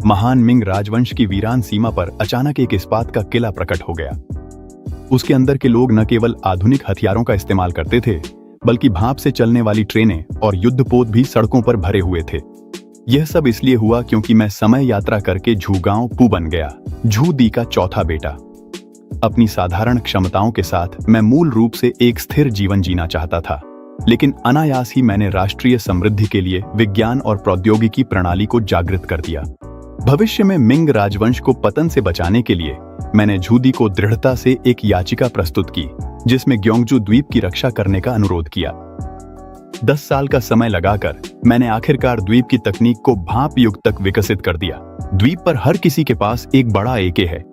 महान मिंग राजवंश की वीरान सीमा पर अचानक एक इस्पात का किला प्रकट हो गया। उसके अंदर के लोग न केवल आधुनिक हथियारों का इस्तेमाल करते थे, बल्कि भाप से चलने वाली ट्रेनें और युद्धपोत भी सड़कों पर भरे हुए थे। यह सब इसलिए हुआ क्योंकि मैं समय यात्रा करके झूगांव पू बन गया, झू दी का चौथा बेटा। अपनी साधारण क्षमताओं के साथ मैं मूल रूप से एक स्थिर जीवन जीना चाहता था, लेकिन अनायास ही मैंने राष्ट्रीय समृद्धि के लिए विज्ञान और प्रौद्योगिकी प्रणाली को जागृत कर दिया। भविष्य में मिंग राजवंश को पतन से बचाने के लिए मैंने झूदी को दृढ़ता से एक याचिका प्रस्तुत की, जिसमें ग्योंगजू द्वीप की रक्षा करने का अनुरोध किया। 10 साल का समय लगाकर मैंने आखिरकार द्वीप की तकनीक को भाप युग तक विकसित कर दिया। द्वीप पर हर किसी के पास एक बड़ा एके है,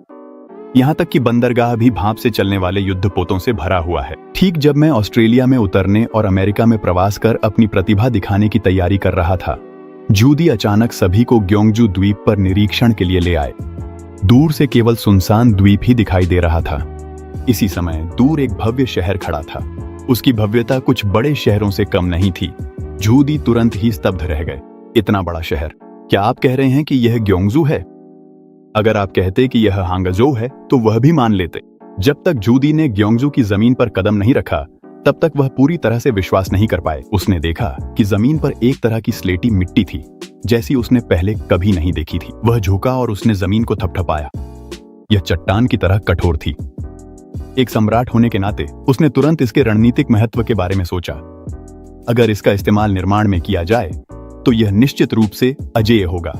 यहाँ तक कि बंदरगाह भी भाप से चलने वाले युद्धपोतों से भरा हुआ है। ठीक जब मैं ऑस्ट्रेलिया में उतरने और अमेरिका में प्रवास कर अपनी प्रतिभा दिखाने की तैयारी कर रहा था, झूदी अचानक सभी को ग्योंगजू द्वीप पर निरीक्षण के लिए ले आए। दूर से केवल सुनसान द्वीप ही दिखाई दे रहा था। इसी समय दूर एक भव्य शहर खड़ा था। उसकी भव्यता कुछ बड़े शहरों से कम नहीं थी। झूदी तुरंत ही स्तब्ध रह गए। इतना बड़ा शहर, क्या आप कह रहे हैं कि यह ग्योंगजू है? अगर आप कहते कि यह हांगझोउ है तो वह भी मान लेते। जब तक झूदी ने ग्योंगजू की जमीन पर कदम नहीं रखा, तब तक वह पूरी तरह से विश्वास नहीं कर पाए। उसने देखा कि जमीन पर एक तरह की स्लेटी मिट्टी थी, जैसी उसने पहले कभी नहीं देखी थी। वह झुका और उसने जमीन को थपथपाया। यह चट्टान की तरह कठोर थी। एक सम्राट होने के नाते उसने तुरंत इसके रणनीतिक महत्व के बारे में सोचा। अगर इसका इस्तेमाल निर्माण में किया जाए तो यह निश्चित रूप से अजेय होगा।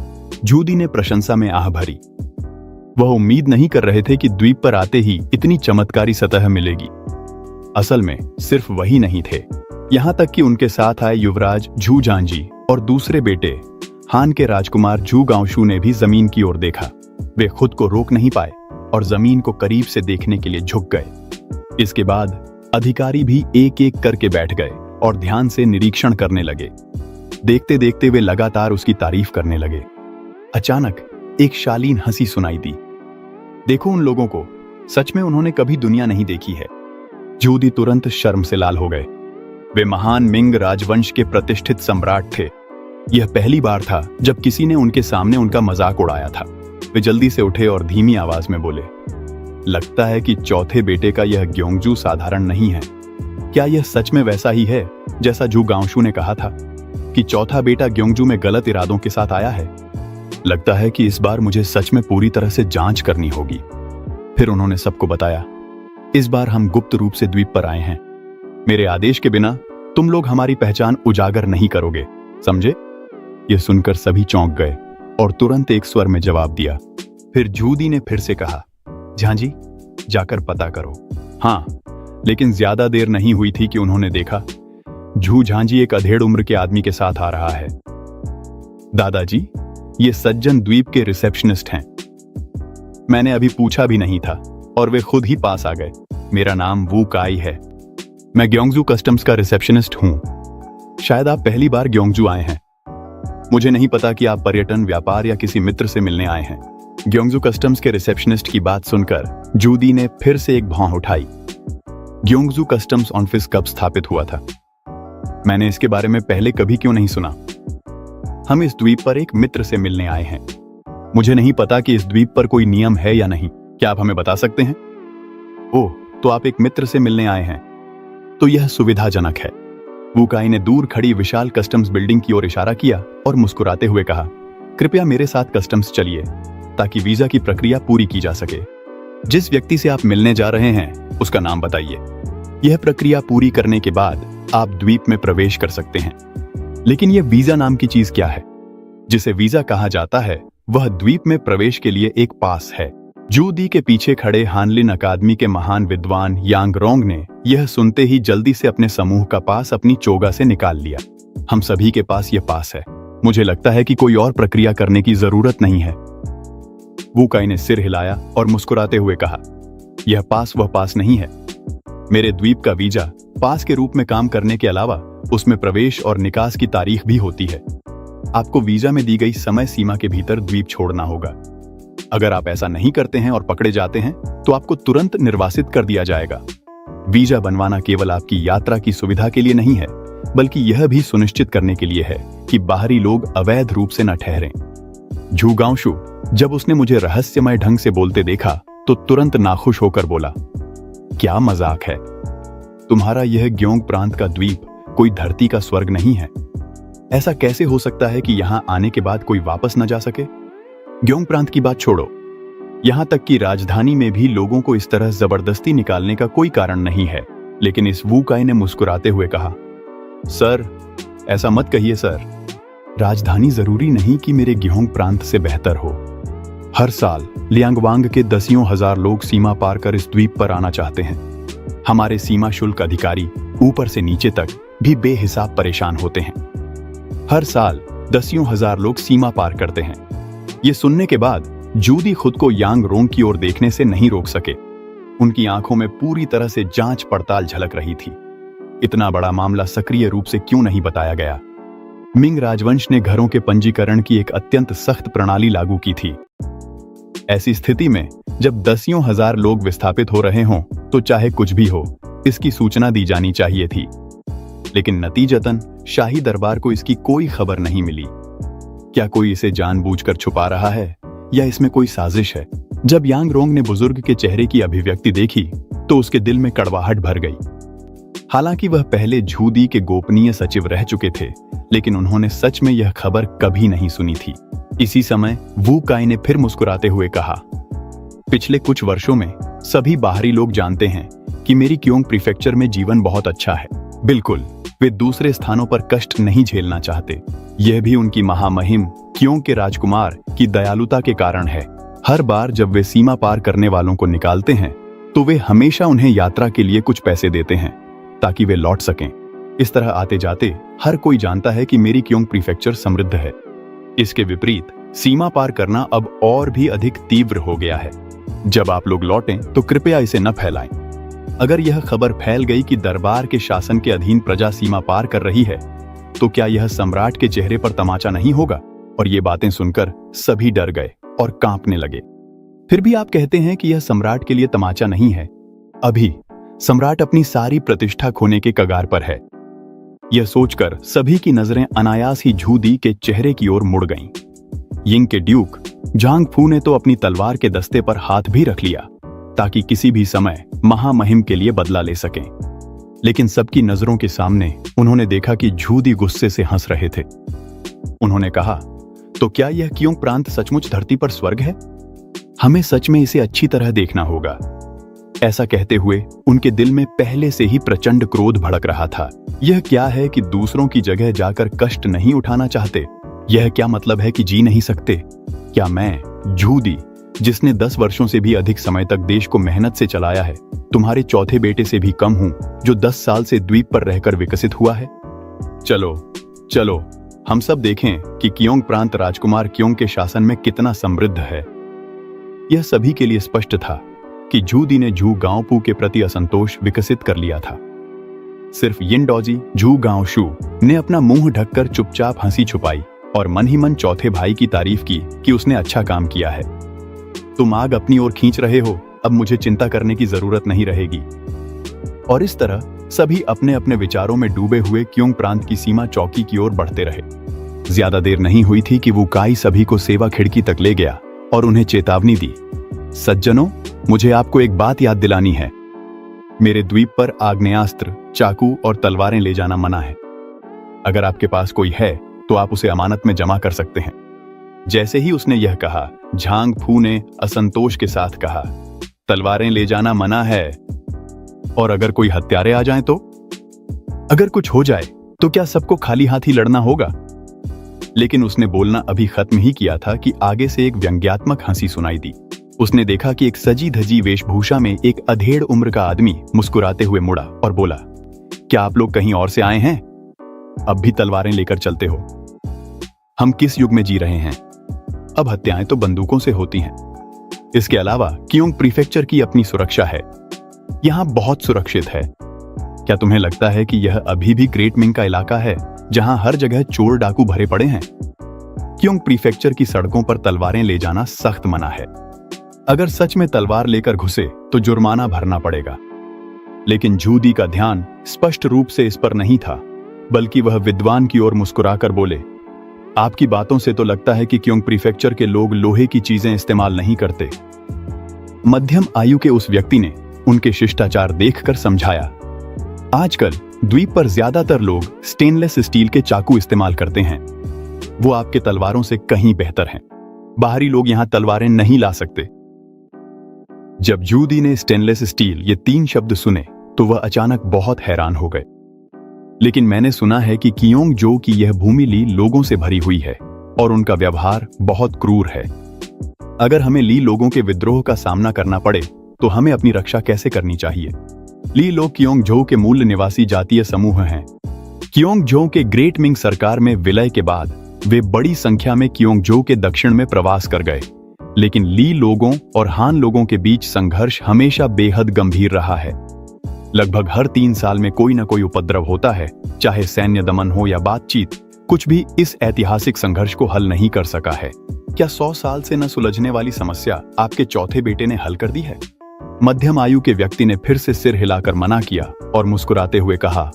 झूदी ने प्रशंसा में आह भरी। वह उम्मीद नहीं कर रहे थे कि द्वीप पर आते ही इतनी चमत्कारी सतह मिलेगी। असल में सिर्फ वही नहीं थे, यहां तक कि उनके साथ आए युवराज झू झांजी और दूसरे बेटे हान के राजकुमार झू गांशू ने भी जमीन की ओर देखा। वे खुद को रोक नहीं पाए और जमीन को करीब से देखने के लिए झुक गए। इसके बाद अधिकारी भी एक एक करके बैठ गए और ध्यान से निरीक्षण करने लगे। देखते देखते वे लगातार उसकी तारीफ करने लगे। अचानक एक शालीन हंसी सुनाई दी। देखो उन लोगों को, सच में उन्होंने कभी दुनिया नहीं देखी है। झूदी तुरंत शर्म से लाल हो गए। वे महान मिंग राजवंश के प्रतिष्ठित सम्राट थे। यह पहली बार था जब किसी ने उनके सामने उनका मजाक उड़ाया था। वे जल्दी से उठे और धीमी आवाज में बोले, लगता है कि चौथे बेटे का यह ग्योंगजू साधारण नहीं है। क्या यह सच में वैसा ही है जैसा झू गांशू ने कहा था कि चौथा बेटा ग्योंगजू में गलत इरादों के साथ आया है? लगता है कि इस बार मुझे सच में पूरी तरह से जांच करनी होगी। फिर उन्होंने सबको बताया, इस बार हम गुप्त रूप से द्वीप पर आए हैं। मेरे आदेश के बिना तुम लोग हमारी पहचान उजागर नहीं करोगे, समझे? यह सुनकर सभी चौंक गए और तुरंत एक स्वर में जवाब दिया। फिर झूदी ने फिर से कहा, झांजी, जाकर पता करो। हाँ, लेकिन ज्यादा देर नहीं हुई थी कि उन्होंने देखा झू झांजी एक अधेड़ उम्र के आदमी के साथ आ रहा है। दादाजी, ये सज्जन द्वीप के रिसेप्शनिस्ट हैं। मैंने अभी पूछा भी नहीं था और वे खुद ही पास आ गए। मेरा नाम वू काई है। मैं ग्योंगजू कस्टम्स का रिसेप्शनिस्ट हूं। शायद आप पहली बार ग्योंगजू आए हैं। मुझे नहीं पता कि आप पर्यटन, व्यापार या किसी मित्र से मिलने आए हैं। ग्योंगजू कस्टम्स के रिसेप्शनिस्ट की बात सुनकर झूदी ने फिर से एक भौं उठाई। ग्योंगजू कस्टम्स ऑफिस कब स्थापित हुआ था? मैंने इसके बारे में पहले कभी क्यों नहीं सुना? हम इस द्वीप पर एक मित्र से मिलने आए हैं। मुझे नहीं पता कि इस द्वीप पर कोई नियम है या नहीं। क्या आप हमें बता सकते हैं? ओह, तो आप एक मित्र से मिलने आए हैं, तो यह सुविधाजनक है। वू काई ने दूर खड़ी विशाल कस्टम्स बिल्डिंग की ओर इशारा किया और मुस्कुराते हुए कहा, कृपया मेरे साथ कस्टम्स चलिए ताकि वीजा की प्रक्रिया पूरी की जा सके। जिस व्यक्ति से आप मिलने जा रहे हैं उसका नाम बताइए। यह प्रक्रिया पूरी करने के बाद आप द्वीप में प्रवेश कर सकते हैं। लेकिन यह वीजा नाम की चीज क्या है? जिसे वीजा कहा जाता है वह द्वीप में प्रवेश के लिए एक पास है। झूदी के पीछे खड़े हानलिन अकादमी के महान विद्वान यांग रोंग ने यह सुनते ही जल्दी से अपने समूह का पास अपनी चोगा से निकाल लिया। हम सभी के पास यह पास है। मुझे लगता है कि कोई और प्रक्रिया करने की जरूरत नहीं है। वू काई ने सिर हिलाया और मुस्कुराते हुए कहा, यह पास वह पास नहीं है। मेरे द्वीप का वीजा पास के रूप में काम करने के अलावा उसमें प्रवेश और निकास की तारीख भी होती है। आपको वीजा में दी गई समय सीमा के भीतर द्वीप छोड़ना होगा। अगर आप ऐसा नहीं करते हैं और पकड़े जाते हैं तो आपको तुरंत निर्वासित कर दिया जाएगा। वीजा बनवाना केवल आपकी यात्रा की सुविधा के लिए नहीं है, बल्कि यह भी सुनिश्चित करने के लिए है कि बाहरी लोग अवैध रूप से न ठहरें। झूगांशु जब उसने मुझे रहस्यमय ढंग से बोलते देखा तो तुरंत नाखुश होकर बोला, क्या मजाक है? तुम्हारा यह ग्योंग प्रांत का द्वीप कोई धरती का स्वर्ग नहीं है। ऐसा कैसे हो सकता है कि यहां आने के बाद कोई वापस न जा सके? ग्योंग प्रांत की बात छोड़ो, यहां तक कि राजधानी में भी लोगों को इस तरह जबरदस्ती निकालने का कोई कारण नहीं है। लेकिन इस वू काई ने मुस्कुराते हुए कहा, सर ऐसा मत कहिए सर। राजधानी जरूरी नहीं कि मेरे ग्योंग प्रांत से बेहतर हो। हर साल लियांगवांग के दसियों हजार लोग सीमा पार कर इस द्वीप पर आना चाहते हैं। हमारे सीमा शुल्क अधिकारी ऊपर से नीचे तक भी बेहिसाब परेशान होते हैं। हर साल दसियों हजार लोग सीमा पार करते हैं। ये सुनने के बाद जूदी खुद को यांग रोंग की ओर देखने से नहीं रोक सके। उनकी आंखों में पूरी तरह से जांच पड़ताल झलक रही थी। इतना बड़ा मामला सक्रिय रूप से क्यों नहीं बताया गया? मिंग राजवंश ने घरों के पंजीकरण की एक अत्यंत सख्त प्रणाली लागू की थी। ऐसी स्थिति में जब दसियों हजार लोग विस्थापित हो रहे हों तो चाहे कुछ भी हो, इसकी सूचना दी जानी चाहिए थी। लेकिन नतीजतन शाही दरबार को इसकी कोई खबर नहीं मिली। क्या कोई इसे जानबूझकर छुपा रहा है या इसमें कोई साजिश है? जब यांग रोंग ने बुजुर्ग के चेहरे की अभिव्यक्ति देखी तो उसके दिल में कड़वाहट भर गई। हालांकि वह पहले झूदी के गोपनीय सचिव रह चुके थे, लेकिन उन्होंने सच में यह खबर कभी नहीं सुनी थी। इसी समय वू काई ने फिर मुस्कुराते हुए कहा, पिछले कुछ वर्षों में सभी बाहरी लोग जानते हैं कि मेरी क्योंग प्रीफेक्चर में जीवन बहुत अच्छा है। बिल्कुल, वे दूसरे स्थानों पर कष्ट नहीं झेलना चाहते। यह भी उनकी महामहिम क्योंग के राजकुमार की दयालुता के कारण है। हर बार जब वे सीमा पार करने वालों को निकालते हैं तो वे हमेशा उन्हें यात्रा के लिए कुछ पैसे देते हैं ताकि वे लौट सकें। इस तरह आते जाते हर कोई जानता है कि मेरी क्योंग प्रीफेक्चर समृद्ध है। इसके विपरीत सीमा पार करना अब और भी अधिक तीव्र हो गया है। जब आप लोग लौटें तो कृपया इसे न फैलाएं। अगर यह खबर फैल गई कि दरबार के शासन के अधीन प्रजा सीमा पार कर रही है तो क्या यह सम्राट के चेहरे पर तमाचा नहीं होगा? और ये बातें सुनकर सभी डर गए और कांपने लगे। फिर भी आप कहते हैं कि यह सम्राट के लिए तमाचा नहीं है। अभी सम्राट अपनी सारी प्रतिष्ठा खोने के कगार पर है। यह सोचकर सभी की नजरें अनायास ही झूदी के चेहरे की ओर मुड़ गईं। यिंग के ड्यूक झांग फू ने तो अपनी तलवार के दस्ते पर हाथ भी रख लिया ताकि किसी भी समय महामहिम के लिए बदला ले सकें। लेकिन सबकी नजरों के सामने उन्होंने देखा कि झूदी गुस्से से हंस रहे थे। उन्होंने कहा, तो क्या यह क्योंग प्रांत सचमुच धरती पर स्वर्ग है? हमें सच में इसे अच्छी तरह देखना होगा। ऐसा कहते हुए उनके दिल में पहले से ही प्रचंड क्रोध भड़क रहा था। यह क्या है कि दूसरों की जगह जाकर कष्ट नहीं उठाना चाहते? यह क्या मतलब है कि जी नहीं सकते? क्या मैं झूदी, जिसने 10 वर्षों से भी अधिक समय तक देश को मेहनत से चलाया है, तुम्हारे चौथे बेटे से भी कम हूं जो 10 साल से द्वीप पर रहकर विकसित हुआ है? चलो चलो हम सब देखें कि क्योंग प्रांत राजकुमार क्योंग के शासन में कितना समृद्ध है। यह सभी के लिए स्पष्ट था कि झूदी ने झू गांवपू के प्रति असंतोष विकसित कर लिया था। सिर्फ यिनडोजी झू गांवशू ने अपना मुंह ढककर चुपचाप हंसी छुपाई और मन ही मन चौथे भाई की तारीफ की कि उसने अच्छा काम किया है। तुम आग अपनी ओर खींच रहे हो, अब मुझे चिंता करने की जरूरत नहीं रहेगी। और इस तरह सभी अपने अपने विचारों में डूबे हुए क्योंग प्रांत की सीमा चौकी की ओर बढ़ते रहे। ज्यादा देर नहीं हुई थी कि वू काई सभी को सेवा खिड़की तक ले गया और उन्हें चेतावनी दी, सज्जनों, मुझे आपको एक बात याद दिलानी है। मेरे द्वीप पर आग्नेयास्त्र, चाकू और तलवारें ले जाना मना है। अगर आपके पास कोई है तो आप उसे अमानत में जमा कर सकते हैं। जैसे ही उसने यह कहा, झांग फू ने असंतोष के साथ कहा, तलवारें ले जाना मना है, और अगर कोई हत्यारे आ जाएं तो? अगर कुछ हो जाए तो क्या सबको खाली हाथ ही लड़ना होगा? लेकिन उसने बोलना अभी खत्म ही किया था कि आगे से एक व्यंग्यात्मक हंसी सुनाई दी। उसने देखा कि एक सजी धजी वेशभूषा में एक अधेड़ उम्र का आदमी मुस्कुराते हुए मुड़ा और बोला, क्या आप लोग कहीं और से आए हैं? अब भी तलवारें लेकर चलते हो? हम किस युग में जी रहे हैं? अब हत्याएं तो बंदूकों से होती हैं। इसके अलावा क्योंग प्रीफेक्चर की अपनी सुरक्षा है, यहां बहुत सुरक्षित है। क्या तुम्हें लगता है कि यह अभी भी ग्रेट मिंग का इलाका है जहां हर जगह चोर डाकू भरे पड़े हैं? क्योंग प्रीफेक्चर की सड़कों पर तलवारें ले जाना सख्त मना है। अगर सच में तलवार लेकर घुसे तो जुर्माना भरना पड़ेगा। लेकिन झूदी का ध्यान स्पष्ट रूप से इस पर नहीं था, बल्कि वह विद्वान की ओर मुस्कुराकर बोले, आपकी बातों से तो लगता है कि क्योंकि प्रीफेक्चर के लोग लोहे की चीजें इस्तेमाल नहीं करते। मध्यम आयु के उस व्यक्ति ने उनके शिष्टाचार देखकर समझाया। आजकल द्वीप पर ज्यादातर लोग स्टेनलेस स्टील के चाकू इस्तेमाल करते हैं। वो आपके तलवारों से कहीं बेहतर हैं। बाहरी लोग यहां तलवारें नहीं ला सकते। जब जूदी ने स्टेनलेस स्टील ये 3 शब्द सुने तो वह अचानक बहुत हैरान हो गए। लेकिन मैंने सुना है कि कियोंगजो की यह भूमि ली लोगों से भरी हुई है और उनका व्यवहार बहुत क्रूर है। अगर हमें ली लोगों के विद्रोह का सामना करना पड़े तो हमें अपनी रक्षा कैसे करनी चाहिए? ली लोग कियोंगजो के मूल निवासी जातीय समूह हैं। कियोंगजो के ग्रेट मिंग सरकार में विलय के बाद वे बड़ी संख्या में कियोंगजो के दक्षिण में प्रवास कर गए। लेकिन ली लोगों और हान लोगों के बीच संघर्ष हमेशा बेहद गंभीर रहा है। लगभग हर 3 साल में कोई न कोई उपद्रव होता है, चाहे सैन्य दमन हो या बातचीत। कुछ भी इस ऐतिहासिक संघर्ष को हल नहीं कर सका है। क्या 100 साल से न सुलझने वाली समस्या आपके चौथे बेटे ने हल कर दी है? मध्यम आयु के व्यक्ति ने फिर से सिर हिलाकर मना किया और मुस्कुराते हुए कहा,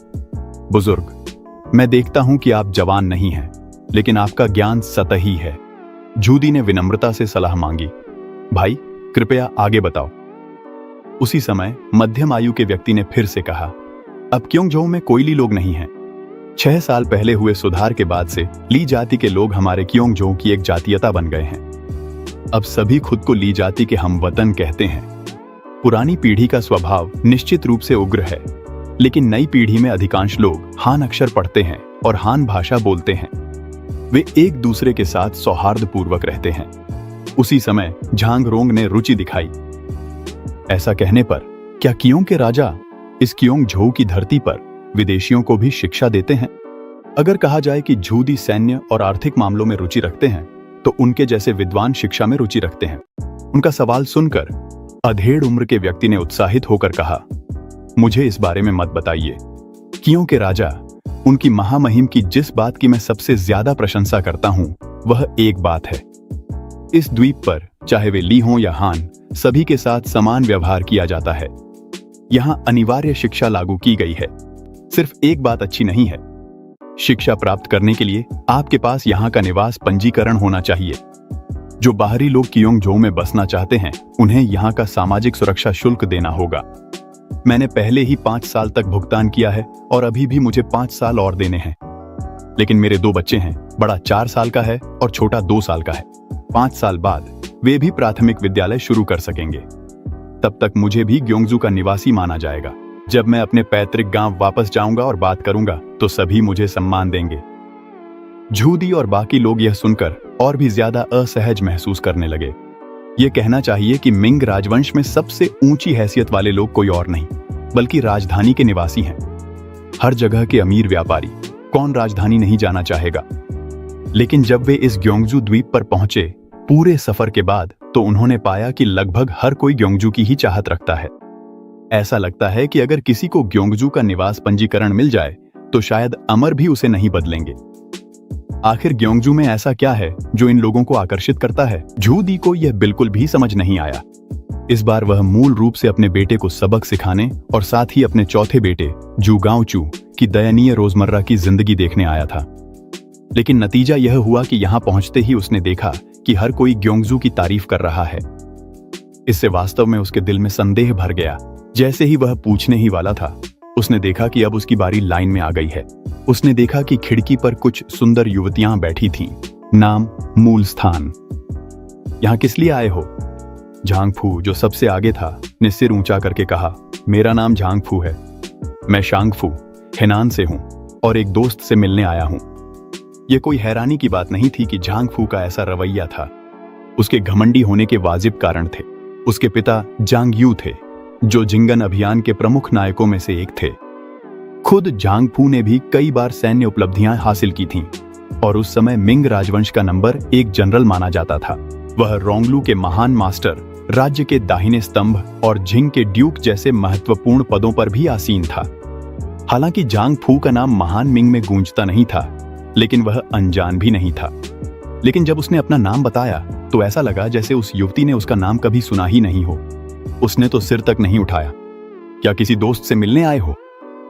बुजुर्ग, मैं देखता हूं कि आप जवान नहीं हैं, लेकिन आपका ज्ञान सतही है। जूदी ने विनम्रता से सलाह मांगी। भाई, कृपया आगे बताओ। उसी समय मध्यम आयु के व्यक्ति ने फिर से कहा, अब कियोंगजो में कोई ली लोग नहीं हैं। 6 साल पहले हुए सुधार के बाद से ली जाति के लोग हमारे कियोंगजो की एक जातीयता बन गए हैं। अब सभी खुद को ली जाति के हमवतन कहते हैं। पुरानी पीढ़ी का स्वभाव निश्चित रूप से उग्र है, लेकिन नई पीढ़ी में अधिकांश लोग हान अक्षर पढ़ते हैं और हान भाषा बोलते हैं। वे एक दूसरे के साथ सौहार्दपूर्वक रहते हैं। उसी समय झांग रोंग ने रुचि दिखाई। ऐसा कहने पर क्या कियोंग के राजा इस कियोंगजो की धरती पर विदेशियों को भी शिक्षा देते हैं? अगर कहा जाए कि जूदी सैन्य और आर्थिक मामलों में रुचि रखते हैं, तो उनके जैसे विद्वान शिक्षा में रुचि रखते हैं। उनका सवाल सुनकर अधेड़ उम्र के व्यक्ति ने उत्साहित होकर कहा, मुझे इस बारे में मत बताइए। कियोंग के राजा, उनकी महामहिम की जिस बात की मैं सबसे ज्यादा प्रशंसा करता हूं, वह एक बात है। इस द्वीप पर चाहे वे ली हों या हान, सभी के साथ समान व्यवहार किया जाता है। यहां अनिवार्य शिक्षा लागू की गई है। सिर्फ एक बात अच्छी नहीं है। शिक्षा प्राप्त करने के लिए आपके पास यहां का निवास पंजीकरण होना चाहिए। जो बाहरी लोग कियोंगजो में बसना चाहते हैं, उन्हें यहां का सामाजिक सुरक्षा शुल्क देना होगा। मैंने पहले ही 5 साल तक भुगतान किया है और अभी भी मुझे 5 साल और देने हैं। लेकिन मेरे 2 बच्चे हैं, बड़ा 4 साल का है और छोटा 2 साल का है। 5 साल बाद वे भी प्राथमिक विद्यालय शुरू कर सकेंगे। तब तक मुझे भी ग्योंगजू का निवासी माना जाएगा। जब मैं अपने पैतृक गांव वापस जाऊंगा और बात करूंगा तो सभी मुझे सम्मान देंगे। जूदी और बाकी लोग यह सुनकर और भी ज्यादा असहज महसूस करने लगे। यह कहना चाहिए कि मिंग राजवंश में सबसे ऊंची हैसियत वाले लोग कोई और नहीं, बल्कि राजधानी के निवासी हैं। हर जगह के अमीर व्यापारी, कौन राजधानी नहीं जाना चाहेगा? लेकिन जब वे इस ग्योंगजू द्वीप पर पहुंचे, पूरे सफर के बाद, तो उन्होंने पाया कि लगभग हर कोई ग्योंगजू की ही चाहत रखता है। ऐसा लगता है कि अगर किसी को ग्योंगजू का निवास पंजीकरण मिल जाए तो शायद अमर भी उसे नहीं बदलेंगे। आखिर ग्योंगजू में ऐसा क्या है जो इन लोगों को आकर्षित करता है? जूदी को यह बिल्कुल भी समझ नहीं आया। इस बार वह मूल रूप से अपने बेटे को सबक सिखाने और साथ ही अपने चौथे बेटे जुगाओचू की दयनीय रोजमर्रा की जिंदगी देखने आया था। लेकिन नतीजा यह हुआ कि यहां पहुंचते ही उसने देखा कि हर कोई ग्योंगजू की तारीफ कर रहा है। इससे वास्तव में उसके दिल में संदेह भर गया। जैसे ही वह पूछने ही वाला था, उसने देखा कि अब उसकी बारी लाइन में आ गई है। उसने देखा कि खिड़की पर कुछ सुंदर युवतियां बैठी थीं। नाम, मूल स्थान। यहां किस लिए आए हो? झांगफू, जो सबसे आगे था, ने सिर ऊंचा करके कहा, मेरा नाम झांगफू है। मैं शांगफू, हेनान से हूं और एक दोस्त से मिलने आया हूं। यह कोई हैरानी की बात नहीं थी कि झांगफू का ऐसा रवैया था। उसके घमंडी होने के वाजिब कारण थे। उसके पिता जांगयू थे, जो जिंगन अभियान के प्रमुख नायकों में से एक थे। खुद झांगफू ने भी कई बार सैन्य उपलब्धियां हासिल की थीं और उस समय मिंग राजवंश का नंबर 1 जनरल माना जाता था। वह रोंगलू के महान मास्टर, राज्य के दाहिने स्तंभ और झिंग के ड्यूक जैसे महत्वपूर्ण पदों पर भी आसीन था। हालांकि झांगफू का नाम महान मिंग में गूंजता नहीं था, लेकिन वह अनजान भी नहीं था। लेकिन जब उसने अपना नाम बताया तो ऐसा लगा जैसे उस युवती ने उसका नाम कभी सुना ही नहीं हो। उसने तो सिर तक नहीं उठाया। क्या किसी दोस्त से मिलने आए हो?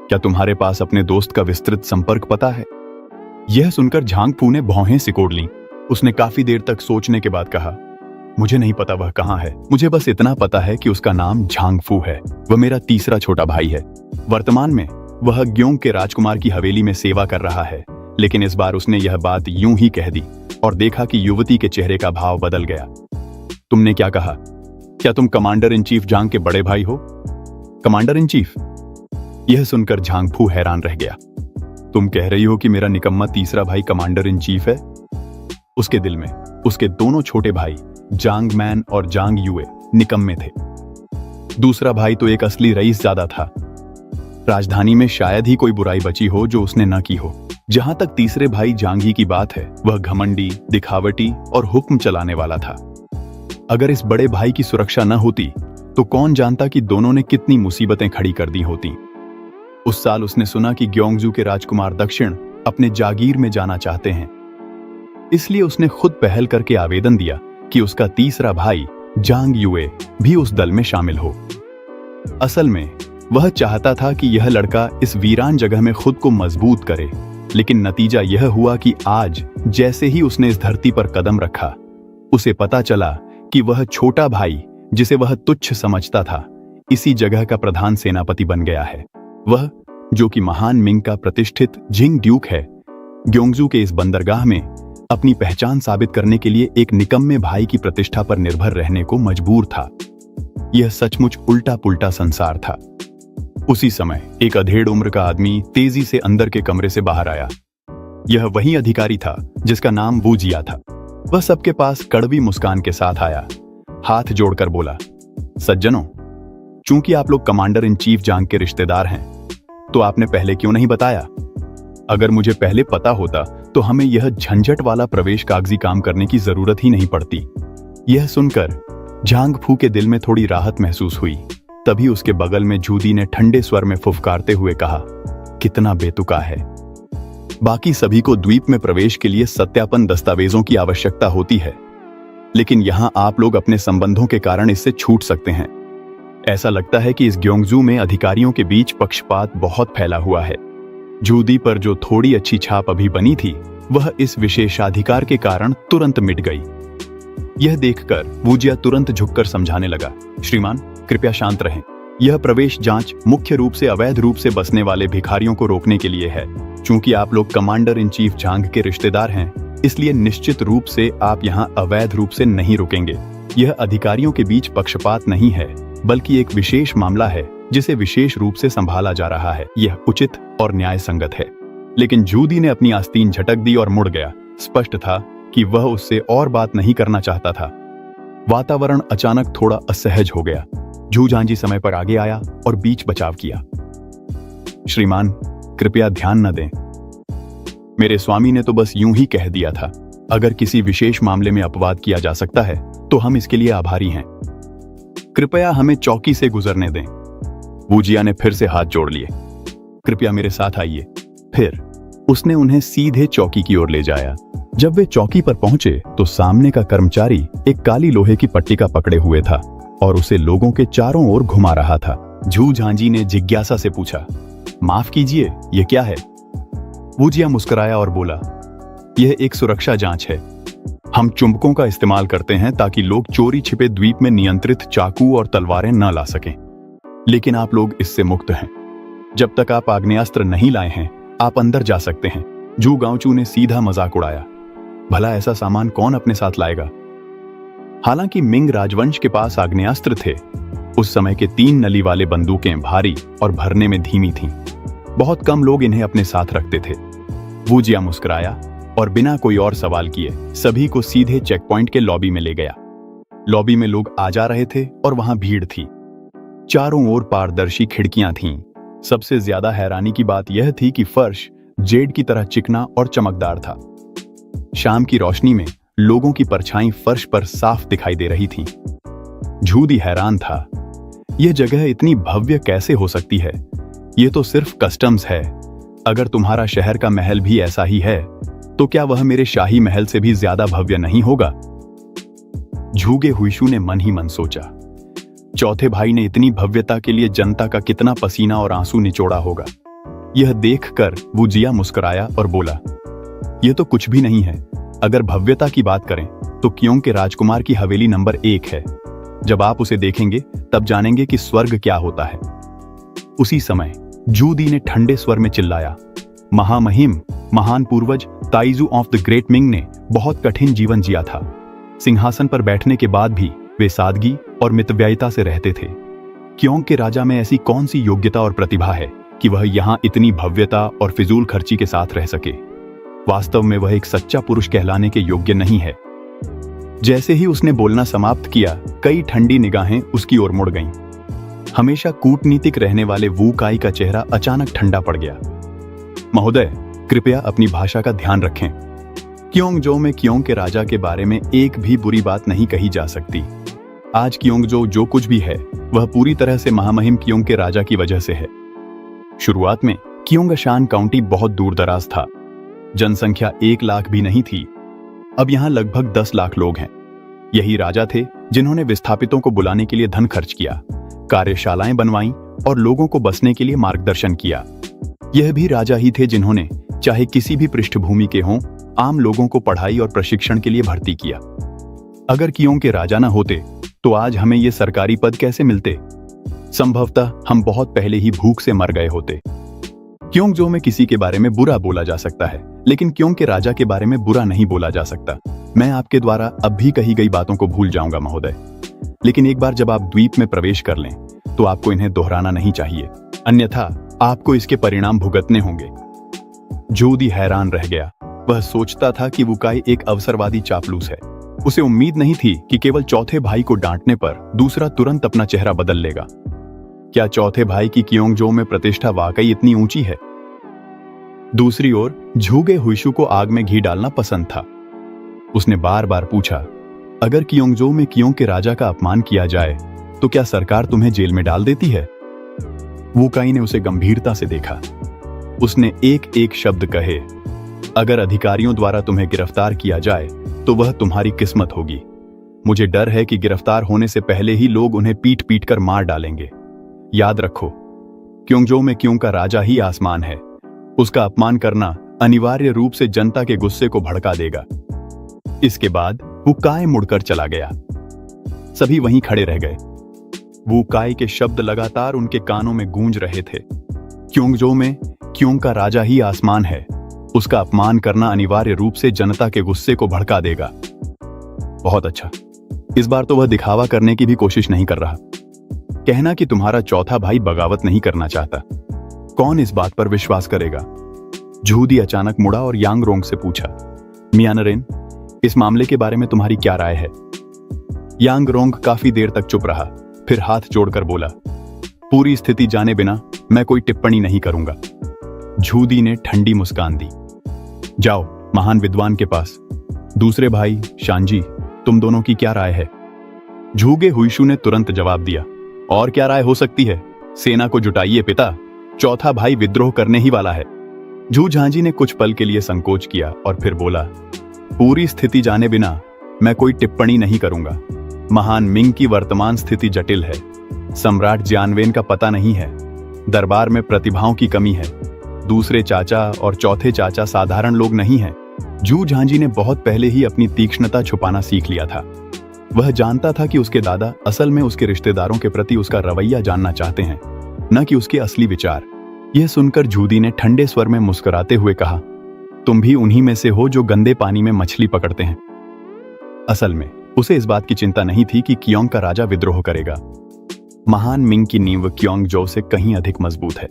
क्या तुम्हारे पास अपने दोस्त का विस्तृत संपर्क पता है? यह सुनकर झांगफू ने भौहें सिकोड़ लीं। उसने काफी देर तक सोचने के बाद कहा, मुझे नहीं पता वह कहाँ है। मुझे बस इतना पता है कि उसका नाम झांगफू है। वह मेरा तीसरा छोटा भाई है। वर्तमान में वह ग्योंग के राजकुमार की हवेली में सेवा कर रहा है। लेकिन इस बार उसने यह बात यूं ही कह दी और देखा कि युवती के चेहरे का भाव बदल गया। तुमने क्या कहा? क्या तुम कमांडर इन चीफ जांग के बड़े भाई हो? Commander in chief? यह सुनकर झांगफू हैरान रह गया। तुम कह रही हो कि मेरा निकम्मा तीसरा भाई कमांडर इन चीफ है? उसके दिल में उसके दोनों छोटे भाई जांग मैन और जांग युए निकम्मे थे। दूसरा भाई तो एक असली रईसजादा था। राजधानी में शायद ही कोई बुराई बची हो जो उसने न की हो। जहां तक तीसरे भाई जांगी की बात है, वह घमंडी, दिखावटी और हुक्म चलाने वाला था। अगर इस बड़े भाई की सुरक्षा न होती तो कौन जानता कि दोनों ने कितनी मुसीबतें खड़ी कर दी होती। उस साल उसने सुना कि ग्योंगजू के राजकुमार दक्षिण अपने जागीर में जाना चाहते हैं। इसलिए उसने खुद पहल करके आवेदन दिया कि उसका तीसरा भाई जांग युए भी उस दल में शामिल हो। असल में वह चाहता था कि यह लड़का इस वीरान जगह में खुद को मजबूत करे। लेकिन नतीजा यह हुआ कि आज जैसे ही उसने इस धरती पर कदम रखा, उसे पता चला कि वह छोटा भाई जिसे वह तुच्छ समझता था, इसी जगह का प्रधान सेनापति बन गया है। वह जो कि महान मिंग का प्रतिष्ठित जिंग ड्यूक है, ग्योंगजू के इस बंदरगाह में अपनी पहचान साबित करने के लिए एक निकम्मे भाई की प्रतिष्ठा पर निर्भर रहने को मजबूर था। यह सचमुच उल्टा पुल्टा संसार था। उसी समय एक अधेड़ उम्र का आदमी तेजी से अंदर के कमरे से बाहर आया। यह वही अधिकारी था जिसका नाम वूजिया था। वह सबके पास कड़वी मुस्कान के साथ आया, हाथ जोड़कर बोला, सज्जनों, चूंकि आप लोग कमांडर इन चीफ जांग के रिश्तेदार हैं, तो आपने पहले क्यों नहीं बताया? अगर मुझे पहले पता होता तो हमें यह झंझट वाला प्रवेश कागजी काम करने की जरूरत ही नहीं पड़ती। यह सुनकर झांगफू के दिल में थोड़ी राहत महसूस हुई। तभी उसके बगल में जूदी ने ठंडे स्वर में फुफकारते हुए कहा, कितना बेतुका है। बाकी सभी को द्वीप में प्रवेश के लिए सत्यापन दस्तावेजों की आवश्यकता होती है, लेकिन यहां आप लोग अपने संबंधों के कारण इससे छूट सकते हैं। ऐसा लगता है कि इस ग्योंगजू में अधिकारियों के बीच पक्षपात बहुत फैला हुआ है। जूदी पर जो थोड़ी अच्छी छाप अभी बनी थी, वह इस विशेषाधिकार के कारण तुरंत मिट गई। यह देखकर वूजिया तुरंत झुककर समझाने लगा, श्रीमान, कृपया शांत रहें। यह प्रवेश जांच मुख्य रूप से अवैध रूप से बसने वाले भिखारियों को रोकने के लिए है। चूंकि आप लोग कमांडर इन चीफ जांग के रिश्तेदार हैं, इसलिए निश्चित रूप से आप यहाँ अवैध रूप से नहीं रुकेंगे। यह अधिकारियों के बीच पक्षपात नहीं है, बल्कि एक विशेष मामला है जिसे विशेष रूप से संभाला जा रहा है। यह उचित और न्याय संगत है। लेकिन जूदी ने अपनी आस्तीन झटक दी और मुड़ गया। स्पष्ट था कि वह उससे और बात नहीं करना चाहता था। वातावरण अचानक थोड़ा असहज हो गया। जूझांजी समय पर आगे आया और बीच बचाव किया। श्रीमान, कृपया ध्यान न दें। मेरे स्वामी ने तो बस यूं ही कह दिया था। अगर किसी विशेष मामले में अपवाद किया जा सकता है तो हम इसके लिए आभारी हैं। कृपया हमें चौकी से गुजरने दें। वूजिया ने फिर से हाथ जोड़ लिए। कृपया मेरे साथ आइए। फिर उसने उन्हें सीधे चौकी की ओर ले जाया। जब वे चौकी पर पहुंचे तो सामने का कर्मचारी एक काली लोहे की पट्टिका पकड़े हुए था और उसे लोगों के चारों ओर घुमा रहा था। जूझांजी ने जिज्ञासा से पूछा, माफ कीजिए, यह क्या है? वूजिया मुस्कुराया और बोला, यह एक सुरक्षा जांच है। हम चुंबकों का इस्तेमाल करते हैं ताकि लोग चोरी छिपे द्वीप में नियंत्रित चाकू और तलवारें न ला सकें। लेकिन आप लोग इससे मुक्त हैं। जब तक आप आग्नेयास्त्र नहीं लाए हैं, आप अंदर जा सकते हैं। जू गांवचू ने सीधा मजाक उड़ाया, भला ऐसा सामान कौन अपने साथ लाएगा? हालांकि मिंग राजवंश के पास आग्नेयास्त्र थे, उस समय के 3 नली वाले बंदूकें भारी और भरने में धीमी थीं। बहुत कम लोग इन्हें अपने साथ रखते थे। वूजिया मुस्कुराया और बिना कोई और सवाल किए सभी को सीधे चेक पॉइंट के लॉबी में ले गया। लॉबी में लोग आ जा रहे थे और वहां भीड़ थी। चारों ओर पारदर्शी खिड़कियां थीं। सबसे ज्यादा हैरानी की बात यह थी कि फर्श जेड की तरह चिकना और चमकदार था। शाम की रोशनी में लोगों की परछाई फर्श पर साफ दिखाई दे रही थी। जूदी हैरान था, यह जगह इतनी भव्य कैसे हो सकती है? यह तो सिर्फ कस्टम्स है। अगर तुम्हारा शहर का महल भी ऐसा ही है, तो क्या वह मेरे शाही महल से भी ज्यादा भव्य नहीं होगा? झूगे हुईशु ने मन ही मन सोचा, चौथे भाई ने इतनी भव्यता के लिए जनता का कितना पसीना और आंसू निचोड़ा होगा। यह देखकर वूजिया मुस्कुराया और बोला, ये तो कुछ भी नहीं है। अगर भव्यता की बात करें तो क्योंग के राजकुमार की हवेली नंबर 1 है। जब आप उसे देखेंगे तब जानेंगे कि स्वर्ग क्या होता है। उसी समय जूदी ने ठंडे स्वर में चिल्लाया, महामहिम, महान पूर्वज ताइजू ऑफ द ग्रेट मिंग ने बहुत कठिन जीवन जिया था। सिंहासन पर बैठने के बाद भी वे सादगी और मितव्ययिता से रहते थे। क्योंग के राजा में ऐसी कौन सी योग्यता और प्रतिभा है कि वह यहाँ इतनी भव्यता और फिजूल खर्ची के साथ रह सके। वास्तव में वह एक सच्चा पुरुष कहलाने के योग्य नहीं है। जैसे ही उसने बोलना समाप्त किया, कई ठंडी निगाहें उसकी ओर मुड़ गईं। हमेशा कूटनीतिक रहने वाले वू काई का चेहरा अचानक ठंडा पड़ गया। महोदय, कृपया अपनी भाषा का ध्यान रखें। क्योंगजो में क्योंग के राजा के बारे में एक भी बुरी बात नहीं कही जा सकती। आज क्योंगजो जो कुछ भी है वह पूरी तरह से महामहिम क्योंग के राजा की वजह से है। शुरुआत में क्योंगशान काउंटी बहुत दूर दराज था। जनसंख्या 1 लाख भी नहीं थी। अब यहाँ लगभग 10 लाख लोग हैं। यही राजा थे जिन्होंने विस्थापितों को बुलाने के लिए धन खर्च किया, कार्यशालाएं बनवाईं और लोगों को बसने के लिए मार्गदर्शन किया। यह भी राजा ही थे जिन्होंने, चाहे किसी भी पृष्ठभूमि के हों, आम लोगों को पढ़ाई और प्रशिक्षण के लिए भर्ती किया। अगर क्योंग के राजा न होते तो आज हमें ये सरकारी पद कैसे मिलते? संभवतः हम बहुत पहले ही भूख से मर गए होते। क्योंगजो में किसी के बारे में बुरा बोला जा सकता है, लेकिन क्योंग के राजा के बारे में बुरा नहीं बोला जा सकता। मैं आपके द्वारा अब भी कही गई बातों को भूल जाऊंगा महोदय, लेकिन एक बार जब आप द्वीप में प्रवेश कर लें तो आपको इन्हें दोहराना नहीं चाहिए, अन्यथा आपको इसके परिणाम भुगतने होंगे। जूदी हैरान रह गया। वह सोचता था कि वुकाई एक अवसरवादी चापलूस है। उसे उम्मीद नहीं थी कि केवल चौथे भाई को डांटने पर दूसरा तुरंत अपना चेहरा बदल लेगा। क्या चौथे भाई की क्योंगजो में प्रतिष्ठा वाकई इतनी ऊंची है? दूसरी ओर झूगे हुइशु को आग में घी डालना पसंद था। उसने बार बार पूछा, अगर क्योंगजो में क्योंग के राजा का अपमान किया जाए तो क्या सरकार तुम्हें जेल में डाल देती है? वुकाई ने उसे गंभीरता से देखा। उसने एक एक शब्द कहे, अगर अधिकारियों द्वारा तुम्हें गिरफ्तार किया जाए तो वह तुम्हारी किस्मत होगी। मुझे डर है कि गिरफ्तार होने से पहले ही लोग उन्हें पीट पीट कर मार डालेंगे। याद रखो, क्योंगजो में क्योंग का राजा ही आसमान है। उसका अपमान करना अनिवार्य रूप से जनता के गुस्से को भड़का देगा। इसके बाद वुकाई मुड़कर चला गया। सभी वहीं खड़े रह गए। वुकाई के शब्द लगातार उनके कानों में गूंज रहे थे। क्योंगजो में क्योंग का राजा ही आसमान है। उसका अपमान करना अनिवार्य रूप से जनता के गुस्से को भड़का देगा। बहुत अच्छा, इस बार तो वह दिखावा करने की भी कोशिश नहीं कर रहा। कहना कि तुम्हारा चौथा भाई बगावत नहीं करना चाहता। कौन इस बात पर विश्वास करेगा? जूदी अचानक मुड़ा और यांगरोंग से पूछा, मियां नरेन, इस मामले के बारे में तुम्हारी क्या राय है? यांगरोंग काफी देर तक चुप रहा, फिर हाथ जोड़कर बोला, पूरी स्थिति जाने बिना मैं कोई टिप्पणी नहीं करूंगा। जूदी ने ठंडी मुस्कान दी। जाओ महान विद्वान के पास। दूसरे भाई शांजी, तुम दोनों की क्या राय है? झूगे हुइशु ने तुरंत जवाब दिया, और क्या राय हो सकती है? सेना को जुटाइए पिता, चौथा भाई विद्रोह करने ही वाला है। झू झांझी ने कुछ पल के लिए संकोच किया और फिर बोला, पूरी स्थिति जाने बिना मैं कोई टिप्पणी नहीं करूंगा। महान मिंग की वर्तमान स्थिति जटिल है। सम्राट जियानवेन का पता नहीं है। दरबार में प्रतिभाओं की कमी है। दूसरे चाचा और चौथे चाचा साधारण लोग नहीं हैं। झू झांझी ने बहुत पहले ही अपनी तीक्ष्णता छुपाना सीख लिया था। वह जानता था कि उसके दादा असल में उसके रिश्तेदारों के प्रति उसका रवैया जानना चाहते हैं, न कि उसके असली विचार। यह सुनकर जूदी ने ठंडे स्वर में मुस्कुराते हुए कहा, तुम भी उन्हीं में से हो जो गंदे पानी में मछली पकड़ते हैं। असल में उसे इस बात की चिंता नहीं थी कि क्योंग का राजा विद्रोह करेगा। महान मिंग की नींव क्योंगजो से कहीं अधिक मजबूत है।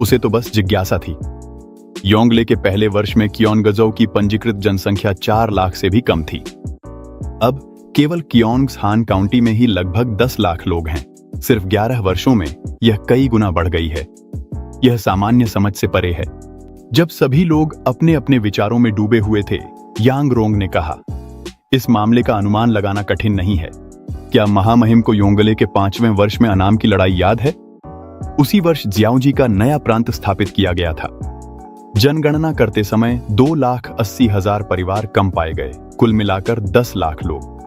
उसे तो बस जिज्ञासा थी। योंगले के पहले वर्ष में क्योंगजो की पंजीकृत जनसंख्या 4 लाख से भी कम थी। अब केवल क्योंगसहान काउंटी में ही लगभग 10 लाख लोग हैं। सिर्फ 11 वर्षों में यह कई गुना बढ़ गई है। यह सामान्य समझ से परे है। जब सभी लोग अपने अपने विचारों में डूबे हुए थे, यांगरोंग ने कहा, इस मामले का अनुमान लगाना कठिन नहीं है। क्या महामहिम को योंगले के 5वें वर्ष में अनाम की लड़ाई याद है? उसी वर्ष जियाओजी का नया प्रांत स्थापित किया गया था। जनगणना करते समय 2,80,000 परिवार कम पाए गए, कुल मिलाकर 10 लाख लोग।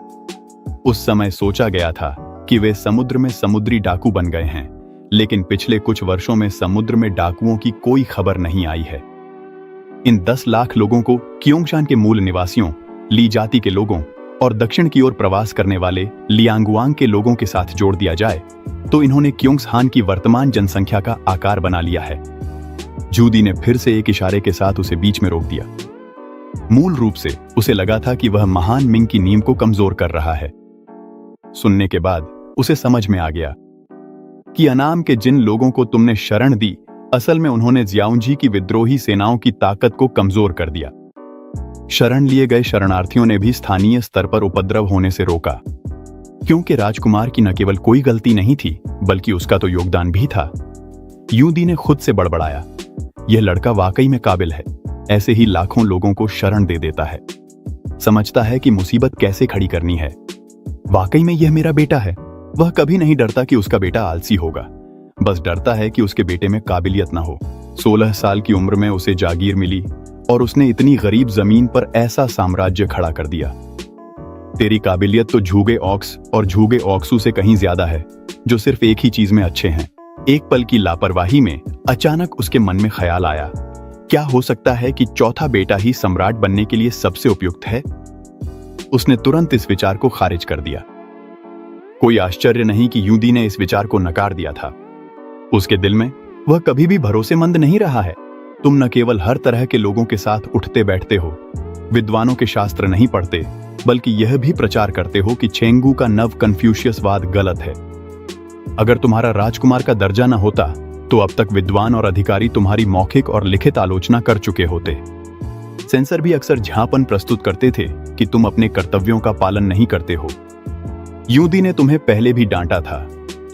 उस समय सोचा गया था कि वे समुद्र में समुद्री डाकू बन गए हैं, लेकिन पिछले कुछ वर्षों में समुद्र में डाकुओं की कोई खबर नहीं आई है। इन 10 लाख लोगों को क्योंगशान के मूल निवासियों, ली जाति के लोगों और दक्षिण की ओर प्रवास करने वाले लियांगुआंग के लोगों के साथ जोड़ दिया जाए तो इन्होंने क्योंगसहान की वर्तमान जनसंख्या का आकार बना लिया है। जूदी ने फिर से एक इशारे के साथ उसे बीच में रोक दिया। मूल रूप से उसे लगा था कि वह महान मिंग की नींव को कमजोर कर रहा है। सुनने के बाद उसे समझ में आ गया कि अनाम के जिन लोगों को तुमने शरण दी, असल में उन्होंने जियाउंजी की विद्रोही सेनाओं की ताकत को कमजोर कर दिया। शरण लिए गए शरणार्थियों ने भी स्थानीय स्तर पर उपद्रव होने से रोका, क्योंकि राजकुमार की न केवल कोई गलती नहीं थी बल्कि उसका तो योगदान भी था। यूदी ने खुद से बड़बड़ाया, यह लड़का वाकई में काबिल है, ऐसे ही लाखों लोगों को शरण दे देता है, समझता है कि मुसीबत कैसे खड़ी करनी है। वाकई में यह मेरा बेटा है। वह कभी नहीं डरता कि उसका बेटा आलसी होगा, बस डरता है कि उसके बेटे में काबिलियत ना हो। 16 साल की उम्र में उसे जागीर मिली और उसने इतनी गरीब जमीन पर ऐसा साम्राज्य खड़ा कर दिया। तेरी काबिलियत तो झूगे ऑक्स और झूगे ऑक्सू से कहीं ज्यादा है, जो सिर्फ एक ही चीज में अच्छे हैं। एक पल की लापरवाही में अचानक उसके मन में ख्याल आया, क्या हो सकता है कि चौथा बेटा ही सम्राट बनने के लिए सबसे उपयुक्त है? उसने तुरंत इस विचार को खारिज कर दिया। कोई आश्चर्य नहीं कि यूदी ने इस विचार को नकार दिया था। उसके दिल में वह कभी भी भरोसेमंद नहीं रहा है। तुम न केवल हर तरह के लोगों के साथ उठते बैठते हो, विद्वानों के शास्त्र नहीं पढ़ते, बल्कि यह भी प्रचार करते हो कि चेंगू का नव कन्फ्यूशियसवाद गलत है। अगर तुम्हारा राजकुमार का दर्जा न होता तो अब तक विद्वान और अधिकारी तुम्हारी मौखिक और लिखित आलोचना कर चुके होते। सेंसर भी अक्सर झांपन प्रस्तुत करते थे कि तुम अपने कर्तव्यों का पालन नहीं करते हो। यूदी ने तुम्हें पहले भी डांटा था,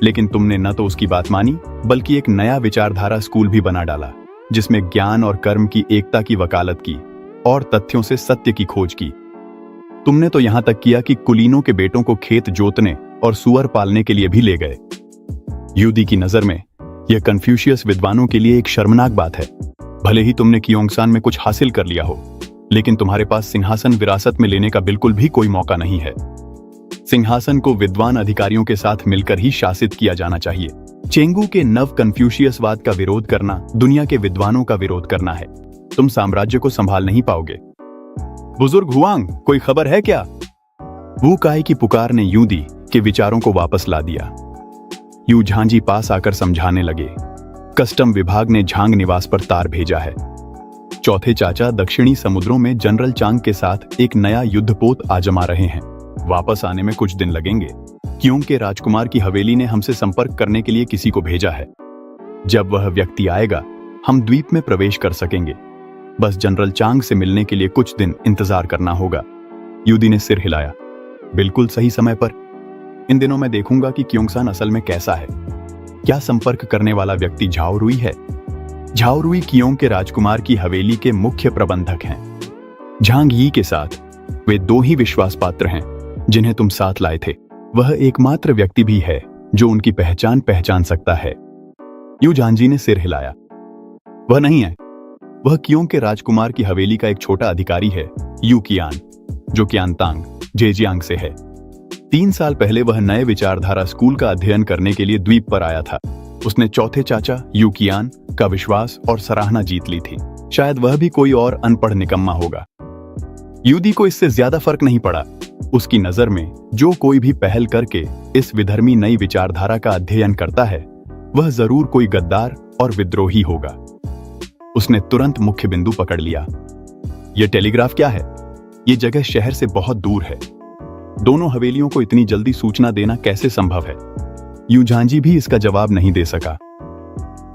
लेकिन तुमने न तो उसकी बात मानी बल्कि एक नया विचारधारा स्कूल भी बना डाला, जिसमें ज्ञान और कर्म की एकता की वकालत की और तथ्यों से सत्य की खोज की। तुमने तो यहां तक किया कि कुलीनों के बेटों को खेत जोतने और सुअर पालने के लिए भी ले गए। यूदी की नजर में यह कन्फ्यूशियस विद्वानों के लिए एक शर्मनाक बात है। भले ही तुमने क्योंगसान में कुछ हासिल कर लिया हो, लेकिन तुम्हारे पास सिंहासन विरासत में लेने का बिल्कुल भी कोई मौका नहीं है। सिंहासन को विद्वान अधिकारियों के साथ मिलकर ही शासित किया जाना चाहिए। चेंगू के नव कन्फ्यूशियसवाद का विरोध करना दुनिया के विद्वानों का विरोध करना है। तुम साम्राज्य को संभाल नहीं पाओगे। बुजुर्ग हुआंग, कोई खबर है क्या? वू काई की पुकार ने यूदी के विचारों को वापस ला दिया। यू झांझी पास आकर समझाने लगे, कस्टम विभाग ने झांग निवास पर तार भेजा है। चौथे चाचा दक्षिणी समुद्रों में जनरल चांग के साथ एक नया युद्धपोत आजमा रहे हैं। वापस आने में कुछ दिन लगेंगे, क्योंकि राजकुमार की हवेली ने हमसे संपर्क करने के लिए किसी को भेजा है। जब वह व्यक्ति आएगा, हम द्वीप में प्रवेश कर सकेंगे। बस जनरल चांग से मिलने के लिए कुछ दिन इंतजार करना होगा। यूदी ने सिर हिलाया। बिल्कुल सही समय पर। इन दिनों मैं देखूंगा कि क्योंगसान असल में कैसा है। क्या संपर्क करने वाला व्यक्ति झाओ रुई है? झाओ रुई कियोंग के राजकुमार की हवेली के मुख्य प्रबंधक हैं। झांग यी के साथ वे दो ही विश्वास पात्र हैं जिन्हें तुम साथ लाए थे। वह एकमात्र व्यक्ति भी है जो उनकी पहचान सकता है। यू झांझी ने सिर हिलाया। वह नहीं है। वह कियोंग के राजकुमार की हवेली का एक छोटा अधिकारी है, यू कियान, जो क्यांतांग जेजियांग से है। 3 साल पहले वह नए विचारधारा स्कूल का अध्ययन करने के लिए द्वीप पर आया था। उसने चौथे चाचा यू कियान का विश्वास और सराहना जीत ली थी। शायद वह भी कोई और अनपढ़ निकम्मा होगा। यूदी को इससे ज्यादा फर्क नहीं पड़ा। उसकी नजर में जो कोई भी पहल करके इस विधर्मी नई विचारधारा का अध्ययन करता है, वह जरूर कोई गद्दार और विद्रोही होगा। उसने तुरंत मुख्य बिंदु पकड़ लिया। यह टेलीग्राफ क्या है? यह जगह शहर से बहुत दूर है। दोनों हवेलियों को इतनी जल्दी सूचना देना कैसे संभव है? यू झांझी भी इसका जवाब नहीं दे सका।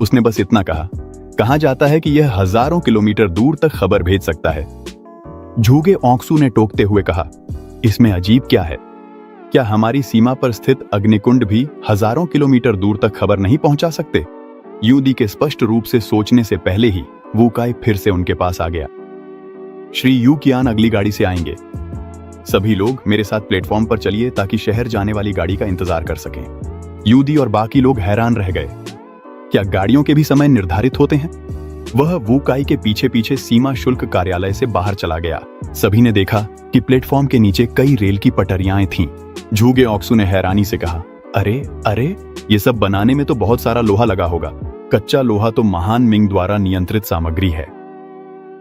उसने बस इतना कहा जाता है कि यह हजारों किलोमीटर दूर तक खबर भेज सकता है। झूगे ऑक्सू ने टोकते हुए कहा, इसमें अजीब क्या है? क्या हमारी सीमा पर स्थित अग्निकुंड भी हजारों किलोमीटर दूर तक खबर नहीं पहुंचा सकते? यूदी के स्पष्ट रूप से सोचने से पहले ही वू काई फिर से उनके पास आ गया। श्री यू कियान अगली गाड़ी से आएंगे। सभी लोग मेरे साथ प्लेटफॉर्म पर चलिए ताकि शहर जाने वाली गाड़ी का इंतजार कर सकें। यूदी और बाकी लोग हैरान रह गए। क्या गाड़ियों के भी समय निर्धारित होते हैं? वह वू काई के पीछे पीछे सीमा शुल्क कार्यालय से बाहर चला गया। सभी ने देखा कि प्लेटफॉर्म के नीचे कई रेल की पटरियां थीं। झूगे ऑक्सू ने हैरानी से कहा, अरे ये सब बनाने में तो बहुत सारा लोहा लगा होगा। कच्चा लोहा तो महान मिंग द्वारा नियंत्रित सामग्री है।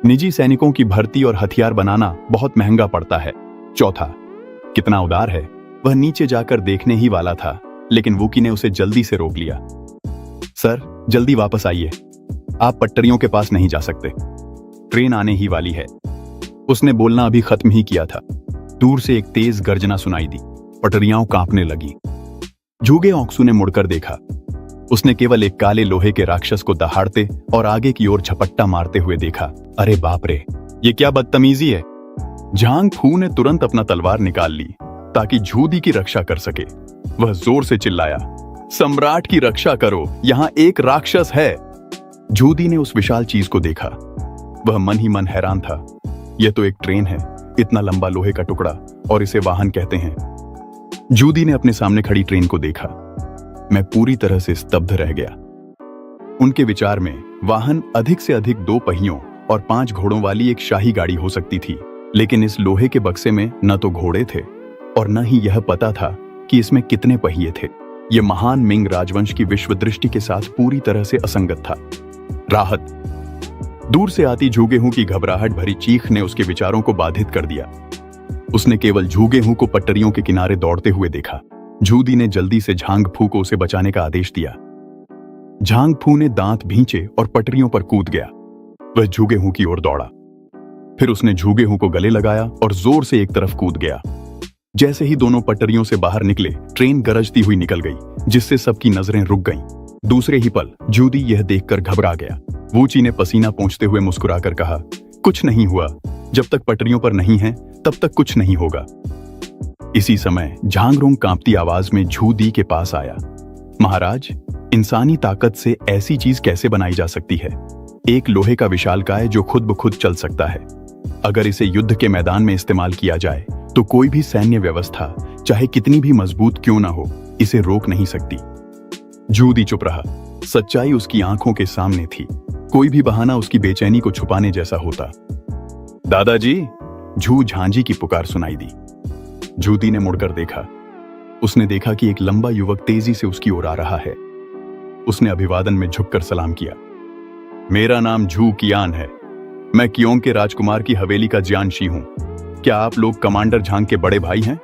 निजी सैनिकों की भर्ती और हथियार बनाना बहुत महंगा पड़ता है। चौथा, कितना उदार है। वह नीचे जाकर देखने ही वाला था, लेकिन वूकी ने उसे जल्दी से रोक लिया। सर, जल्दी वापस आइए, आप पटरियों के पास नहीं जा सकते, ट्रेन आने ही वाली है। उसने बोलना अभी खत्म ही किया था, दूर से एक तेज गर्जना सुनाई दी। पटरियां कांपने लगी। झूगे ओंक्सू ने मुड़कर देखा। उसने केवल एक काले लोहे के राक्षस को दहाड़ते और आगे की ओर झपट्टा मारते हुए देखा। अरे बाप रे, ये क्या बदतमीजी है। झांग फू ने तुरंत अपना तलवार निकाल ली ताकि झूदी की रक्षा कर सके। वह जोर से चिल्लाया, सम्राट की रक्षा करो, यहां एक राक्षस है। झूदी ने उस विशाल चीज को देखा। वह मन ही मन हैरान था। यह तो एक ट्रेन है, इतना लंबा लोहे का टुकड़ा, और इसे वाहन कहते हैं। झूदी ने अपने सामने खड़ी ट्रेन को देखा। मैं पूरी तरह से स्तब्ध रह गया। उनके विचार में वाहन अधिक से अधिक 2 पहियों और 5 घोड़ों वाली एक शाही गाड़ी हो सकती थी, लेकिन इस लोहे के बक्से में न तो घोड़े थे और न ही यह पता था कि इसमें कितने पहिए थे। यह महान मिंग राजवंश की विश्व दृष्टि के साथ पूरी तरह से असंगत था। राहत। दूर से आती झूगेहू की घबराहट भरी चीख ने उसके विचारों को बाधित कर दिया। उसने केवल झूगेहू को पटरियों के किनारे दौड़ते हुए देखा। झूदी ने जल्दी से झांग फू को उसे बचाने का आदेश दिया। झांग फू ने दांत भींचे और पटरियों पर कूद गया। वह झूगेहू की ओर दौड़ा। फिर उसने झूगेहू को गले लगाया और जोर से एक तरफ कूद गया। जैसे ही दोनों पटरियों से बाहर निकले, ट्रेन गरजती हुई निकल गई, जिससे सबकी नजरें रुक गईं। दूसरे ही पल झूदी यह देखकर घबरा गया। वूची ने पसीना पोंछते हुए मुस्कुराकर कहा, कुछ नहीं हुआ, जब तक पटरियों पर नहीं है तब तक कुछ नहीं होगा। इसी समय झांगरोंग कांपती आवाज में झूदी के पास आया। महाराज, इंसानी ताकत से ऐसी चीज कैसे बनाई जा सकती है? एक लोहे का विशालकाय जो खुद ब खुद चल सकता है। अगर इसे युद्ध के मैदान में इस्तेमाल किया जाए तो कोई भी सैन्य व्यवस्था, चाहे कितनी भी मजबूत क्यों ना हो, इसे रोक नहीं सकती। झूदी चुप रहा। सच्चाई उसकी आंखों के सामने थी। कोई भी बहाना उसकी बेचैनी को छुपाने जैसा होता। दादाजी, झू झांझी की पुकार सुनाई दी। झूदी ने मुड़कर देखा। उसने देखा कि एक लंबा युवक तेजी से उसकी ओर आ रहा है। उसने अभिवादन में झुककर सलाम किया। मेरा नाम झू कियान है। मैं कियोंग के राजकुमार की हवेली का जियानशी हूं। क्या आप लोग कमांडर झांग के बड़े भाई हैं?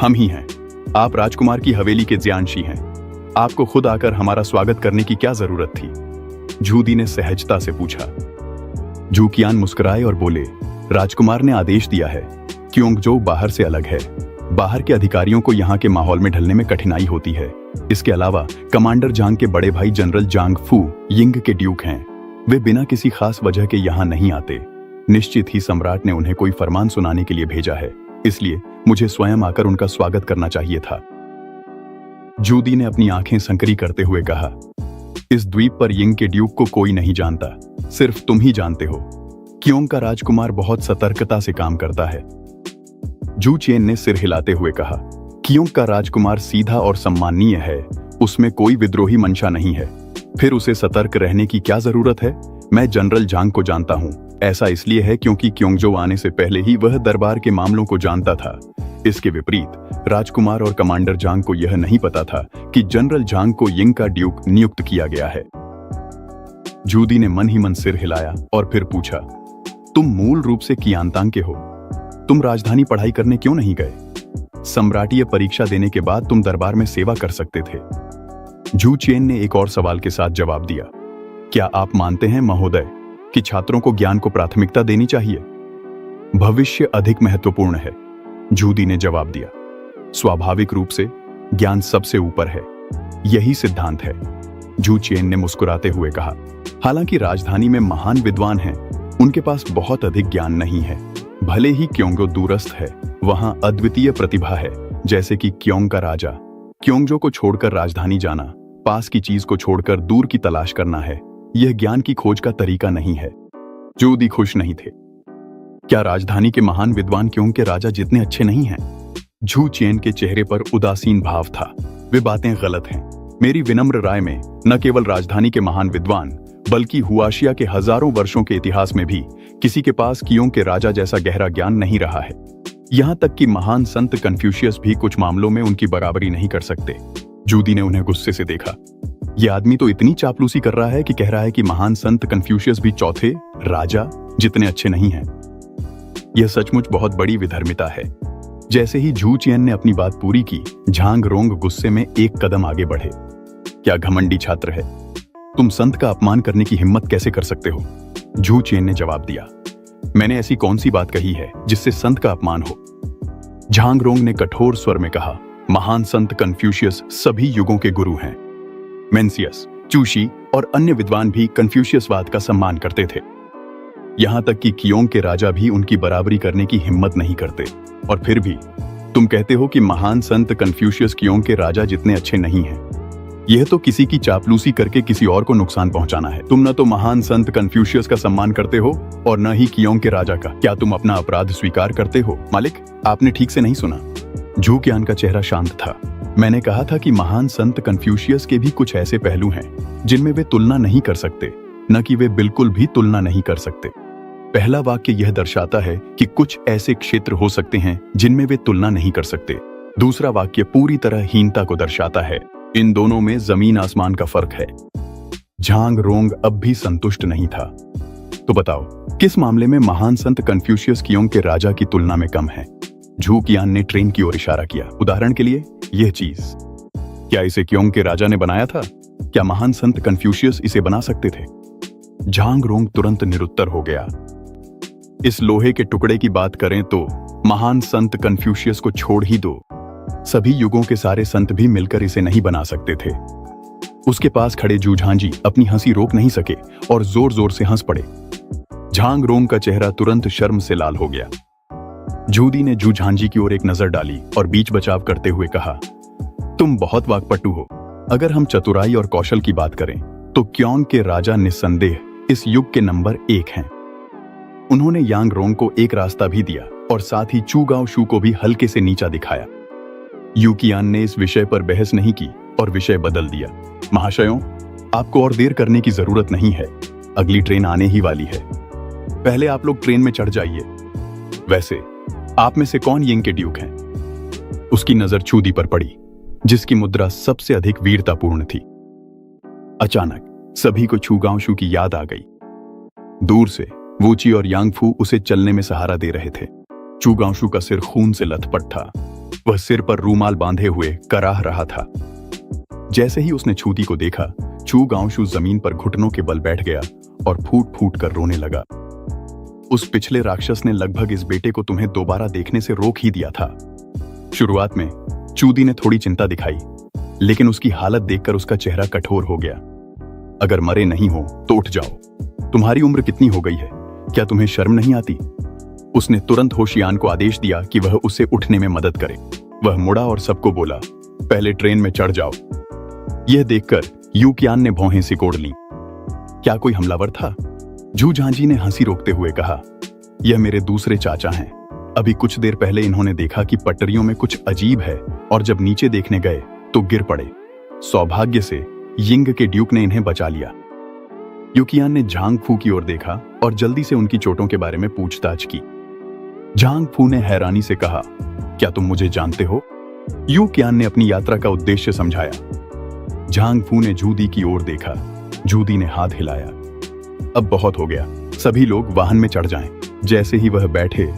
हम ही हैं। आप राजकुमार की हवेली के जियानशी हैं। आपको खुद आकर हमारा स्वागत करने की क्या जरूरत थी? झूदी ने सहजता से पूछा। झू कियान मुस्कुराए और बोले, राजकुमार ने आदेश दिया है। क्योंगजो बाहर से अलग है। बाहर के अधिकारियों को यहाँ के माहौल में ढलने में कठिनाई होती है। इसके अलावा कमांडर झांग के बड़े भाई जनरल जांग फू यिंग के ड्यूक हैं। वे बिना किसी खास वजह के यहाँ नहीं आते। निश्चित ही सम्राट ने उन्हें कोई फरमान सुनाने के लिए भेजा है, इसलिए मुझे स्वयं आकर उनका स्वागत करना चाहिए था। झूदी ने अपनी आंखें संकरी करते हुए कहा, इस द्वीप पर यिंग के ड्यूक को कोई नहीं जानता, सिर्फ तुम ही जानते हो। क्योंग का राजकुमार बहुत सतर्कता से काम करता है। झू चेन ने सिर हिलाते हुए कहा, क्योंग का राजकुमार सीधा और सम्माननीय है, उसमें कोई विद्रोही मंशा नहीं है। फिर उसे सतर्क रहने की क्या जरूरत है? मैं जनरल झांग को जानता हूँ। ऐसा इसलिए है क्योंकि क्योंगजो आने से पहले ही वह दरबार के मामलों को जानता था। इसके विपरीत राजकुमार और कमांडर झांग को यह नहीं पता था कि जनरल झांग को यिंग का ड्यूक नियुक्त किया गया है। झूदी ने मन ही मन सिर हिलाया और फिर पूछा, तुम मूल रूप से कियांतांग के हो। तुम राजधानी पढ़ाई करने क्यों नहीं गए? सम्राटीय परीक्षा देने के बाद तुम दरबार में सेवा कर सकते थे। झू चेन ने एक और सवाल के साथ जवाब दिया, क्या आप मानते हैं महोदय कि छात्रों को ज्ञान को प्राथमिकता देनी चाहिए? भविष्य अधिक महत्वपूर्ण है, झूदी ने जवाब दिया। स्वाभाविक रूप से ज्ञान सबसे ऊपर है, यही सिद्धांत है, झू चेन ने मुस्कुराते हुए कहा। हालांकि राजधानी में महान विद्वान हैं, उनके पास बहुत अधिक ज्ञान नहीं है। भले ही क्योंगो दूरस्थ है, वहां अद्वितीय प्रतिभा है, जैसे कि क्योंग का राजा। क्योंगजो को छोड़कर राजधानी जाना, पास की चीज को छोड़कर दूर की तलाश करना है। यह ज्ञान की खोज का तरीका नहीं है। झूदी खुश नहीं थे। क्या राजधानी के महान विद्वान क्योंग के राजा जितने अच्छे नहीं हैं? झू चेन के चेहरे पर उदासीन भाव था। वे बातें गलत हैं। मेरी विनम्र राय में न केवल राजधानी के महान विद्वान, बल्कि हुआशिया के हजारों वर्षों के इतिहास में भी किसी के पास क्योंग के राजा जैसा गहरा ज्ञान नहीं रहा है। यहाँ तक कि महान संत कन्फ्यूशियस भी कुछ मामलों में उनकी बराबरी नहीं कर सकते। झूदी ने उन्हें गुस्से से देखा। ये आदमी तो इतनी चापलूसी कर रहा है कि कह रहा है कि महान संत कन्फ्यूशियस भी चौथे राजा जितने अच्छे नहीं हैं। यह सचमुच बहुत बड़ी विधर्मिता है। जैसे ही झू चियन ने अपनी बात पूरी की, झांग रोंग गुस्से में एक कदम आगे बढ़े। क्या घमंडी छात्र है, तुम संत का अपमान करने की हिम्मत कैसे कर सकते हो? झू चियन ने जवाब दिया, मैंने ऐसी कौन सी बात कही है जिससे संत का अपमान हो? झांग रोंग ने कठोर स्वर में कहा, महान संत कन्फ्यूशियस सभी युगों के गुरु हैं। मेंसियस, चूशी और अन्य विद्वान भी कन्फ्यूशियसवाद का सम्मान करते थे। यहां तक कि कियोंग के राजा भी उनकी बराबरी करने की हिम्मत नहीं करते। और फिर भी तुम कहते हो कि महान संत कन्फ्यूशियस कियोंग के राजा जितने अच्छे नहीं हैं। यह तो किसी की चापलूसी करके किसी और को नुकसान पहुंचाना है। तुम न तो महान संत कन्फ्यूशियस का सम्मान करते हो और न ही कियोंग के राजा का। क्या तुम अपना अपराध स्वीकार करते हो? मालिक, आपने ठीक से नहीं सुना। झू कियान का चेहरा शांत था। मैंने कहा था कि महान संत कन्फ्यूशियस के भी कुछ ऐसे पहलू हैं जिनमें वे तुलना नहीं कर सकते, न कि वे बिल्कुल भी तुलना नहीं कर सकते। पहला वाक्य यह दर्शाता है कि कुछ ऐसे क्षेत्र हो सकते हैं जिनमें वे तुलना नहीं कर सकते। दूसरा वाक्य पूरी तरह हीनता को दर्शाता है। इन दोनों में जमीन आसमान का फर्क है। झांग रोंग अब भी संतुष्ट नहीं था। तो बताओ, किस मामले में महान संत कन्फ्यूशियस कियोंग के राजा की तुलना में कम है? झू कियान ने ट्रेन की ओर इशारा किया। उदाहरण के लिए यह चीज, क्या इसे कियोंग के राजा ने बनाया था? क्या महान संत कन्फ्यूशियस इसे बना सकते थे? झांग रोंग तुरंत निरुत्तर हो गया। इस लोहे के टुकड़े की बात करें तो महान संत कन्फ्यूशियस को छोड़ ही दो, सभी युगों के सारे संत भी मिलकर इसे नहीं बना सकते थे। उसके पास खड़े झू झांझी अपनी हंसी रोक नहीं सके और जोर जोर से हंस पड़े। झांग रोंग का चेहरा तुरंत शर्म से लाल हो गया। झूदी ने झू झांझी की ओर एक नजर डाली और बीच बचाव करते हुए कहा, तुम बहुत वाकपटु हो। अगर हम चतुराई और कौशल की बात करें तो कियोंग के राजा निस्संदेह इस युग के नंबर 1 हैं। उन्होंने यांग रोंग को एक रास्ता भी दिया और साथ ही चू गाओ शू को भी हल्के से नीचा दिखाया। यू कियान ने इस विषय पर बहस नहीं की और विषय बदल दिया। महाशयों, आपको और देर करने की जरूरत नहीं है, अगली ट्रेन आने ही वाली है। पहले आप लोग ट्रेन में चढ़ जाइए। वैसे आप में से कौन यिंग के ड्यूक हैं? उसकी नजर चूदी पर पड़ी, जिसकी मुद्रा सबसे अधिक वीरतापूर्ण थी। अचानक सभी को छू गाओ शू की याद आ गई। दूर से वूची और यांगफू उसे चलने में सहारा दे रहे थे। चू गाओ शू का सिर खून से लथपथ था। वह सिर पर रूमाल बांधे हुए कराह रहा था। जैसे ही उसने छूती को देखा, चू गाओ शू जमीन पर घुटनों के बल बैठ गया और फूट फूट कर रोने लगा। उस पिछले राक्षस ने लगभग इस बेटे को तुम्हें दोबारा देखने से रोक ही दिया था। शुरुआत में चूदी ने थोड़ी चिंता दिखाई, लेकिन उसकी हालत देखकर उसका चेहरा कठोर हो गया। अगर मरे नहीं हो तो उठ जाओ। तुम्हारी उम्र कितनी हो गई है? क्या तुम्हें शर्म नहीं आती? उसने तुरंत होशियान को आदेश दिया कि वह उसे उठने में मदद करे। वह मुड़ा और सबको बोला, पहले ट्रेन में चढ़ जाओ। यह देखकर यू कियान ने भौहें सिकोड़ लीं। क्या कोई हमलावर था? झू झांझी ने हंसी रोकते हुए कहा, यह मेरे दूसरे चाचा हैं। अभी कुछ देर पहले इन्होंने देखा कि पटरियों में कुछ अजीब है और जब नीचे देखने गए तो गिर पड़े। सौभाग्य से यिंग के ड्यूक ने इन्हें बचा लिया। यू कियान ने झांग फू की ओर देखा और जल्दी से उनकी चोटों के बारे में पूछताछ की। झांग फू ने हैरानी से कहा, क्या तुम मुझे जानते हो? यू कियान ने अपनी यात्रा का उद्देश्य समझाया। झांग फू ने जूदी की ओर देखा। जूदी ने हाथ हिलाया। अब बहुत हो गया, सभी लोग वाहन में चढ़ जाएं। जैसे ही वह बैठे,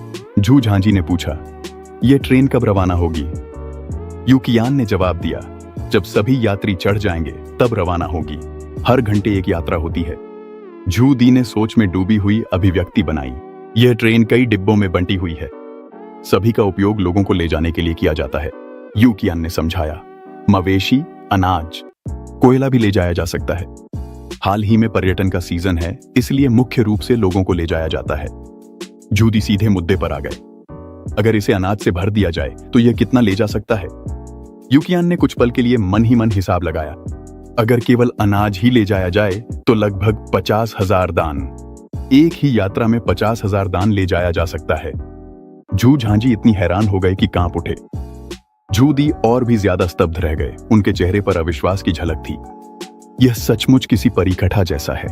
झू झांझी ने पूछा, यह ट्रेन कब रवाना होगी? यू कियान ने जवाब दिया, जब सभी यात्री चढ़ जाएंगे तब रवाना होगी। हर घंटे एक यात्रा होती है। झू दी ने सोच में डूबी हुई अभिव्यक्ति बनाई। यह ट्रेन कई डिब्बों में बंटी हुई है। सभी का उपयोग लोगों को ले जाने के लिए किया जाता है। यू कियान ने समझाया, मवेशी, अनाज, कोयला भी ले जाया जा सकता है। हाल ही में पर्यटन का सीजन है, इसलिए मुख्य रूप से लोगों को ले जाया जाता है। जूदी सीधे मुद्दे पर आ गए। अगर इसे अनाज से भर दिया जाए तो यह कितना ले जा सकता है? यू कियान ने कुछ पल के लिए मन ही मन हिसाब लगाया। अगर केवल अनाज ही ले जाया जाए तो लगभग 50,000 दान। एक ही यात्रा में 50,000 दान ले जाया जा सकता है। झू झांझी इतनी हैरान हो गए कि कांप उठे। झू दी और भी ज्यादा स्तब्ध रह गए। उनके चेहरे पर अविश्वास की झलक थी। यह सचमुच किसी परिकथा जैसा है।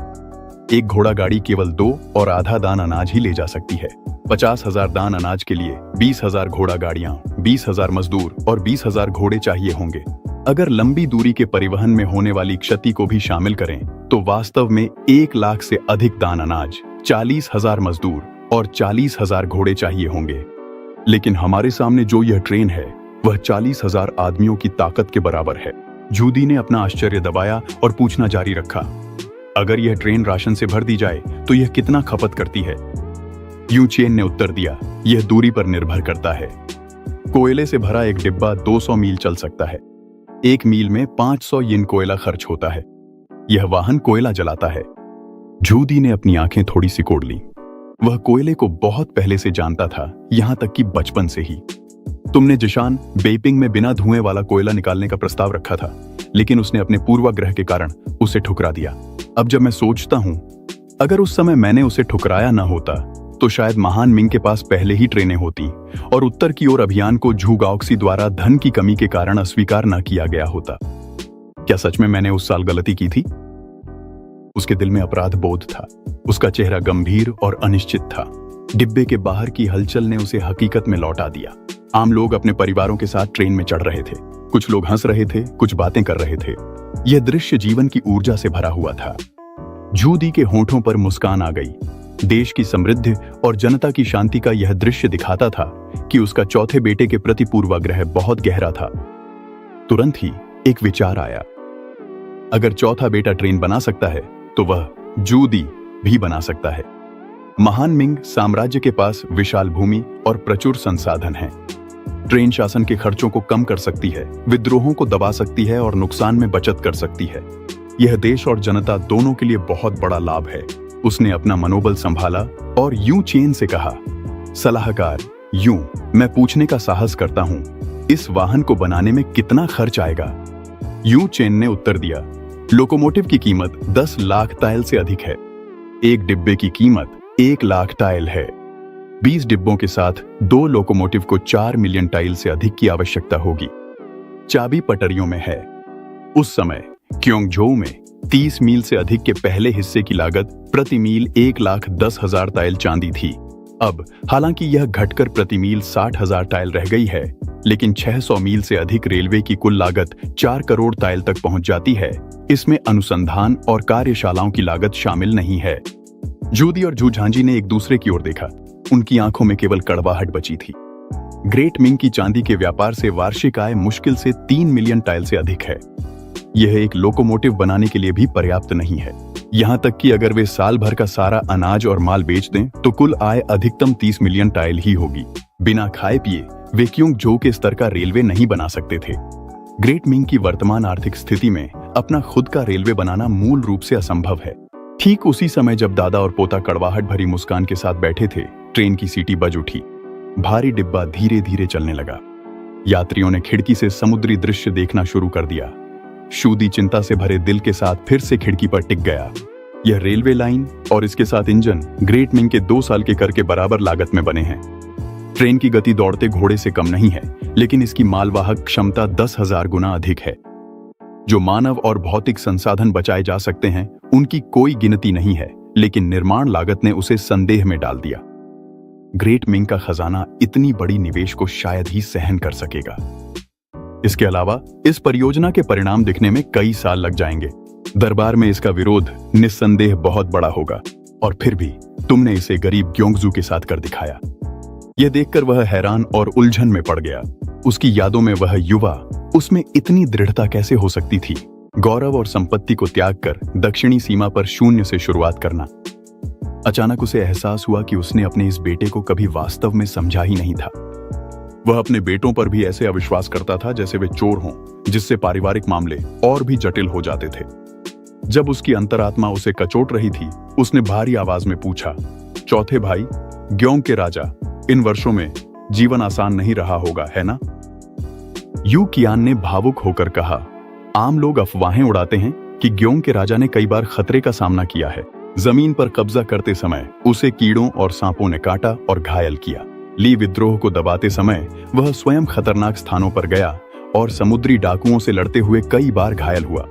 एक घोड़ा गाड़ी केवल 2 और आधा दान अनाज ही ले जा सकती है। 50,000 दान अनाज के लिए 20,000 घोड़ा गाड़ियां, 20,000 मजदूर और 20,000 घोड़े चाहिए होंगे। अगर लंबी दूरी के परिवहन में होने वाली क्षति को भी शामिल करें तो वास्तव में 1 लाख से अधिक दान अनाज, 40,000 मजदूर और 40,000 घोड़े चाहिए होंगे। लेकिन हमारे सामने जो यह ट्रेन है वह 40,000 आदमियों की ताकत के बराबर है। जूदी ने अपना आश्चर्य दबाया और पूछना जारी रखा, अगर यह ट्रेन राशन से भर दी जाए तो यह कितना खपत करती है? यू चेन ने उत्तर दिया, यह दूरी पर निर्भर करता है। कोयले से भरा एक डिब्बा 200 मील चल सकता है। 1 मील में 500 यिन कोयला खर्च होता है। यह वाहन कोयला जलाता है। जूदी ने अपनी आंखें थोड़ी सिकोड़ लीं। वह कोयले को बहुत पहले से जानता था, यहां तक कि बचपन से ही। तुमने जिशान बेइपिंग में बिना धुएं वाला कोयला निकालने का प्रस्ताव रखा था, लेकिन उसने अपने पूर्वाग्रह के कारण उसे ठुकरा दिया। अब जब मैं सोचता हूं, अगर उस समय मैंने उसे ठुकराया न होता तो शायद महान मिंग के पास पहले ही ट्रेनें होती और उत्तर की ओर अभियान को झूगाओक्सी द्वारा धन की कमी के कारण अस्वीकार न किया गया होता। क्या सच में मैंने उस साल गलती की थी? उसके दिल में अपराध बोध था। उसका चेहरा गंभीर और अनिश्चित था। डिब्बे के बाहर की हलचल ने उसे हकीकत में लौटा दिया। आम लोग अपने परिवारों के साथ ट्रेन में चढ़ रहे थे। कुछ लोग हंस रहे थे, कुछ बातें कर रहे थे। यह दृश्य जीवन की ऊर्जा से भरा हुआ था। जूदी के होठों पर मुस्कान आ गई। देश की समृद्धि और जनता की शांति का यह दृश्य दिखाता था कि उसका चौथे बेटे के प्रति पूर्वाग्रह बहुत गहरा था। तुरंत ही एक विचार आया, अगर चौथा बेटा ट्रेन बना सकता है तो वह जूदी भी बना सकता है। महान मिंग साम्राज्य के पास विशाल भूमि और प्रचुर संसाधन हैं। ट्रेन शासन के खर्चों को कम कर सकती है, विद्रोहों को दबा सकती है और नुकसान में बचत कर सकती है। यह देश और जनता दोनों के लिए बहुत बड़ा लाभ है। उसने अपना मनोबल संभाला और यू चेन से कहा, सलाहकार यू, मैं पूछने का साहस करता हूं, इस वाहन को बनाने में कितना खर्च आएगा? यू चेन ने उत्तर दिया, लोकोमोटिव की कीमत 10 लाख टाइल से अधिक है। एक डिब्बे की कीमत 1 लाख टाइल है। 20 डिब्बों के साथ 2 लोकोमोटिव को 4 मिलियन टाइल से अधिक की आवश्यकता होगी। चाबी पटरियों में है। उस समय क्योंगझोउ में 30 मील से अधिक के पहले हिस्से की लागत प्रति मील 1,10,000 टाइल चांदी थी। अब हालांकि यह घटकर प्रति मील 60,000 टाइल रह गई है, लेकिन 600 मील से अधिक रेलवे की कुल लागत 4 करोड़ टाइल तक पहुंच जाती है। इसमें अनुसंधान और कार्यशालाओं की लागत शामिल नहीं है। जूदी और झूझांजी ने एक दूसरे की ओर देखा। उनकी आंखों में केवल कड़वाहट बची थी। ग्रेट मिंग की चांदी के व्यापार से वार्षिक आय मुश्किल से 3 मिलियन टाइल से अधिक है। यह एक लोकोमोटिव बनाने के लिए भी पर्याप्त नहीं है। यहां तक कि अगर वे साल भर का सारा अनाज और माल बेच दें तो कुल आय अधिकतम 30 मिलियन टाइल ही होगी। बिना खाए पिए वे क्योंगझोउ के स्तर का रेलवे नहीं बना सकते थे। ग्रेट मिंग की वर्तमान आर्थिक स्थिति में अपना खुद का रेलवे बनाना मूल रूप से असंभव है। ठीक उसी समय जब दादा और पोता कड़वाहट भरी मुस्कान के साथ बैठे थे, ट्रेन की सीटी बज उठी। भारी डिब्बा धीरे धीरे चलने लगा। यात्रियों ने खिड़की से समुद्री दृश्य देखना शुरू कर दिया। शूदी चिंता से भरे दिल के साथ फिर से खिड़की पर टिक गया। यह रेलवे लाइन और इसके साथ इंजन ग्रेट मिंग के 2 साल के कर के बराबर लागत में बने हैं। ट्रेन की गति दौड़ते घोड़े से कम नहीं है, लेकिन इसकी मालवाहक क्षमता 10,000 गुना अधिक है। जो मानव और भौतिक संसाधन बचाए जा सकते हैं उनकी कोई गिनती नहीं है, लेकिन निर्माण लागत ने उसे संदेह में डाल दिया। ग्रेट मिंग का खजाना इतनी बड़ी निवेश को शायद ही सहन कर सकेगा। इसके अलावा इस परियोजना के परिणाम दिखने में कई साल लग जाएंगे। दरबार में इसका विरोध निस्संदेह बहुत बड़ा होगा, और फिर भी तुमने इसे गरीब ग्योंगजू के साथ कर दिखाया। यह देखकर वह हैरान और उलझन में पड़ गया। उसकी यादों में वह युवा, उसमें इतनी दृढ़ता कैसे हो सकती थी? गौरव और संपत्ति को त्याग कर दक्षिणी सीमा पर शून्य से शुरुआत करना। अचानक उसे एहसास हुआ कि उसने अपने इस बेटे को कभी वास्तव में समझा ही नहीं था। वह अपने बेटों पर भी ऐसे अविश्वास करता था जैसे वे चोर हों, जिससे पारिवारिक मामले और भी जटिल हो जाते थे। जब उसकी अंतरात्मा उसे कचोट रही थी, उसने भारी आवाज में पूछा, चौथे भाई ग्योंग के राजा, इन वर्षों में जीवन आसान नहीं रहा होगा, है ना? यू कियान ने भावुक होकर कहा, आम लोग अफवाहें उड़ाते हैं कि ग्योंग के राजा ने कई बार खतरे का सामना किया है। जमीन पर कब्जा करते समय उसे कीड़ों और सांपों ने काटा और घायल किया। ली विद्रोह को दबाते समय वह स्वयं खतरनाक स्थानों पर गया और समुद्री डाकुओं से लड़ते हुए कई बार घायल हुआ।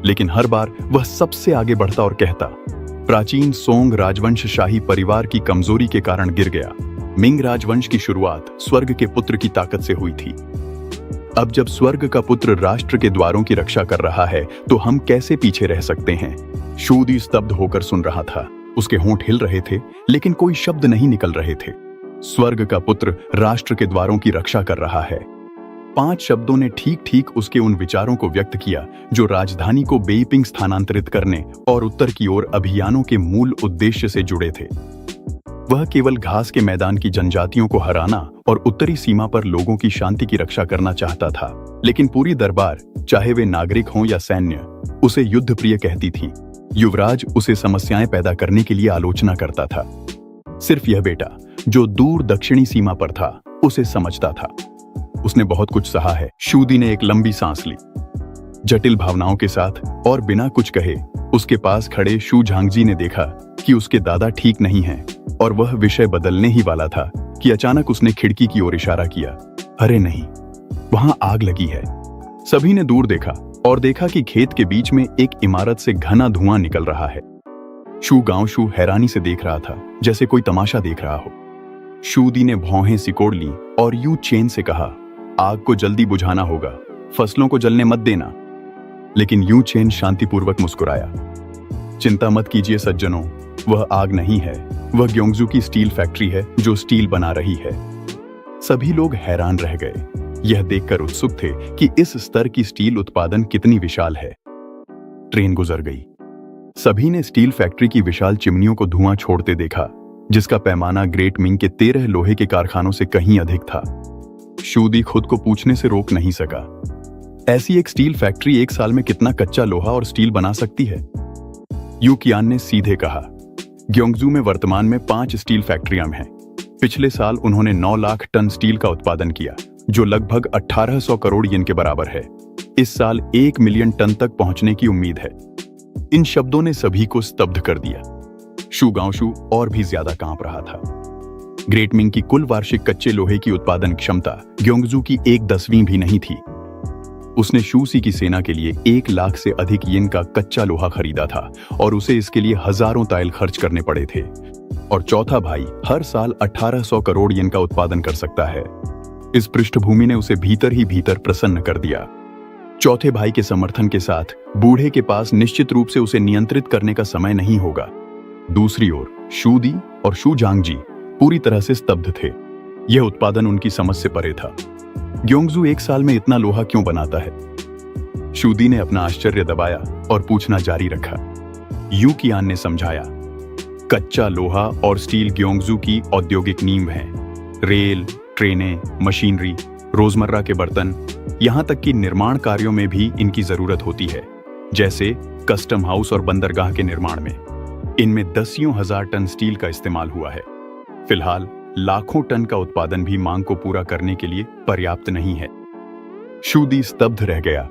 लेकिन हर बार वह सबसे आगे बढ़ता और कहता, प्राचीन सोंग राजवंश शाही परिवार की कमजोरी के कारण गिर गया। मिंग राजवंश की शुरुआत स्वर्ग के पुत्र की ताकत से हुई थी। अब जब स्वर्ग का पुत्र राष्ट्र के द्वारों की रक्षा कर रहा है तो हम कैसे पीछे रह सकते हैं। शूदी स्तब्ध होकर सुन रहा था। उसके होंठ हिल रहे थे लेकिन कोई शब्द नहीं निकल रहे थे। स्वर्ग का पुत्र राष्ट्र के द्वारों की रक्षा कर रहा है। 5 शब्दों ने ठीक ठीक उसके उन विचारों को व्यक्त किया जो राजधानी को बेइपिंग स्थानांतरित करने और उत्तर की ओर अभियानों के मूल उद्देश्य से जुड़े थे। वह केवल घास के मैदान की जनजातियों को हराना और उत्तरी सीमा पर लोगों की शांति की रक्षा करना चाहता था, लेकिन पूरी दरबार, चाहे वे नागरिक हों या सैन्य, उसे युद्ध प्रिय कहती थी। युवराज उसे समस्याएं पैदा करने के लिए आलोचना करता था। सिर्फ यह बेटा, जो दूर दक्षिणी सीमा पर था, उसे समझता था। उसने बहुत कुछ सहा है। शूदी ने एक लंबी सांस ली। जटिल भावनाओं के साथ और बिना कुछ कहे उसके पास खड़े शू झांगजी ने देखा कि उसके दादा ठीक नहीं हैं और वह विषय बदलने ही वाला था कि अचानक उसने खिड़की की ओर इशारा किया। अरे नहीं, वहां आग लगी है। सभी ने दूर देखा और देखा कि खेत के बीच में एक इमारत से घना धुआं निकल रहा है। शू गांवशू हैरानी से देख रहा था, जैसे कोई तमाशा देख रहा हो। शूदी ने भौहें सिकोड़ ली और यू चेन से कहा, आग को जल्दी बुझाना होगा, फसलों को जलने मत देना। लेकिन यू चेन शांतिपूर्वक मुस्कुराया। चिंता मत कीजिए सज्जनों, वह आग नहीं है, वह ग्योंगजू की स्टील फैक्ट्री है जो स्टील बना रही है। सभी लोग हैरान रह गए, यह देखकर उत्सुक थे कि इस स्तर की स्टील उत्पादन कितनी विशाल है। ट्रेन गुजर गई। सभी ने स्टील फैक्ट्री की विशाल चिमनियों को धुआं छोड़ते देखा, जिसका पैमाना ग्रेट मिंग के 13 लोहे के कारखानों से कहीं अधिक था। शूदी खुद को पूछने से रोक नहीं सका, ऐसी एक स्टील फैक्ट्री एक साल में कितना कच्चा लोहा और स्टील बना सकती है। यू कियान ने सीधे कहा, ग्योंगजू में वर्तमान में 5 स्टील फैक्ट्रियां हैं। पिछले साल उन्होंने 9 लाख टन स्टील का उत्पादन किया, जो लगभग 1800 करोड़ येन के बराबर है। इस साल 1 मिलियन टन तक पहुंचने की उम्मीद है। इन शब्दों ने सभी को स्तब्ध कर दिया। शू गांवशू और भी ज्यादा कांप रहा था। ग्रेट मिंग की कुल वार्षिक कच्चे लोहे की उत्पादन क्षमता ग्योंगजू की 1/10 भी नहीं थी। उसने शूसी की सेना के लिए 1 लाख से अधिक येन का कच्चा लोहा खरीदा था और उसे इसके लिए हजारों ताइल खर्च करने पड़े थे। और चौथा भाई हर साल 1800 करोड़ येन का उत्पादन कर सकता है। इस पृष्ठभूमि ने उसे भीतर ही भीतर प्रसन्न कर दिया। चौथे भाई के समर्थन के साथ बूढ़े के पास निश्चित रूप से उसे नियंत्रित करने का समय नहीं होगा। दूसरी ओर शूदी और शू झांगजी पूरी तरह से स्तब्ध थे। यह उत्पादन उनकी समझ से परे था। ग्योंगजू एक साल में इतना लोहा क्यों बनाता है? शूदी ने अपना आश्चर्य दबाया और पूछना जारी रखा। यू कियान ने समझाया, कच्चा लोहा और स्टील ग्योंगजू की औद्योगिक नींव है। रेल, ट्रेनें, मशीनरी, रोजमर्रा के बर्तन, यहां तक कि निर्माण कार्यों में भी इनकी जरूरत होती है, जैसे कस्टम हाउस और बंदरगाह के निर्माण में। इनमें 10,000 टन स्टील का इस्तेमाल हुआ है। फिलहाल लाखों टन का उत्पादन भी मांग को पूरा करने के लिए पर्याप्त नहीं है। शूदी स्तब्ध रह गया।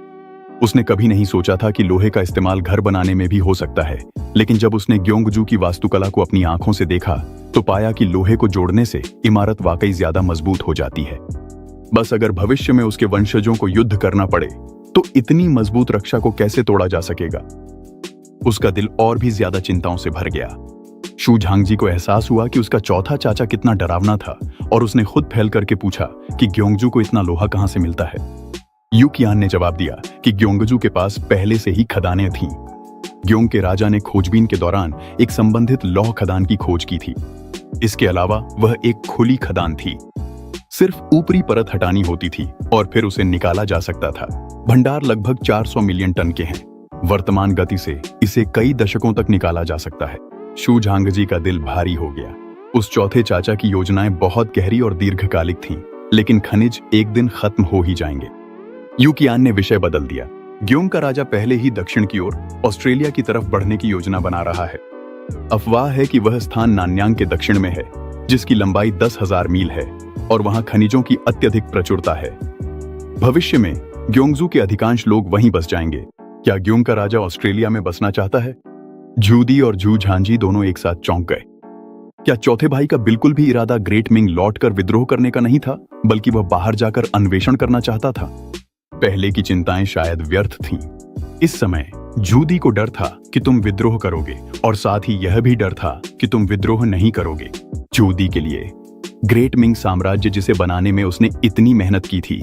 उसने कभी नहीं सोचा था कि लोहे का इस्तेमाल घर बनाने में भी हो सकता है, लेकिन जब उसने ग्योंगजू की वास्तुकला को अपनी आंखों से देखा तो पाया कि लोहे को जोड़ने से इमारत वाकई ज्यादा मजबूत हो जाती है। बस अगर भविष्य में उसके वंशजों को युद्ध करना पड़े तो इतनी मजबूत रक्षा को कैसे तोड़ा जा सकेगा? उसका दिल और भी ज्यादा चिंताओं से भर गया। शू झांगजी को एहसास हुआ कि उसका चौथा चाचा कितना डरावना था और उसने खुद फैल करके पूछा कि ग्योंगजू को इतना लोहा कहां से मिलता है। यू कियान ने जवाब दिया कि ग्योंगजू के पास पहले से ही खदानें थीं। ग्योंग के राजा ने खोजबीन के दौरान एक संबंधित लौह खदान की खोज की थी। इसके अलावा वह एक खुली खदान थी। सिर्फ ऊपरी परत हटानी होती थी और फिर उसे निकाला जा सकता था। भंडार लगभग 400 मिलियन टन के हैं। वर्तमान गति से इसे कई दशकों तक निकाला जा सकता है। शू झांगजी का दिल भारी हो गया। उस चौथे चाचा की योजनाएं बहुत गहरी और दीर्घकालिक थीं, लेकिन खनिज एक दिन खत्म हो ही जाएंगे। यू कियान ने विषय बदल दिया। ग्योंग का राजा पहले ही दक्षिण की ओर ऑस्ट्रेलिया की तरफ बढ़ने की योजना बना रहा है। अफवाह है कि वह स्थान नान्यांग के दक्षिण में है, जिसकी लंबाई 10,000 मील है और वहां खनिजों की अत्यधिक प्रचुरता है। भविष्य में ग्योंगजू के अधिकांश लोग वहीं बस जाएंगे। क्या ग्योंग का राजा ऑस्ट्रेलिया में बसना चाहता है? झूदी और झू झांजी दोनों एक साथ चौंक गए। क्या चौथे भाई का बिल्कुल भी इरादा ग्रेट मिंग लौटकर विद्रोह करने का नहीं था, बल्कि वह बाहर जाकर अन्वेषण करना चाहता था? पहले की चिंताएं शायद व्यर्थ थीं। इस समय झूदी को डर था कि तुम विद्रोह करोगे और साथ ही यह भी डर था कि तुम विद्रोह नहीं करोगे। झूदी के लिए ग्रेट मिंग साम्राज्य जिसे बनाने में उसने इतनी मेहनत की थी,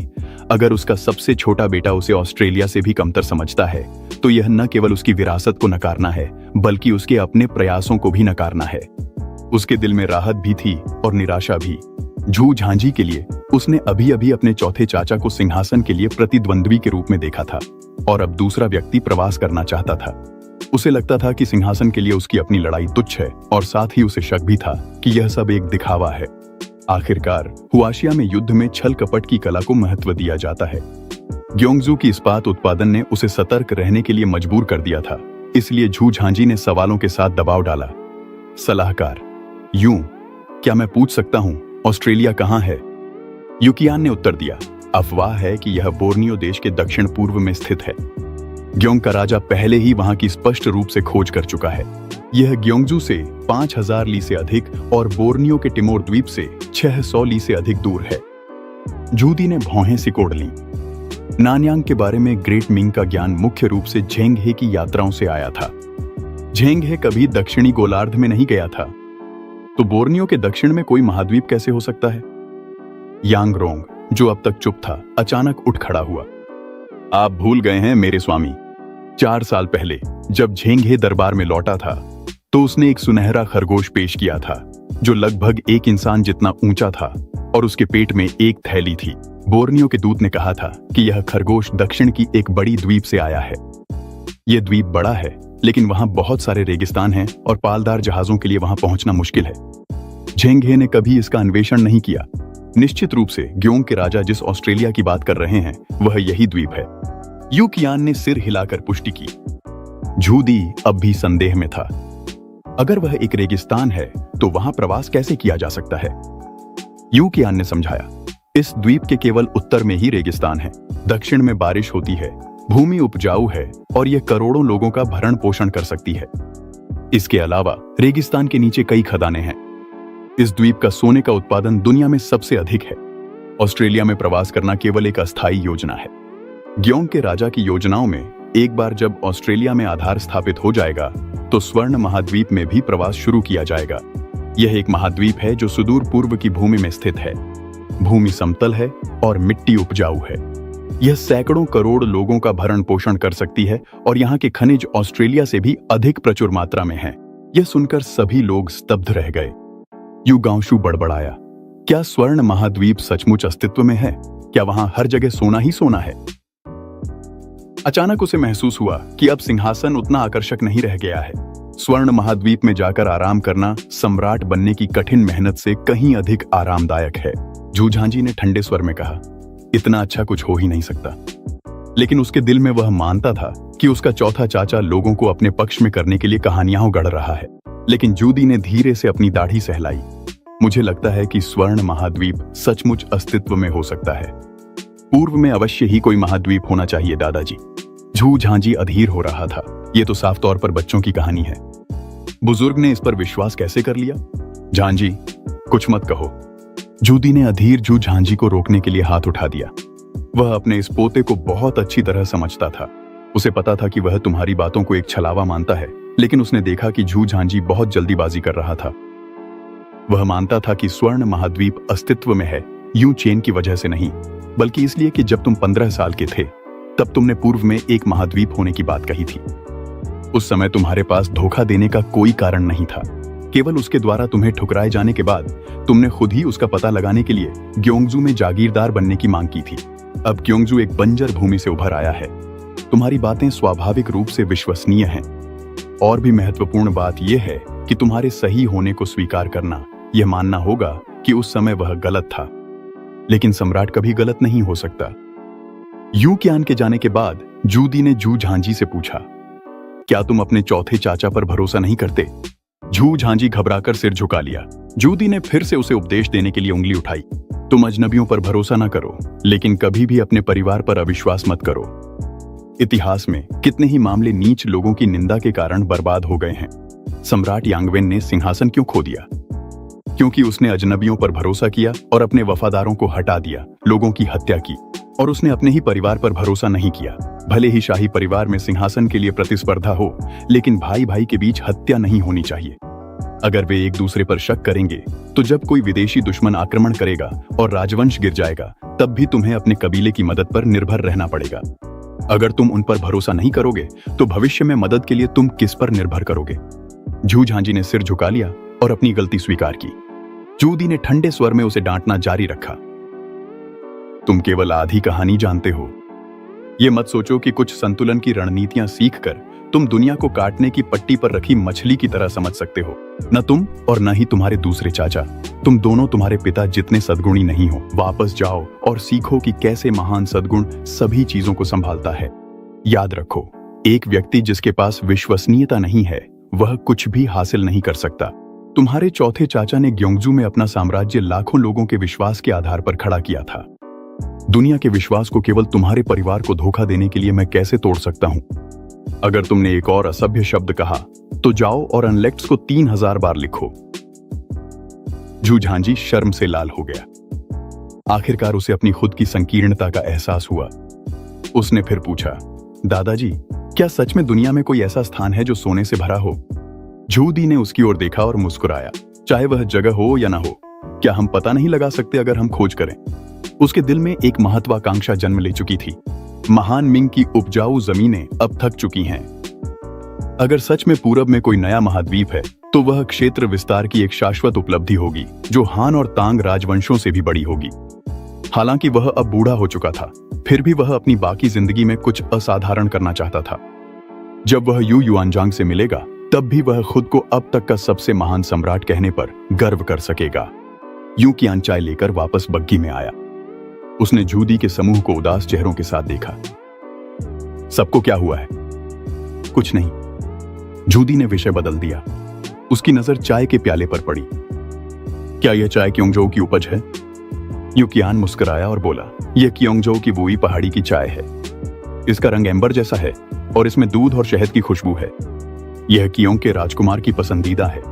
अगर उसका सबसे छोटा बेटा उसे ऑस्ट्रेलिया से भी कमतर समझता है तो यह न केवल उसकी विरासत को नकारना है बल्कि उसके अपने प्रयासों को भी नकारना है। उसके दिल में राहत भी थी और निराशा भी। झू झांझी के लिए उसने अभी अभी अपने चौथे चाचा को सिंहासन के लिए प्रतिद्वंद्वी के रूप में देखा था और अब दूसरा व्यक्ति प्रवास करना चाहता था। उसे लगता था कि सिंहासन के लिए उसकी अपनी लड़ाई तुच्छ है और साथ ही उसे शक भी था कि यह सब एक दिखावा है। आखिरकार हुआशिया में युद्ध में छल कपट की कला को महत्व दिया जाता है। ग्योंगजू की इस्पात उत्पादन ने उसे सतर्क रहने के लिए मजबूर कर दिया था, इसलिए झू झांझी ने सवालों के साथ दबाव डाला। सलाहकार, क्या मैं पूछ सकता हूं ऑस्ट्रेलिया कहां है? युकियान ने उत्तर दिया, अफवाह है कि यह बोर्नियो देश के दक्षिण पूर्व में स्थित है। ग्योंग का राजा पहले ही वहां की स्पष्ट रूप से खोज कर चुका है। यह ग्योंगजू से 5000 ली से अधिक और बोर्नियो के टिमोर द्वीप से 600 ली से अधिक दूर है। जूदी ने भौहें सिकोड़ लीं। नानयांग के बारे में ग्रेट मिंग का ज्ञान मुख्य रूप से झेंगहे की यात्राओं से आया था। झेंगहे कभी दक्षिणी गोलार्ध में नहीं गया था, तो बोर्नियो के दक्षिण में कोई महाद्वीप कैसे हो सकता है? यांगरोंग, जो अब तक चुप था, अचानक उठ खड़ा हुआ। आप भूल गए हैं मेरे स्वामी, 4 साल पहले जब झेंगहे दरबार में लौटा था तो उसने एक सुनहरा खरगोश पेश किया था जो लगभग एक इंसान जितना ऊंचा था और उसके पेट में एक थैली थी। बोर्नियो के दूत ने कहा था कि यह खरगोश दक्षिण की एक बड़ी द्वीप से आया है। यह द्वीप बड़ा है, लेकिन वहां बहुत सारे रेगिस्तान हैं और पालदार जहाजों के लिए वहां पहुंचना मुश्किल है। झेंगहे ने कभी इसका अन्वेषण नहीं किया। निश्चित रूप से ग्योंग के राजा जिस ऑस्ट्रेलिया की बात कर रहे हैं वह यही द्वीप है। युकियान ने सिर हिलाकर पुष्टि की। झूदी अब भी संदेह में था। अगर वह एक रेगिस्तान है तो वहां प्रवास कैसे किया जा सकता है? युकियान ने समझाया, इस द्वीप के केवल उत्तर में ही रेगिस्तान है। दक्षिण में बारिश होती है, भूमि उपजाऊ है और यह करोड़ों लोगों का भरण पोषण कर सकती है। इसके अलावा रेगिस्तान के नीचे कई खदानें हैं। इस द्वीप का सोने का उत्पादन दुनिया में सबसे अधिक है। ऑस्ट्रेलिया में प्रवास करना केवल एक अस्थायी योजना है। ग्योंग के राजा की योजनाओं में एक बार जब ऑस्ट्रेलिया में आधार स्थापित हो जाएगा तो स्वर्ण महाद्वीप में भी प्रवास शुरू किया जाएगा। यह एक महाद्वीप है जो सुदूर पूर्व की भूमि में स्थित है। भूमि समतल है और मिट्टी उपजाऊ है। यह सैकड़ों करोड़ लोगों का भरण पोषण कर सकती है और यहाँ के खनिज ऑस्ट्रेलिया से भी अधिक प्रचुर मात्रा में हैं। यह सुनकर सभी लोग स्तब्ध रह गए। यू गांशु बड़बड़ाया, क्या स्वर्ण महाद्वीप सचमुच अस्तित्व में है? क्या वहां हर जगह सोना ही सोना है? अचानक उसे महसूस हुआ कि अब सिंहासन उतना आकर्षक नहीं रह गया है। स्वर्ण महाद्वीप में जाकर आराम करना सम्राट बनने की कठिन मेहनत से कहीं अधिक आरामदायक है। झू झांझी ने ठंडे स्वर में कहा, इतना अच्छा कुछ हो ही नहीं सकता। लेकिन उसके दिल में वह मानता था कि उसका चौथा चाचा लोगों को अपने पक्ष में करने के लिए कहानियां गढ़ रहा है। लेकिन जूदी ने धीरे से अपनी दाढ़ी सहलाई। मुझे लगता है कि स्वर्ण महाद्वीप सचमुच अस्तित्व में हो सकता है। पूर्व में अवश्य ही कोई महाद्वीप होना चाहिए दादाजी। झू झांझी अधीर हो रहा था। यह तो साफ तौर पर बच्चों की कहानी है। बुजुर्ग ने इस पर विश्वास कैसे कर लिया? झांझी, कुछ मत कहो। जूदी ने अधीर झू झांझी को रोकने के लिए हाथ उठा दिया। वह अपने इस पोते को बहुत अच्छी तरह समझता था। उसे पता था कि वह तुम्हारी बातों को एक छलावा मानता है, लेकिन उसने देखा कि झू झांझी बहुत जल्दीबाजी कर रहा था। वह मानता था कि स्वर्ण महाद्वीप अस्तित्व में है, यूं चेन की वजह से नहीं, बल्कि इसलिए कि जब तुम 15 साल के थे तब तुमने पूर्व में एक महाद्वीप होने की बात कही थी। उस समय तुम्हारे पास धोखा देने का कोई कारण नहीं था। केवल उसके द्वारा तुम्हें ठुकराए जाने के बाद तुमने खुद ही उसका पता लगाने के लिए ग्योंगजू में जागीरदार बनने की मांग की थी। अब ग्योंगजू एक बंजर भूमि से उभर आया है। तुम्हारी बातें स्वाभाविक रूप से विश्वसनीय हैं। और भी महत्वपूर्ण बात यह है कि तुम्हारे सही होने को स्वीकार करना, यह मानना होगा कि उस समय वह गलत था। लेकिन सम्राट कभी गलत नहीं हो सकता। युकियान के जाने के बाद जूदी ने झू झांझी से पूछा, क्या तुम अपने चौथे चाचा पर भरोसा नहीं करते? झू झांझी घबराकर सिर झुका लिया। जूदी ने फिर से उसे उपदेश देने के लिए उंगली उठाई। तुम अजनबियों पर भरोसा न करो, लेकिन कभी भी अपने परिवार पर अविश्वास मत करो। इतिहास में कितने ही मामले नीच लोगों की निंदा के कारण बर्बाद हो गए हैं। सम्राट यांगवेन ने सिंहासन क्यों खो दिया? क्योंकि उसने अजनबियों पर भरोसा किया और अपने वफादारों को हटा दिया, लोगों की हत्या की, और उसने अपने ही परिवार पर भरोसा नहीं किया। भले ही शाही परिवार में सिंहासन के लिए प्रतिस्पर्धा हो, लेकिन भाई भाई के बीच हत्या नहीं होनी चाहिए। अगर वे एक दूसरे पर शक करेंगे तो जब कोई विदेशी दुश्मन आक्रमण करेगा और राजवंश गिर जाएगा तब भी तुम्हें अपने कबीले की मदद पर निर्भर रहना पड़ेगा। अगर तुम उन पर भरोसा नहीं करोगे तो भविष्य में मदद के लिए तुम किस पर निर्भर करोगे? झू झांझी ने सिर झुका लिया और अपनी गलती स्वीकार की। जूदी ने ठंडे स्वर में उसे डांटना जारी रखा। तुम केवल आधी कहानी जानते हो। ये मत सोचो कि कुछ संतुलन की रणनीतियां सीखकर तुम दुनिया को काटने की पट्टी पर रखी मछली की तरह समझ सकते हो। न तुम और न ही तुम्हारे दूसरे चाचा, तुम दोनों तुम्हारे पिता जितने सद्गुणी नहीं हो। वापस जाओ और सीखो कि कैसे महान सद्गुण सभी चीजों को संभालता है। याद रखो, एक व्यक्ति जिसके पास विश्वसनीयता नहीं है वह कुछ भी हासिल नहीं कर सकता। तुम्हारे चौथे चाचा ने ग्योंगजू में अपना साम्राज्य लाखों लोगों के विश्वास के आधार पर खड़ा किया था। दुनिया के विश्वास को केवल तुम्हारे परिवार को धोखा देने के लिए मैं कैसे तोड़ सकता हूं? अगर तुमने एक और असभ्य शब्द कहा तो जाओ और अनलेक्ट्स को 3000 बार लिखो। झू झांझी शर्म से लाल हो गया। आखिरकार उसे अपनी खुद की संकीर्णता का एहसास हुआ। उसने फिर पूछा, दादाजी, क्या सच में दुनिया में कोई ऐसा स्थान है जो सोने से भरा हो? झूदी ने उसकी ओर देखा और मुस्कुराया। चाहे वह जगह हो या ना हो, क्या हम पता नहीं लगा सकते अगर हम खोज करें? उसके दिल में एक महत्वाकांक्षा जन्म ले चुकी थी। महान मिंग की उपजाऊ जमीनें अब थक चुकी हैं। अगर सच में पूरब में कोई नया महाद्वीप है तो वह क्षेत्र विस्तार की एक शाश्वत उपलब्धि होगी जो हान और तांग राजवंशों से भी बड़ी होगी। हालांकि वह अब बूढ़ा हो चुका था, फिर भी वह अपनी बाकी जिंदगी में कुछ असाधारण करना चाहता था। जब वह यू युआनजांग से मिलेगा तब भी वह खुद को अब तक का सबसे महान सम्राट कहने पर गर्व कर सकेगा। यू कियान चाय लेकर वापस बग्गी में आया। उसने जूदी के समूह को उदास चेहरों के साथ देखा। सबको क्या हुआ है? कुछ नहीं। जूदी ने विषय बदल दिया। उसकी नजर चाय के प्याले पर पड़ी। क्या यह चाय क्योंगजो की उपज है? यू कियान मुस्कुराया और बोला, यह क्योंगजो की वुई पहाड़ी की चाय है। इसका रंग एम्बर जैसा है और इसमें दूध और शहद की खुशबू है। यह कियोंग के राजकुमार की पसंदीदा है।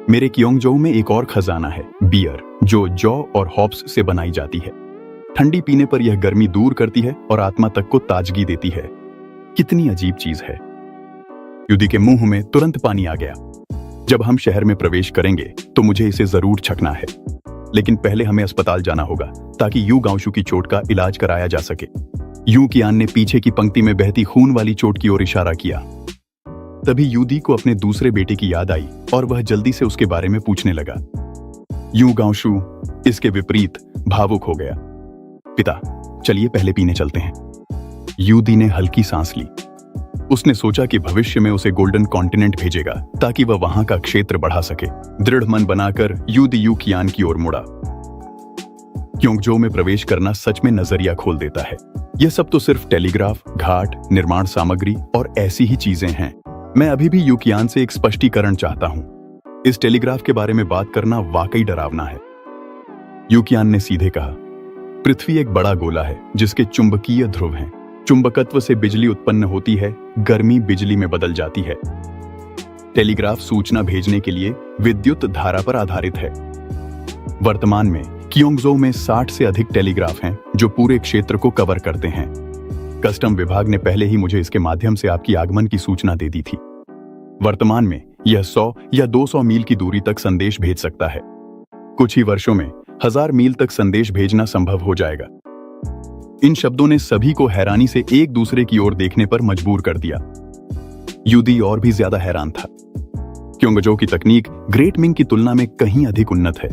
मेरे क्योंगजो में एक और खजाना है, बियर, जो जौ और हॉप्स से बनाई जाती है। ठंडी पीने पर यह गर्मी दूर करती है और आत्मा तक को ताजगी देती है। कितनी अजीब चीज है। युदी के मुंह में तुरंत पानी आ गया। जब हम शहर में प्रवेश करेंगे तो मुझे इसे जरूर चखना है, लेकिन पहले हमें अस्पताल जाना होगा ताकि यू गांशु की चोट का इलाज कराया जा सके। यू कियान ने पीछे की पंक्ति में बहती खून वाली चोट की ओर इशारा किया। तभी यूदी को अपने दूसरे बेटे की याद आई और वह जल्दी से उसके बारे में पूछने लगा। यू गांशु इसके विपरीत भावुक हो गया। पिता, चलिए पहले पीने चलते हैं। यूदी ने हल्की सांस ली। उसने सोचा कि भविष्य में उसे गोल्डन कॉन्टिनेंट भेजेगा ताकि वह वहां का क्षेत्र बढ़ा सके। दृढ़ मन बनाकर यूदी यू कियान की ओर मुड़ा। क्योंगजो में प्रवेश करना सच में नजरिया खोल देता है। यह सब तो सिर्फ टेलीग्राफ, घाट, निर्माण सामग्री और ऐसी ही चीजें हैं। मैं अभी भी यू कियान से एक स्पष्टीकरण चाहता हूं। इस टेलीग्राफ के बारे में बात करना वाकई डरावना है। यू कियान ने सीधे कहा, पृथ्वी एक बड़ा गोला है जिसके चुंबकीय ध्रुव हैं। चुंबकत्व से बिजली उत्पन्न होती है, गर्मी बिजली में बदल जाती है। टेलीग्राफ सूचना भेजने के लिए विद्युत धारा पर आधारित है। वर्तमान में क्योंगजो में 60 से अधिक टेलीग्राफ हैं जो पूरे क्षेत्र को कवर करते हैं। कस्टम विभाग ने पहले ही मुझे इसके माध्यम से आपकी आगमन की सूचना दे दी थी। वर्तमान में यह 100 या 200 मील की दूरी तक संदेश भेज सकता है। कुछ ही वर्षों में 1000 मील तक संदेश भेजना संभव हो जाएगा। इन शब्दों ने सभी को हैरानी से एक दूसरे की ओर देखने पर मजबूर कर दिया। यूदी और भी ज्यादा हैरान था। क्योंगजो की तकनीक ग्रेट मिंग की तुलना में कहीं अधिक उन्नत है।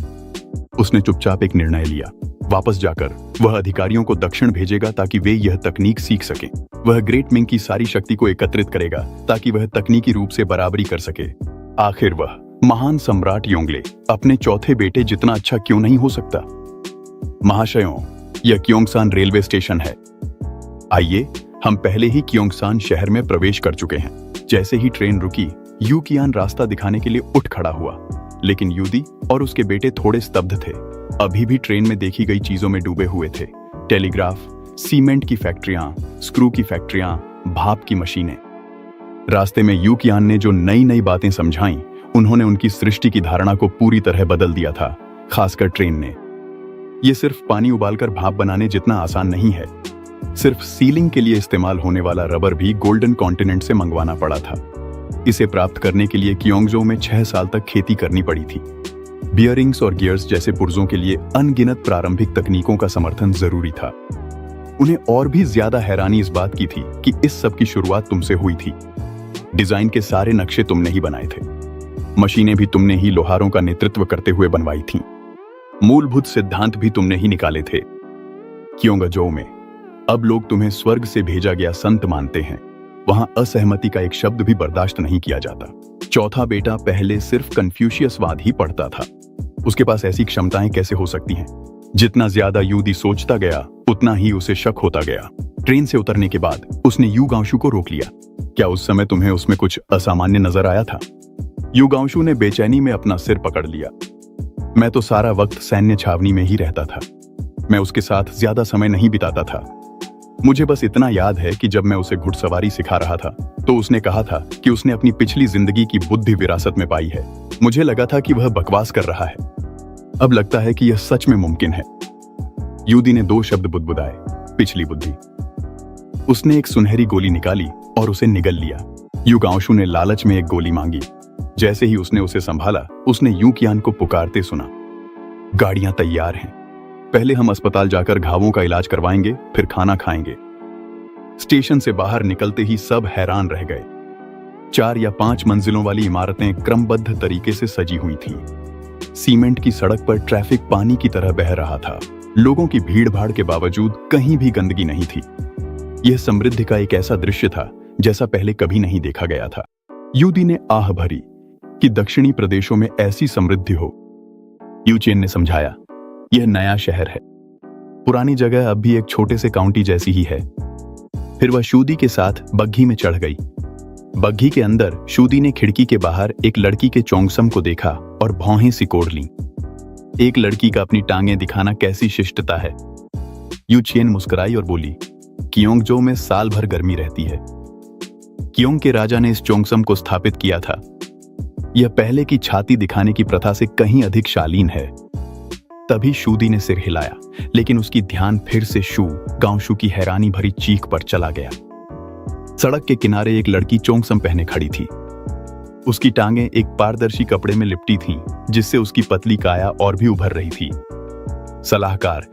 उसने चुपचाप एक निर्णय लिया। वापस जाकर वह अधिकारियों को दक्षिण भेजेगा ताकि वे यह तकनीक सीख सकें। वह ग्रेट मिंग की सारी शक्ति को एकत्रित करेगा ताकि वह तकनीकी रूप से बराबरी कर सके। आखिर वह महान सम्राट योंगले अपने चौथे बेटे जितना अच्छा क्यों नहीं हो सकता? महाशयों, यह क्योंगसान रेलवे स्टेशन है। आइए, हम पहले ही क्योंगसान शहर में प्रवेश कर चुके हैं। जैसे ही ट्रेन रुकी, यू कियान रास्ता दिखाने के लिए उठ खड़ा हुआ, लेकिन यूदी और उसके बेटे थोड़े स्तब्ध थे। अभी भी ट्रेन में देखी गई चीजों में डूबे हुए थे। टेलीग्राफ, सीमेंट की फैक्ट्रियां, स्क्रू की फैक्ट्रियां, भाप की मशीनें। रास्ते में यू कियान ने जो नई नई बातें समझाईं, उन्होंने उनकी सृष्टि की धारणा को पूरी तरह बदल दिया था, खासकर ट्रेन ने। यह सिर्फ पानी उबालकर भाप बनाने जितना आसान नहीं है। सिर्फ सीलिंग के लिए इस्तेमाल होने वाला रबर भी गोल्डन कॉन्टिनेंट से मंगवाना पड़ा था। इसे प्राप्त करने के लिए कियोंगजो में 6 साल तक खेती करनी पड़ी थी। बियरिंग्स और गियर्स जैसे पुर्जों के लिए अनगिनत प्रारंभिक तकनीकों का समर्थन जरूरी था। उन्हें और भी ज्यादा हैरानी इस बात की थी कि इस सब की शुरुआत तुमसे हुई थी। डिजाइन के सारे नक्शे तुमने ही बनाए थे, मशीनें भी तुमने ही लोहारों का नेतृत्व करते हुए बनवाई थीं, मूलभूत सिद्धांत भी तुमने ही निकाले थे। कियोंगजो में अब लोग तुम्हें स्वर्ग से भेजा गया संत मानते हैं। वहां असहमति का एक शब्द भी बर्दाश्त नहीं किया जाता। चौथा बेटा पहले सिर्फ कन्फ्यूशियसवाद ही पढ़ता था। उसके पास ऐसी क्षमताएं कैसे हो सकती हैं? जितना ज्यादा यूदी सोचता गया उतना ही उसे शक होता गया। ट्रेन से उतरने के बाद उसने यू गांशु को रोक लिया। क्या उस समय तुम्हें उसमें कुछ असामान्य नजर आया था? यू गांशु ने बेचैनी में अपना सिर पकड़ लिया। मैं तो सारा वक्त सैन्य छावनी में ही रहता था। मैं उसके साथ ज्यादा समय नहीं बिताता था। मुझे बस इतना याद है कि जब मैं उसे घुड़सवारी सिखा रहा था तो उसने कहा था कि उसने अपनी पिछली जिंदगी की बुद्धि विरासत में पाई है। मुझे लगा था कि वह बकवास कर रहा है। अब लगता है कि यह सच में मुमकिन है। यूदी ने 2 शब्द बुदबुदाए, पिछली बुद्धि। उसने एक सुनहरी गोली निकाली और उसे निगल लिया। यू गांशु ने लालच में एक गोली मांगी। जैसे ही उसने उसे संभाला, उसने यू कियान को पुकारते सुना, गाड़ियां तैयार हैं। पहले हम अस्पताल जाकर घावों का इलाज करवाएंगे, फिर खाना खाएंगे। स्टेशन से बाहर निकलते ही सब हैरान रह गए। 4 या 5 मंजिलों वाली इमारतें क्रमबद्ध तरीके से सजी हुई थीं। सीमेंट की सड़क पर ट्रैफिक पानी की तरह बह रहा था। लोगों की भीड़-भाड़ के बावजूद कहीं भी गंदगी नहीं थी। यह समृद्धि का एक ऐसा दृश्य था जैसा पहले कभी नहीं देखा गया था। यूदी ने आह भरी कि दक्षिणी प्रदेशों में ऐसी समृद्धि हो। यूचेन ने समझाया, यह नया शहर है। पुरानी जगह अब भी एक छोटे से काउंटी जैसी ही है। फिर वह शूदी के साथ बग्घी में चढ़ गई। बग्घी के अंदर शूदी ने खिड़की के बाहर एक लड़की के चोंगसम को देखा और भौहें सिकोड़ लीं। एक लड़की का अपनी टांगें दिखाना कैसी शिष्टता है। यूचेन मुस्कुराई और बोली, कियोंगजो में साल भर गर्मी रहती है। कियोंग के राजा ने इस चोंगसम को स्थापित किया था। यह पहले की छाती दिखाने की प्रथा से कहीं अधिक शालीन है। तभी शूदी ने सिर हिलाया, लेकिन उसकी ध्यान फिर से शू गांशु की हैरानी भरी चीख पर चला गया। सड़क के किनारे एक लड़की चोंगसम पहने खड़ी थी। उसकी टांगें एक पारदर्शी कपड़े में लिपटी थीं, जिससे उसकी पतली काया और भी उभर रही थी। सलाहकार,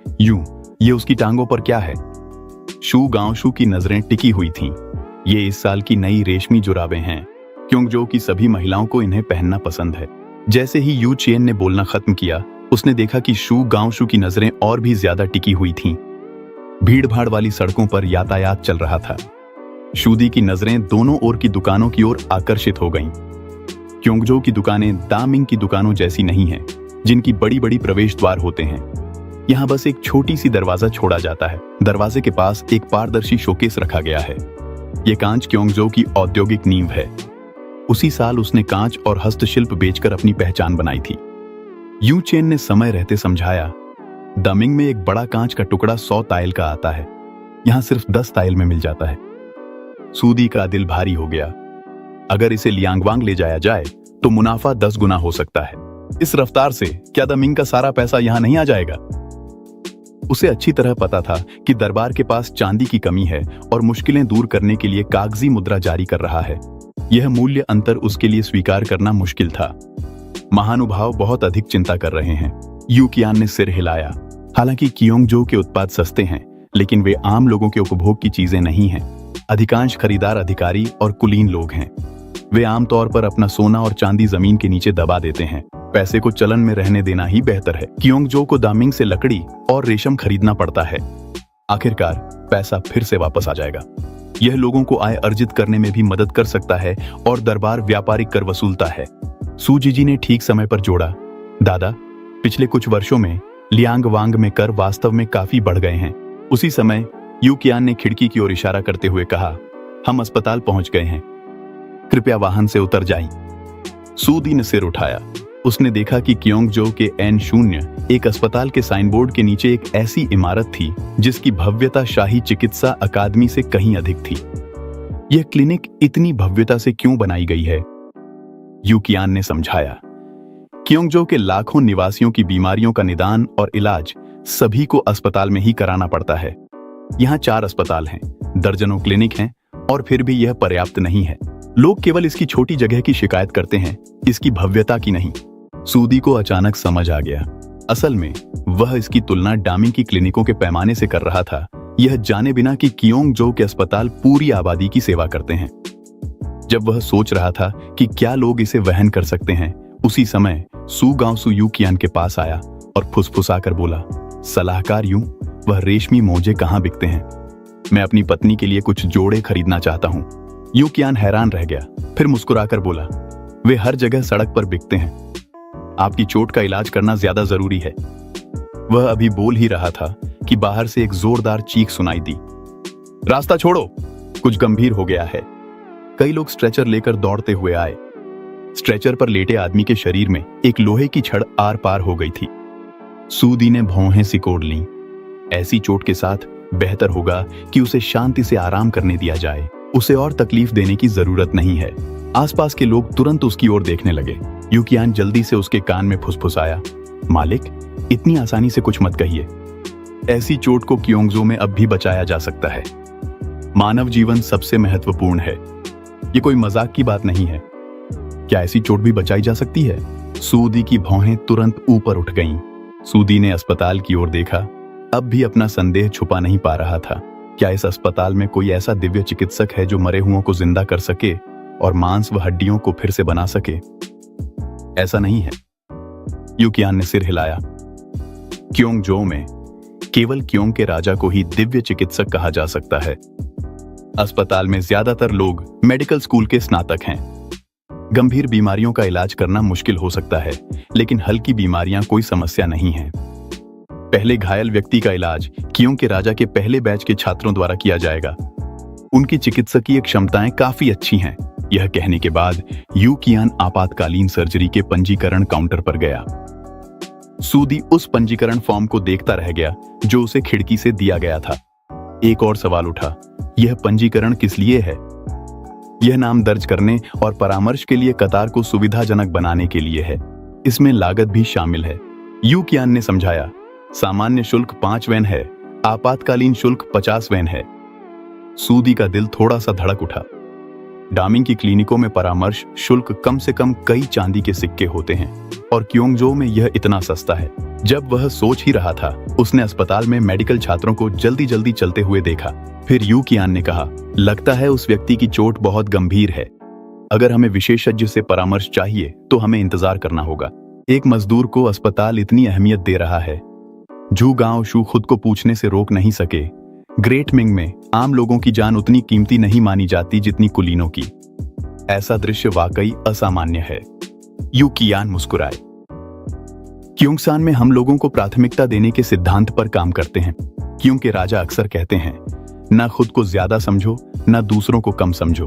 ये उसकी टांगों पर क्या है? शू गांशु की नजरें टिकी हुई थीं। ये इस साल की नई रेशमी जुराबें हैं। कियोंगजो की सभी महिलाओं को इन्हें पहनना पसंद है। जैसे ही यू चेन ने बोलना खत्म किया, उसने देखा कि शू गांशु की नजरें और भी ज्यादा टिकी हुई थीं। भीड़-भाड़ वाली सड़कों पर यातायात चल रहा था। शूदी की नजरें दोनों ओर की दुकानों की ओर आकर्षित हो गईं। कियोंगजो की दुकानें दामिंग की दुकानों जैसी नहीं हैं, जिनकी बड़ी-बड़ी प्रवेश द्वार होते हैं। यहाँ बस एक छोटी सी दरवाजा छोड़ा जाता है। दरवाजे के पास एक पारदर्शी शोकेस रखा गया है। ये कांच कियोंगजो की औद्योगिक नींव है। उसी साल उसने कांच और हस्तशिल्प बेचकर अपनी पहचान बनाई थी। यू चेन ने समय रहते समझाया, दामिंग में एक बड़ा कांच का टुकड़ा 100 ताइल का आता है। यहां सिर्फ 10 ताइल में मिल जाता है। सूदी का दिल भारी हो गया। अगर इसे लियांगवांग ले जाया जाए तो मुनाफा 10 गुना हो सकता है। इस रफ्तार से क्या दामिंग का सारा पैसा यहां नहीं आ जाएगा? उसे अच्छी तरह पता था कि दरबार के पास चांदी की कमी है और मुश्किलें दूर करने के लिए कागजी मुद्रा जारी कर रहा है। यह मूल्य अंतर उसके लिए स्वीकार करना मुश्किल था। महानुभाव बहुत अधिक चिंता कर रहे हैं। यू कियान ने सिर हिलाया। हालांकि कियोंगजो के उत्पाद सस्ते हैं, लेकिन वे आम लोगों के उपभोग की चीजें नहीं हैं। अधिकांश खरीदार अधिकारी और कुलीन लोग हैं। वे आमतौर पर अपना सोना और चांदी जमीन के नीचे दबा देते हैं। पैसे को चलन में रहने देना ही बेहतर है। कियोंगजो को दामिंग से लकड़ी और रेशम खरीदना पड़ता है। आखिरकार पैसा फिर से वापस आ जाएगा। यह लोगों को आय अर्जित करने में भी मदद कर सकता है और दरबार व्यापारिक कर वसूलता है। सूजीजी ने ठीक समय पर जोड़ा, दादा, पिछले कुछ वर्षों में लियांगवांग में कर वास्तव में काफी बढ़ गए हैं। उसी समय यू कियान ने खिड़की की ओर इशारा करते हुए कहा, हम अस्पताल पहुंच गए हैं, कृपया वाहन से उतर जाएं। सूदी ने सिर उठाया। उसने देखा कि कियोंगजो के N0 एक अस्पताल के साइनबोर्ड के नीचे एक ऐसी इमारत थी जिसकी भव्यता शाही चिकित्सा अकादमी से कहीं अधिक थी। यह क्लिनिक इतनी भव्यता से क्यों बनाई गई है? यू कियान ने समझाया, कियोंगजो के लाखों निवासियों की बीमारियों का निदान और इलाज सभी को अस्पताल में ही कराना पड़ता है। यहाँ 4 अस्पताल हैं, दर्जनों क्लिनिक हैं और फिर भी यह पर्याप्त नहीं है। लोग केवल इसकी छोटी जगह की शिकायत करते हैं, इसकी भव्यता की नहीं। सूदी को अचानक समझ आ गया, असल में वह इसकी तुलना डामिंग की क्लिनिकों के पैमाने से कर रहा था, यह जाने बिना कि कियोंगजो के अस्पताल पूरी आबादी की सेवा करते हैं। जब वह सोच रहा था कि क्या लोग इसे वहन कर सकते हैं, उसी समय सू गांवसू यूकियान के पास आया और फुसफुसाकर बोला, सलाहकार यूं, वह रेशमी मोजे कहाँ बिकते हैं? मैं अपनी पत्नी के लिए कुछ जोड़े खरीदना चाहता हूँ। यूकियान हैरान रह गया, फिर मुस्कुराकर बोला, वे हर जगह सड़क पर बिकते हैं। आपकी चोट का इलाज करना ज्यादा जरूरी है। वह अभी बोल ही रहा था कि बाहर से एक जोरदार चीख सुनाई दी, रास्ता छोड़ो, कुछ गंभीर हो गया है। कई लोग स्ट्रेचर लेकर दौड़ते हुए आए। स्ट्रेचर पर लेटे आदमी के शरीर में एक लोहे की छड़ आर पार हो गई थी। सूदी ने भौहें सिकोड़ लीं। ऐसी चोट के साथ बेहतर होगा कि उसे शांति से आराम करने दिया जाए, उसे और तकलीफ देने की जरूरत नहीं है। आसपास के लोग तुरंत उसकी ओर देखने लगे। यूकियान जल्दी से उसके कान में फुसफुसाया, मालिक, इतनी आसानी से कुछ मत कहिए। ऐसी चोट को कियोंगजो में अब भी बचाया जा सकता है। मानव जीवन सबसे महत्वपूर्ण है, ये कोई मजाक की बात नहीं है। क्या ऐसी चोट भी बचाई जा सकती है? सूदी की भौहें तुरंत ऊपर उठ गईं। सूदी ने अस्पताल की ओर देखा, अब भी अपना संदेह छुपा नहीं पा रहा था। क्या इस अस्पताल में कोई ऐसा दिव्य चिकित्सक है जो मरे हुओं को जिंदा कर सके और मांस व हड्डियों को फिर से बना सके? ऐसा नहीं है। यूकियान ने सिर हिलाया। कियोंगजो में केवल कियोंग के राजा को ही दिव्य चिकित्सक कहा जा सकता है। अस्पताल में ज्यादातर लोग मेडिकल स्कूल के स्नातक हैं। गंभीर बीमारियों का इलाज करना मुश्किल हो सकता है, लेकिन हल्की बीमारियां कोई समस्या नहीं है। पहले घायल व्यक्ति का इलाज कियोंग के राजा के पहले बैच के छात्रों द्वारा किया जाएगा। उनकी चिकित्सकीय क्षमताएं काफी अच्छी हैं। यह कहने के बाद यूकियान आपातकालीन सर्जरी के पंजीकरण काउंटर पर गया। सूदी उस पंजीकरण फॉर्म को देखता रह गया जो उसे खिड़की से दिया गया था। एक और सवाल उठा, यह पंजीकरण किस लिए है? यह नाम दर्ज करने और परामर्श के लिए कतार को सुविधाजनक बनाने के लिए है। इसमें लागत भी शामिल है। यूकियान ने समझाया, सामान्य शुल्क 5 वेन है, आपातकालीन शुल्क 50 वेन है। सूदी का दिल थोड़ा सा धड़क उठा। डामिंग की क्लिनिकों में परामर्श शुल्क कम से कम कई चांदी के सिक्के होते हैं और कियोंगजो में यह इतना सस्ता है। जब वह सोच ही रहा था, उसने अस्पताल में मेडिकल छात्रों को जल्दी जल्दी चलते हुए देखा। फिर यूकियान ने कहा, लगता है उस व्यक्ति की चोट बहुत गंभीर है। अगर हमें विशेषज्ञ से परामर्श चाहिए तो हमें इंतजार करना होगा। एक मजदूर को अस्पताल इतनी अहमियत दे रहा है। झू गांवशू खुद को पूछने से रोक नहीं सके, ग्रेट मिंग में आम लोगों की जान उतनी कीमती नहीं मानी जाती जितनी कुलीनों की। ऐसा दृश्य वाकई असामान्य है। यूकियान मुस्कुराए। कियोंगसान में हम लोगों को प्राथमिकता देने के सिद्धांत पर काम करते हैं। कियोंग के राजा अक्सर कहते हैं, ना खुद को ज्यादा समझो, ना दूसरों को कम समझो।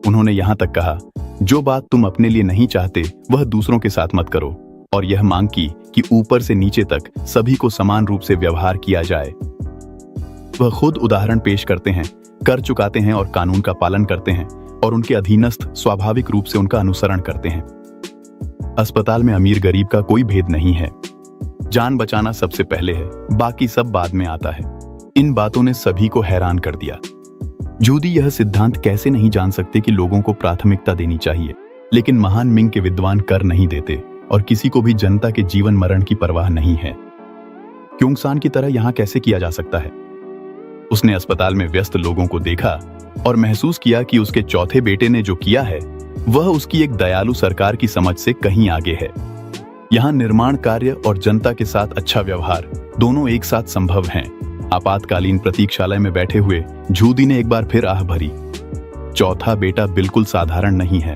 उन्होंने यहां तक कहा, जो बात तुम अपने लिए नहीं चाहते वह दूसरों के साथ मत करो, और यह मांग की कि ऊपर से नीचे तक सभी को समान रूप से व्यवहार किया जाए। वह खुद उदाहरण पेश करते हैं, कर चुकाते हैं और कानून का पालन करते हैं, और उनके अधीनस्थ स्वाभाविक रूप से उनका अनुसरण करते हैं। अस्पताल में अमीर गरीब का कोई भेद नहीं है। जान बचाना सबसे पहले है, बाकी सब बाद में आता है। इन बातों ने सभी को हैरान कर दिया। जूदी यह सिद्धांत कैसे नहीं जान सकते कि लोगों को प्राथमिकता देनी चाहिए, लेकिन महान मिंग के विद्वान कर नहीं देते और किसी को भी जनता के जीवन मरण की परवाह नहीं है। कियोंगसान की तरह यहां कैसे किया जा सकता है? उसने अस्पताल में व्यस्त लोगों को देखा और महसूस किया कि उसके चौथे बेटे ने जो किया है वह उसकी एक दयालु सरकार की समझ से कहीं आगे है। यहाँ निर्माण कार्य और जनता के साथ अच्छा व्यवहार दोनों एक साथ संभव हैं। आपातकालीन प्रतीक्षालय में बैठे हुए जूदी ने एक बार फिर आह भरी। चौथा बेटा बिल्कुल साधारण नहीं है।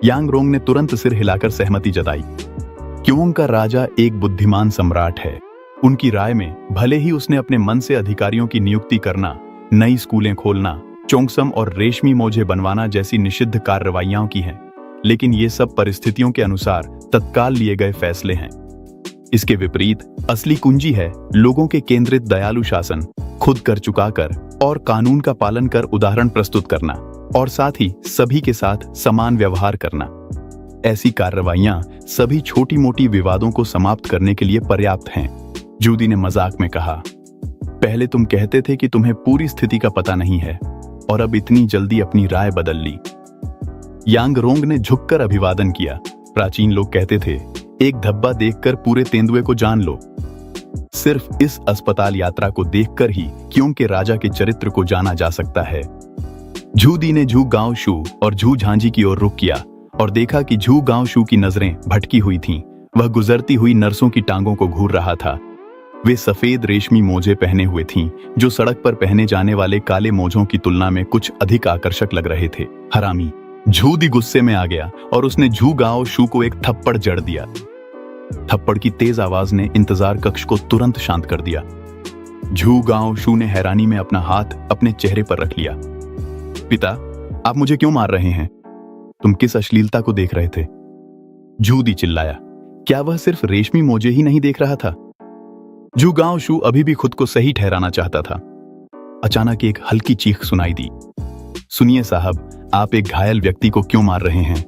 यांगरोंग ने तुरंत सिर हिलाकर सहमति जताई। कियोंग का राजा एक बुद्धिमान सम्राट है। उनकी राय में भले ही उसने अपने मन से अधिकारियों की नियुक्ति करना, नई स्कूलें खोलना, चोंगसम और रेशमी मोजे बनवाना जैसी निषिद्ध कार्रवाइयां की हैं, लेकिन ये सब परिस्थितियों के अनुसार तत्काल लिए गए फैसले हैं। इसके विपरीत असली कुंजी है लोगों के केंद्रित दयालु शासन, खुद कर चुकाकर और कानून का पालन कर उदाहरण प्रस्तुत करना, और साथ ही सभी के साथ समान व्यवहार करना। ऐसी कार्रवाइयां सभी छोटी मोटी विवादों को समाप्त करने के लिए पर्याप्त हैं। जूदी ने मजाक में कहा, पहले तुम कहते थे कि तुम्हें पूरी स्थिति का पता नहीं है, और अब इतनी जल्दी अपनी राय बदल ली। यांग रोंग ने झुककर अभिवादन किया। प्राचीन लोग कहते थे, एक धब्बा देखकर पूरे तेंदुए को जान लो। सिर्फ इस अस्पताल यात्रा को देखकर ही क्यों के राजा के चरित्र को जाना जा सकता है। झू दी ने झू गांव शू और झू झांझी की ओर रुख किया और देखा कि झू गांव शू की नजरें भटकी हुई थीं। वह गुजरती हुई नर्सों की टांगों को घूर रहा था। वे सफेद रेशमी मोजे पहने हुए थीं, जो सड़क पर पहने जाने वाले काले मोजों की तुलना में कुछ अधिक आकर्षक लग रहे थे। हरामी! झू दी गुस्से में आ गया और उसने झू गांव शू को एक थप्पड़ जड़ दिया। थप्पड़ की तेज आवाज ने इंतजार कक्ष को तुरंत शांत कर दिया। झू गांव शू ने हैरानी में अपना हाथ अपने चेहरे पर रख लिया। पिता, आप मुझे क्यों मार रहे हैं? तुम किस अश्लीलता को देख रहे थे? झू दी चिल्लाया। क्या वह सिर्फ रेशमी मोजे ही नहीं देख रहा था? झू गांव शू अभी भी खुद को सही ठहराना चाहता था। अचानक एक हल्की चीख सुनाई दी। सुनिए साहब, आप एक घायल व्यक्ति को क्यों मार रहे हैं?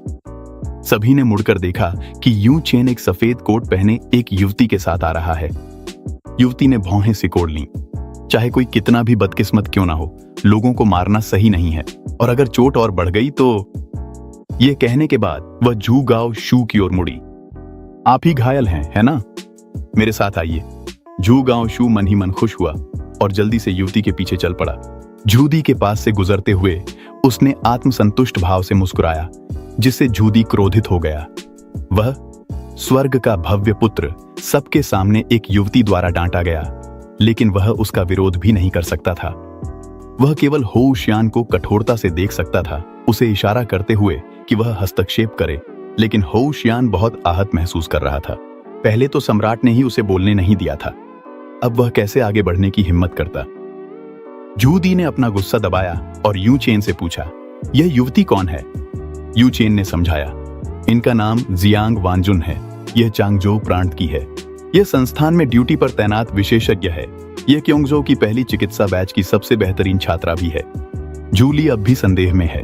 सभी ने मुड़कर देखा कि यू चेन एक सफेद कोट पहने एक युवती के साथ आ रहा है। युवती ने भौहें सिकोड़ लीं। चाहे कोई कितना भी बदकिस्मत क्यों ना हो, लोगों को मारना सही नहीं है, और अगर चोट और बढ़ गई तो। यह कहने के बाद वह झू गांव शू की ओर मुड़ी। आप ही घायल हैं, है ना? मेरे साथ आइए। झू गांव शू मन ही मन खुश हुआ और जल्दी से युवती के पीछे चल पड़ा। झू दी के पास से गुजरते हुए उसने आत्मसंतुष्ट भाव से मुस्कुराया, जिससे झू दी क्रोधित हो गया। वह स्वर्ग का भव्य पुत्र सबके सामने एक युवती द्वारा डांटा गया, लेकिन वह उसका विरोध भी नहीं कर सकता था। वह केवल हो शियान को कठोरता से देख सकता था, उसे इशारा करते हुए कि वह हस्तक्षेप करे, लेकिन हो शियान बहुत आहत महसूस कर रहा था। पहले तो सम्राट ने ही उसे बोलने नहीं दिया था, अब वह कैसे आगे बढ़ने की हिम्मत करता? झू दी ने अपना गुस्सा दबाया और यू चेन से पूछा, यह युवती कौन है? यू चेन ने समझाया, इनका नाम जियांग वांजुन है। यह चांगजो प्रांत की है। यह संस्थान में ड्यूटी पर तैनात विशेषज्ञ है। यह क्योंगजो की पहली चिकित्सा बैच की सबसे बेहतरीन छात्रा भी है। जूली अब भी संदेह में है।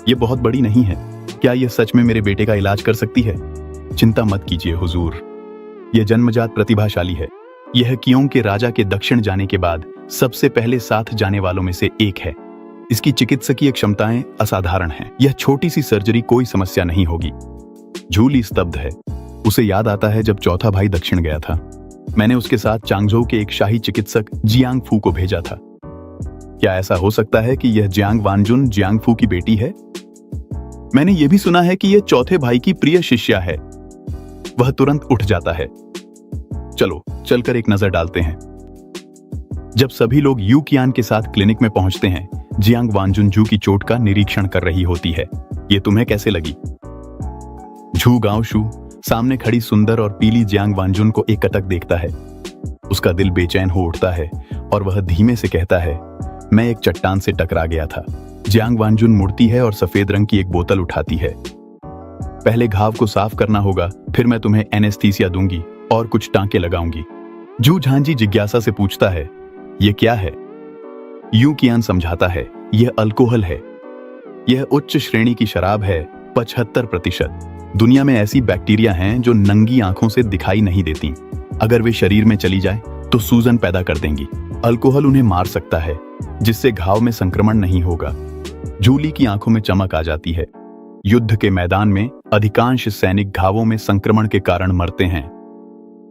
यह बहुत बड़ी नहीं है। क्या यह सच में मेरे बेटे का इलाज कर सकती है? चिंता मत कीजिए हुजूर, यह जन्मजात प्रतिभाशाली है। यह कियोंग के राजा के दक्षिण जाने के बाद सबसे पहले साथ जाने वालों में से एक है। इसकी चिकित्सकीय क्षमताएं असाधारण हैं। यह छोटी सी सर्जरी कोई समस्या नहीं होगी। जूली स्तब्ध है। उसे याद आता है जब चौथा भाई दक्षिण गया था, मैंने उसके साथ चांगजो के एक शाही चिकित्सक जियांग फू को भेजा था। क्या ऐसा हो सकता है कि यह जियांग वांजुन जियांग फू की बेटी है? मैंने यह भी सुना है कि यह चौथे भाई की प्रिय शिष्या है। वह तुरंत उठ जाता है। चलो चलकर एक नजर डालते हैं। जब सभी लोग यू कियान के साथ क्लिनिक में पहुंचते हैं, जियांग वांजुन जू की चोट का निरीक्षण कर रही होती है। ये तुम्हें कैसे लगी? झू गांव शू सामने खड़ी सुंदर और पीली जियांग वांजुन को एकटक देखता है। उसका दिल बेचैन हो उठता है और वह धीमे से कहता है, मैं एक चट्टान से टकरा गया था। जियांग वांजुन मुड़ती है और सफेद रंग की एक बोतल उठाती है। पहले घाव को साफ करना होगा, फिर मैं तुम्हें एनेस्थीसिया दूंगी और कुछ टांके लगाऊंगी। झू झांझी जिज्ञासा से पूछता है, यह क्या है? यू कियान समझाता है, यह अल्कोहल है। यह उच्च श्रेणी की शराब है, 75%। दुनिया में ऐसी बैक्टीरिया हैं जो नंगी आंखों से दिखाई नहीं देती। अगर वे शरीर में चली जाए तो सूजन पैदा कर देंगी। अल्कोहल उन्हें मार सकता है, जिससे घाव में संक्रमण नहीं होगा। जूली की आंखों में चमक आ जाती है। युद्ध के मैदान में अधिकांश सैनिक घावों में संक्रमण के कारण मरते हैं।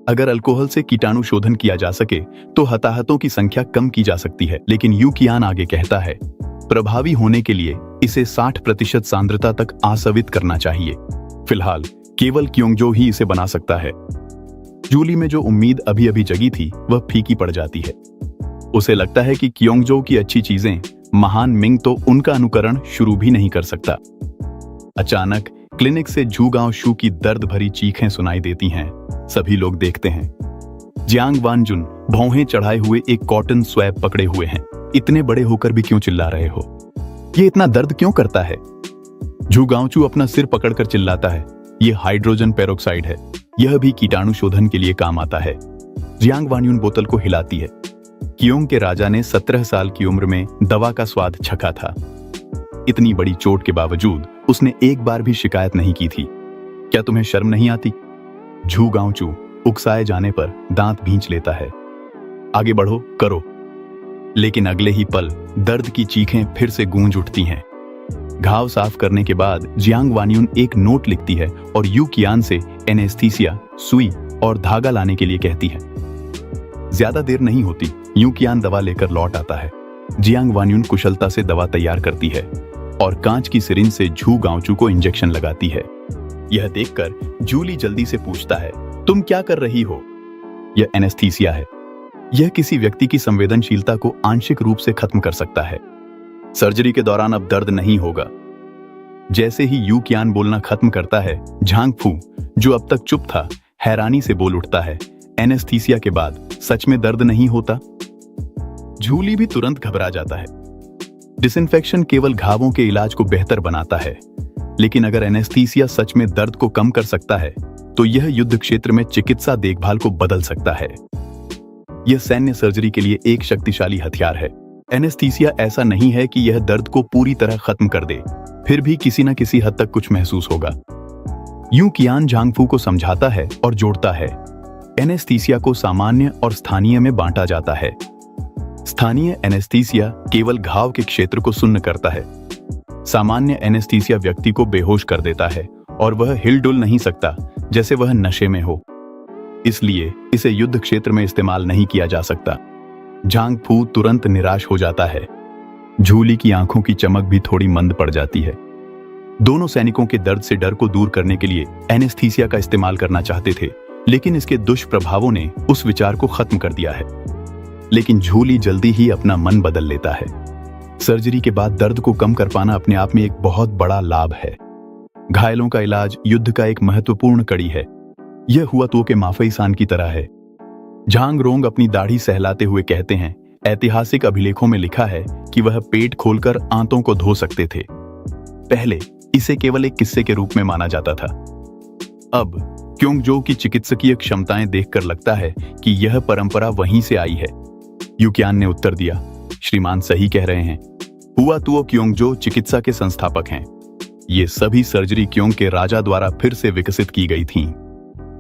अगर अल्कोहल से कीटाणु शोधन किया जा सके तो हताहतों की संख्या कम की जा सकती है। लेकिन यू कियान आगे कहता है, प्रभावी होने के लिए इसे 60% सांद्रता तक आसवित करना चाहिए। फिलहाल केवल क्योंगजो ही इसे बना सकता है। जूली में जो उम्मीद अभी अभी जगी थी वह फीकी पड़ जाती है। उसे लगता है कि क्योंगजो की अच्छी चीजें महान मिंग तो उनका अनुकरण शुरू भी नहीं कर सकता। अचानक क्लिनिक से झू गांव शू की दर्द भरी चीखें सुनाई देती हैं। सभी लोग देखते हैं। जियांग वांजुन भौहें चढ़ाए हुए एक कॉटन स्वैब पकड़े हुए हैं। इतने बड़े होकर भी क्यों चिल्ला रहे हो? ये इतना दर्द क्यों करता है? झू गांवचू अपना सिर पकड़कर चिल्लाता है, यह हाइड्रोजन पेरोक्साइड है। यह भी कीटाणु शोधन के लिए काम आता है। जियांग वांजुन बोतल को हिलाती है। कियोंग के राजा ने 17 साल की उम्र में दवा का स्वाद चखा था। इतनी बड़ी चोट के बावजूद उसने एक बार भी शिकायत नहीं की थी। क्या तुम्हें शर्म नहीं आती? झू गांवचू उकसाए जाने पर दांत भींच लेता है। आगे बढ़ो, करो। लेकिन अगले ही पल दर्द की चीखें फिर से गूंज उठती हैं। घाव साफ करने के बाद जियांग वानयुन एक नोट लिखती है और यू कियान से एनेस्थीसिया, सुई और धागा लाने के लिए कहती है। ज्यादा देर नहीं होती, यू कियान दवा लेकर लौट आता है। जियांग वानयुन कुशलता से दवा तैयार करती है और कांच की सिरिंज से झू गांवचू को इंजेक्शन लगाती है। यह देखकर जूली जल्दी से पूछता है, तुम क्या कर रही हो? यह एनेस्थीसिया है। यह किसी व्यक्ति की संवेदनशीलता को आंशिक रूप से खत्म कर सकता है। सर्जरी के दौरान अब दर्द नहीं होगा। जैसे ही यू कियान बोलना खत्म करता है, झांग फू, जो अब तक चुप था, हैरानी से बोल उठता है, एनेस्थीसिया के बाद सच में दर्द नहीं होता? जूली भी तुरंत घबरा जाता है। डिसइंफेक्शन केवल घावों के इलाज को बेहतर बनाता है, लेकिन अगर एनेस्थीसिया सच में दर्द को कम कर सकता है तो यह युद्ध क्षेत्र में चिकित्सा देखभाल को बदल सकता है। यह सैन्य सर्जरी के लिए एक शक्तिशाली हथियार है। एनेस्थीसिया ऐसा नहीं है कि यह दर्द को पूरी तरह खत्म कर दे, फिर भी किसी न किसी हद तक कुछ महसूस होगा। यू कियान झांग फू को समझाता है और जोड़ता है, एनेस्थीसिया को सामान्य और स्थानीय में बांटा जाता है। स्थानीय एनेस्थीसिया केवल घाव के क्षेत्र को सुन्न करता है। सामान्य एनेस्थीसिया व्यक्ति को बेहोश कर देता है और वह हिलडुल नहीं सकता, जैसे वह नशे में हो। इसलिए इसे युद्ध क्षेत्र में इस्तेमाल नहीं किया जा सकता। झांग फू तुरंत निराश हो जाता है। जूली की आंखों की चमक भी थोड़ी मंद पड़ जाती है। दोनों सैनिकों के दर्द से डर को दूर करने के लिए एनेस्थीसिया का इस्तेमाल करना चाहते थे, लेकिन इसके दुष्प्रभावों ने उस विचार को खत्म कर दिया है। लेकिन जूली जल्दी ही अपना मन बदल लेता है। सर्जरी के बाद दर्द को कम कर पाना अपने आप में एक बहुत बड़ा लाभ है। घायलों का इलाज युद्ध का एक महत्वपूर्ण कड़ी है। यह हुआ तो के माफई सान की तरह है। झांग रोंग अपनी दाढ़ी सहलाते हुए कहते हैं, ऐतिहासिक अभिलेखों में लिखा है कि वह पेट खोलकर आंतों को धो सकते थे। पहले इसे केवल एक किस्से के रूप में माना जाता था। अब क्योंगजो की चिकित्सकीय क्षमताएं देखकर लगता है कि यह परंपरा वहीं से आई है। यू कियान ने उत्तर दिया, श्रीमान सही कह रहे हैं। हुआ तुओ क्योंगजो चिकित्सा के संस्थापक हैं। ये सभी सर्जरी क्योंग के राजा द्वारा फिर से विकसित की गई थीं।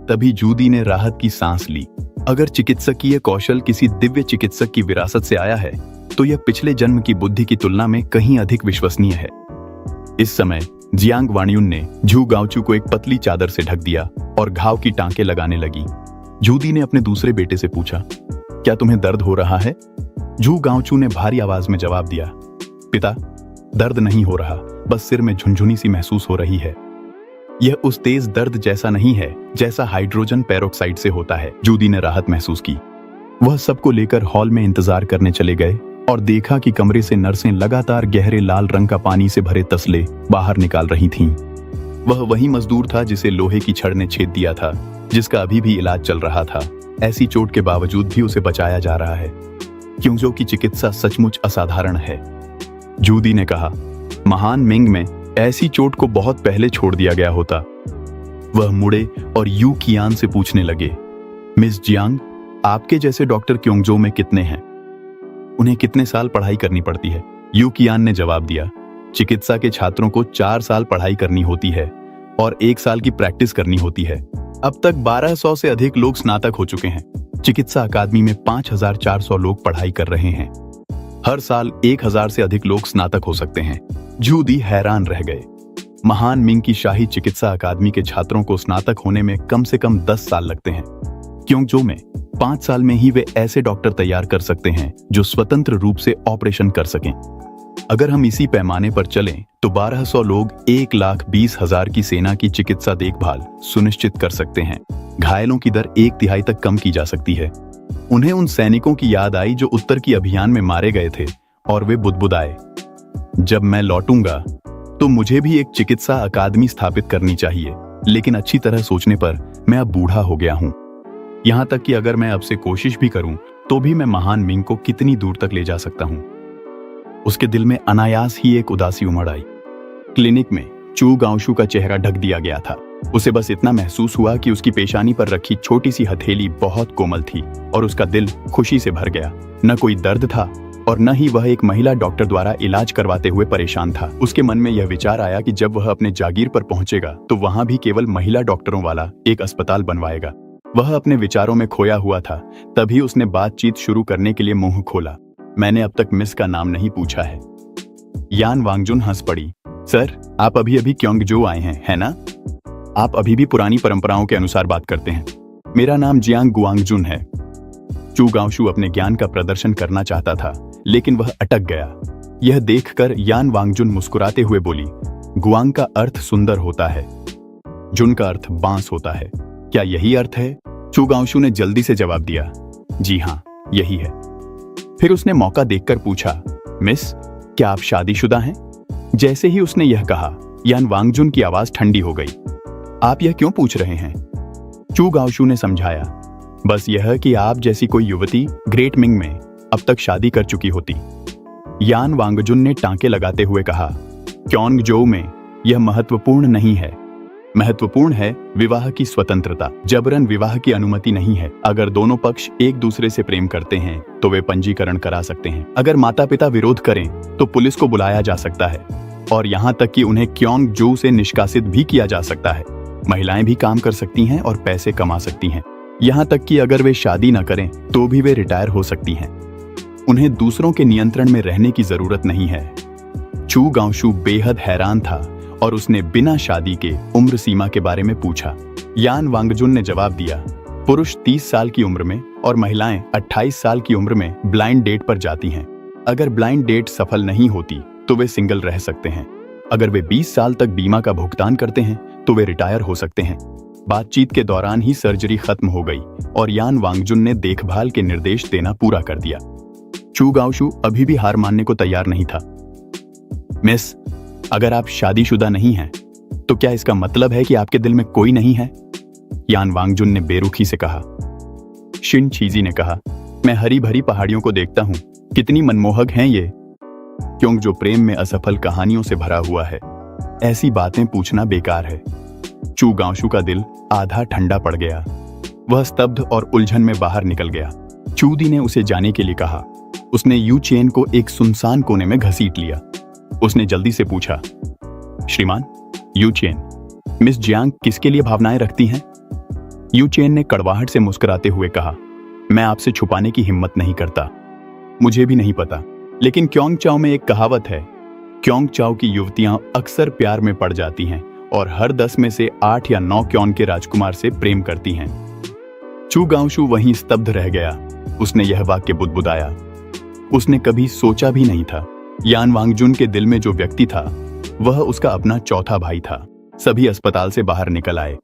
तभी जूदी ने राहत की सांस ली। अगर चिकित्सकीय कौशल किसी दिव्य चिकित्सक की विरासत से आया है तो यह पिछले जन्म की बुद्धि की तुलना में कहीं अधिक विश्वसनीय है। इस समय जियांग वानयुन ने झू गांवचू को एक पतली चादर से ढक दिया और घाव की टांकें लगाने लगी। जूदी ने अपने दूसरे बेटे से पूछा, क्या तुम्हें दर्द हो रहा है? झू गांवचू ने भारी आवाज में जवाब दिया, पिता, दर्द नहीं हो रहा, बस सिर में झुनझुनी सी महसूस हो रही है। यह उस तेज दर्द जैसा नहीं है जैसा हाइड्रोजन पेरोक्साइड से होता है। जूदी ने राहत महसूस की। वह सबको लेकर हॉल में इंतजार करने चले गए और देखा कि कमरे से नर्सें लगातार गहरे लाल रंग का पानी से भरे तसले बाहर निकाल रही थीं। वह वही मजदूर था जिसे लोहे की छड़ ने छेद दिया था, जिसका अभी भी इलाज चल रहा था। ऐसी चोट के बावजूद भी उसे बचाया जा रहा है। क्योंजो की चिकित्सा सचमुच असाधारण है। जूदी ने कहा, महान मिंग में ऐसी चोट को बहुत पहले छोड़ दिया गया होता। वह मुड़े और यू कियान से पूछने लगे, मिस जियांग, आपके जैसे डॉक्टर क्योंगजो में कितने हैं? उन्हें कितने साल पढ़ाई करनी पड़ती है? यू कियान ने जवाब दिया, चिकित्सा के छात्रों को 4 साल पढ़ाई करनी होती है और 1 साल की प्रैक्टिस करनी होती है। अब तक 1200 से अधिक लोग स्नातक हो चुके हैं। चिकित्सा अकादमी में 5400 लोग पढ़ाई कर रहे हैं। हर साल 1000 से अधिक लोग स्नातक हो सकते हैं। जूदी हैरान रह गए। महान मिंग की शाही चिकित्सा अकादमी के छात्रों को स्नातक होने में कम से कम 10 साल लगते हैं। क्योंगजो में 5 साल में ही वे ऐसे डॉक्टर तैयार कर सकते हैं जो स्वतंत्र रूप से ऑपरेशन कर सकें। अगर हम इसी पैमाने पर चलें तो 1200 लोग 1,20,000 की सेना की चिकित्सा देखभाल सुनिश्चित कर सकते हैं। घायलों की दर 1/3 तक कम की जा सकती है। उन्हें उन सैनिकों की याद आई जो उत्तर की अभियान में मारे गए थे और वे बुदबुदाए, जब मैं लौटूंगा तो मुझे भी एक चिकित्सा अकादमी स्थापित करनी चाहिए, लेकिन अच्छी तरह सोचने पर मैं अब बूढ़ा हो गया हूं। यहां तक कि अगर मैं अब से कोशिश भी करूं तो भी मैं महान मिंग को कितनी दूर तक ले जा सकता हूं। उसके दिल में अनायास ही एक उदासी उमड़ आई। क्लिनिक में चू गांवशू का चेहरा ढक दिया गया था। उसे बस इतना महसूस हुआ कि उसकी पेशानी पर रखी छोटी सी हथेली बहुत कोमल थी और उसका दिल खुशी से भर गया। न कोई दर्द था और न ही वह एक महिला डॉक्टर द्वारा इलाज करवाते हुए परेशान था। उसके मन में यह विचार आया कि जब वह अपने जागीर पर पहुंचेगा तो वहां भी केवल महिला डॉक्टरों वाला एक अस्पताल बनवाएगा। वह अपने विचारों में खोया हुआ था। तभी उसने बातचीत शुरू करने के लिए मुंह खोला। मैंने अब तक मिस का नाम नहीं पूछा है। यान वांगजुन हंस पड़ी। सर, आप अभी अभी क्योंगजो आए हैं, है ना? आप अभी भी पुरानी परंपराओं के अनुसार बात करते हैं। मेरा नाम जियांग गुआंगजुन है। चू गांशु अपने ज्ञान का प्रदर्शन करना चाहता था, लेकिन वह अटक गया। यह देखकर यान वांगजुन मुस्कुराते हुए बोली, गुआंग का अर्थ सुंदर होता है, जुन का अर्थ बांस होता है। क्या यही अर्थ है? चू गांशु ने जल्दी से जवाब दिया, जी हाँ, यही है। फिर उसने मौका देखकर पूछा, मिस, क्या आप शादीशुदा हैं? जैसे ही उसने यह कहा, यान वांगजुन की आवाज ठंडी हो गई। आप यह क्यों पूछ रहे हैं? चू गांशु ने समझाया, बस यह कि आप जैसी कोई युवती ग्रेट मिंग में अब तक शादी कर चुकी होती। यान वांगजुन ने टांके लगाते हुए कहा, क्योंगजो में यह महत्वपूर्ण नहीं है। महत्वपूर्ण है विवाह की स्वतंत्रता। जबरन विवाह की अनुमति नहीं है। अगर दोनों पक्ष एक दूसरे से प्रेम करते हैं तो वे पंजीकरण करा सकते हैं। अगर माता पिता विरोध करें तो पुलिस को बुलाया जा सकता है, और यहाँ तक कि उन्हें क्योंगजो से निष्कासित भी किया जा सकता है। महिलाएं भी काम कर सकती हैं और पैसे कमा सकती हैं। यहाँ तक कि अगर वे शादी न करें तो भी वे रिटायर हो सकती हैं। उन्हें दूसरों के नियंत्रण में रहने की जरूरत नहीं है। चू गांशु बेहद हैरान था और उसने बिना शादी के उम्र सीमा के बारे में पूछा। यान वांगजुन ने जवाब दिया, पुरुष 30 साल की उम्र में और महिलाएं 28 साल की उम्र में ब्लाइंड डेट पर जाती हैं। अगर ब्लाइंड डेट सफल नहीं होती तो वे सिंगल रह सकते हैं। अगर वे 20 साल तक बीमा का भुगतान करते हैं तो वे रिटायर हो सकते हैं। बातचीत के दौरान ही सर्जरी खत्म हो गई और यान वांगजुन ने देखभाल के निर्देश देना पूरा कर दिया। चू गांशु अभी भी हार मानने को तैयार नहीं था। मिस, अगर आप शादीशुदा नहीं हैं तो क्या इसका मतलब है कि आपके दिल में कोई नहीं है? यान वांगजुन ने बेरुखी से कहा। शिन चीजी ने कहा, मैं हरी भरी पहाड़ियों को देखता हूं, कितनी मनमोहक हैं ये। क्योंकि प्रेम में असफल कहानियों से भरा हुआ है, ऐसी बातें पूछना बेकार है। चू गांशु का दिल आधा ठंडा पड़ गया। वह स्तब्ध और उलझन में बाहर निकल गया। चूदी ने उसे जाने के लिए कहा। उसने यू चेन को एक सुनसान कोने में घसीट लिया। उसने जल्दी से पूछा, श्रीमान यू चेन, मिस जियांग किसके लिए भावनाएं रखती हैं? यू चेन ने कड़वाहट से मुस्कुराते हुए कहा, मैं आपसे छुपाने की हिम्मत नहीं करता। मुझे भी नहीं पता, लेकिन क्योंगचाओ में एक कहावत है, क्योंगचाओ की युवतियां अक्सर प्यार में पड़ जाती हैं और हर 10 में से 8 या 9 क्योंग के राजकुमार से प्रेम करती हैं। चू गांशु वहीं स्तब्ध रह गया। उसने यह वाक्य बुदबुदाया। उसने कभी सोचा भी नहीं था। यान वांगजुन के दिल में जो व्यक्ति था वह उसका अपना चौथा भाई था। सभी अस्पताल से बाहर निकल आए।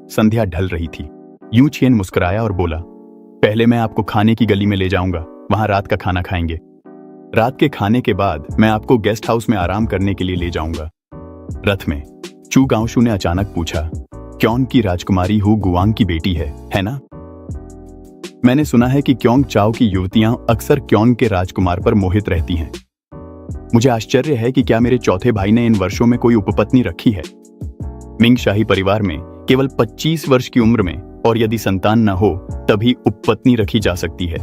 संध्या ढल रही थी। यू चेन मुस्कुराया और बोला, पहले मैं आपको खाने की गली में ले जाऊंगा, वहां रात का खाना खाएंगे। रात के खाने के बाद मैं आपको गेस्ट हाउस में आराम करने के लिए ले जाऊंगा। रथ में चू गांशु ने अचानक पूछा, क्योंग की राजकुमारी हु गुआंग की बेटी है ना? मैंने सुना है कि क्योंगचाओ की युवतियां अक्सर क्योंग के राजकुमार पर मोहित रहती हैं। मुझे आश्चर्य है कि क्या मेरे चौथे भाई ने इन वर्षों में कोई उपपत्नी रखी है। मिंग शाही परिवार में केवल 25 वर्ष की उम्र में, और यदि संतान न हो तभी उपपत्नी रखी जा सकती है।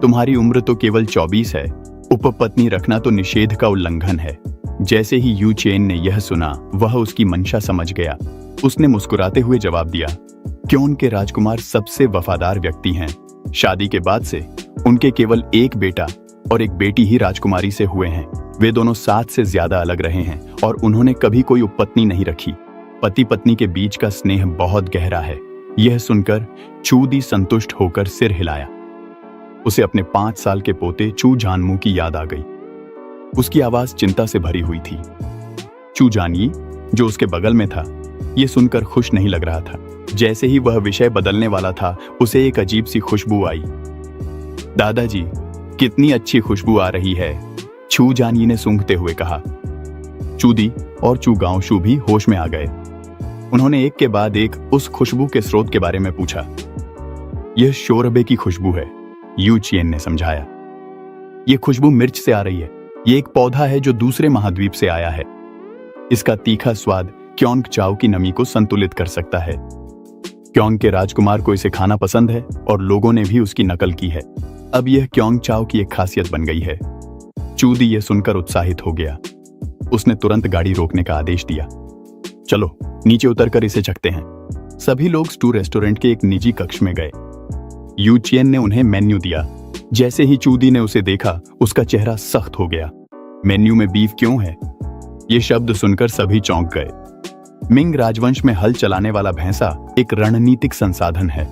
तुम्हारी उम्र तो केवल 24 है, उपपत्नी रखना तो निषेध का उल्लंघन है। जैसे ही यू चेन ने यह सुना, वह उसकी मंशा समझ गया। उसने मुस्कुराते हुए जवाब दिया, क्योंग के राजकुमार सबसे वफादार व्यक्ति हैं। शादी के बाद से उनके केवल एक बेटा और एक बेटी ही राजकुमारी से हुए हैं। वे दोनों 7 से ज्यादा अलग रहे हैं और उन्होंने कभी कोई उपपत्नी नहीं रखी। पति पत्नी के बीच का स्नेह बहुत गहरा है। यह सुनकर चूदी संतुष्ट होकर सिर हिलाया। उसे अपने 5 साल के पोते चू जानमू की याद आ गई। उसकी आवाज चिंता से भरी हुई थी। चू जानयी, जो उसके बगल में था, यह सुनकर खुश नहीं लग रहा था। जैसे ही वह विषय बदलने वाला था, उसे एक अजीब सी खुशबू आई। दादाजी, कितनी अच्छी खुशबू आ रही है, चू जानयी ने सूंघते हुए कहा। चूदी और चू गांशु भी होश में आ गए। उन्होंने एक के बाद एक उस खुशबू के स्रोत के बारे में पूछा। यह शोरबे की खुशबू है, यू चेन ने समझाया। यह खुशबू मिर्च से आ रही है। यह एक पौधा है जो दूसरे महाद्वीप से आया है। इसका तीखा स्वाद क्योंगचाओ की नमी को संतुलित कर सकता है। क्योंग के राजकुमार को इसे खाना पसंद है और लोगों ने भी उसकी नकल की है। अब यह क्योंगचाओ की एक खासियत बन गई है। चूदी यह सुनकर उत्साहित हो गया। उसने तुरंत गाड़ी रोकने का आदेश दिया। चलो नीचे उतरकर इसे चखते हैं। सभी लोग स्टू रेस्टोरेंट के एक निजी कक्ष में गए। यू चेन ने उन्हें मेन्यू दिया। जैसे ही चूदी ने उसे देखा, उसका चेहरा सख्त हो गया। मेन्यू में बीफ क्यों है? ये शब्द सुनकर सभी चौंक गए। मिंग राजवंश में हल चलाने वाला भैंसा एक रणनीतिक संसाधन है।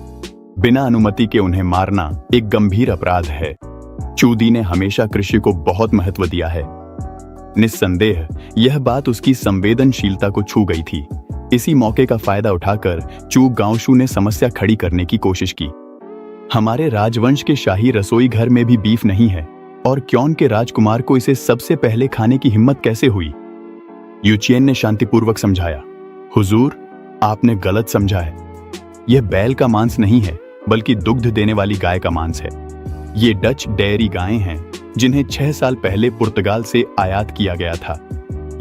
बिना अनुमति के उन्हें मारना एक गंभीर अपराध है। चूदी ने हमेशा कृषि को बहुत महत्व दिया है। निस्संदेह यह बात उसकी संवेदनशीलता को छू गई थी। इसी मौके का फायदा उठाकर चू गांवशू ने समस्या खड़ी करने की कोशिश की। हमारे राजवंश के शाही रसोई घर में भी बीफ नहीं है, और क्यों के राजकुमार को इसे सबसे पहले खाने की हिम्मत कैसे हुई? यूचियन ने शांतिपूर्वक समझाया, हुजूर, आपने गलत समझा है। यह बैल का मांस नहीं है, बल्कि दुग्ध देने वाली गाय का मांस है। ये डच डेयरी गायें हैं, जिन्हें 6 साल पहले पुर्तगाल से आयात किया गया था।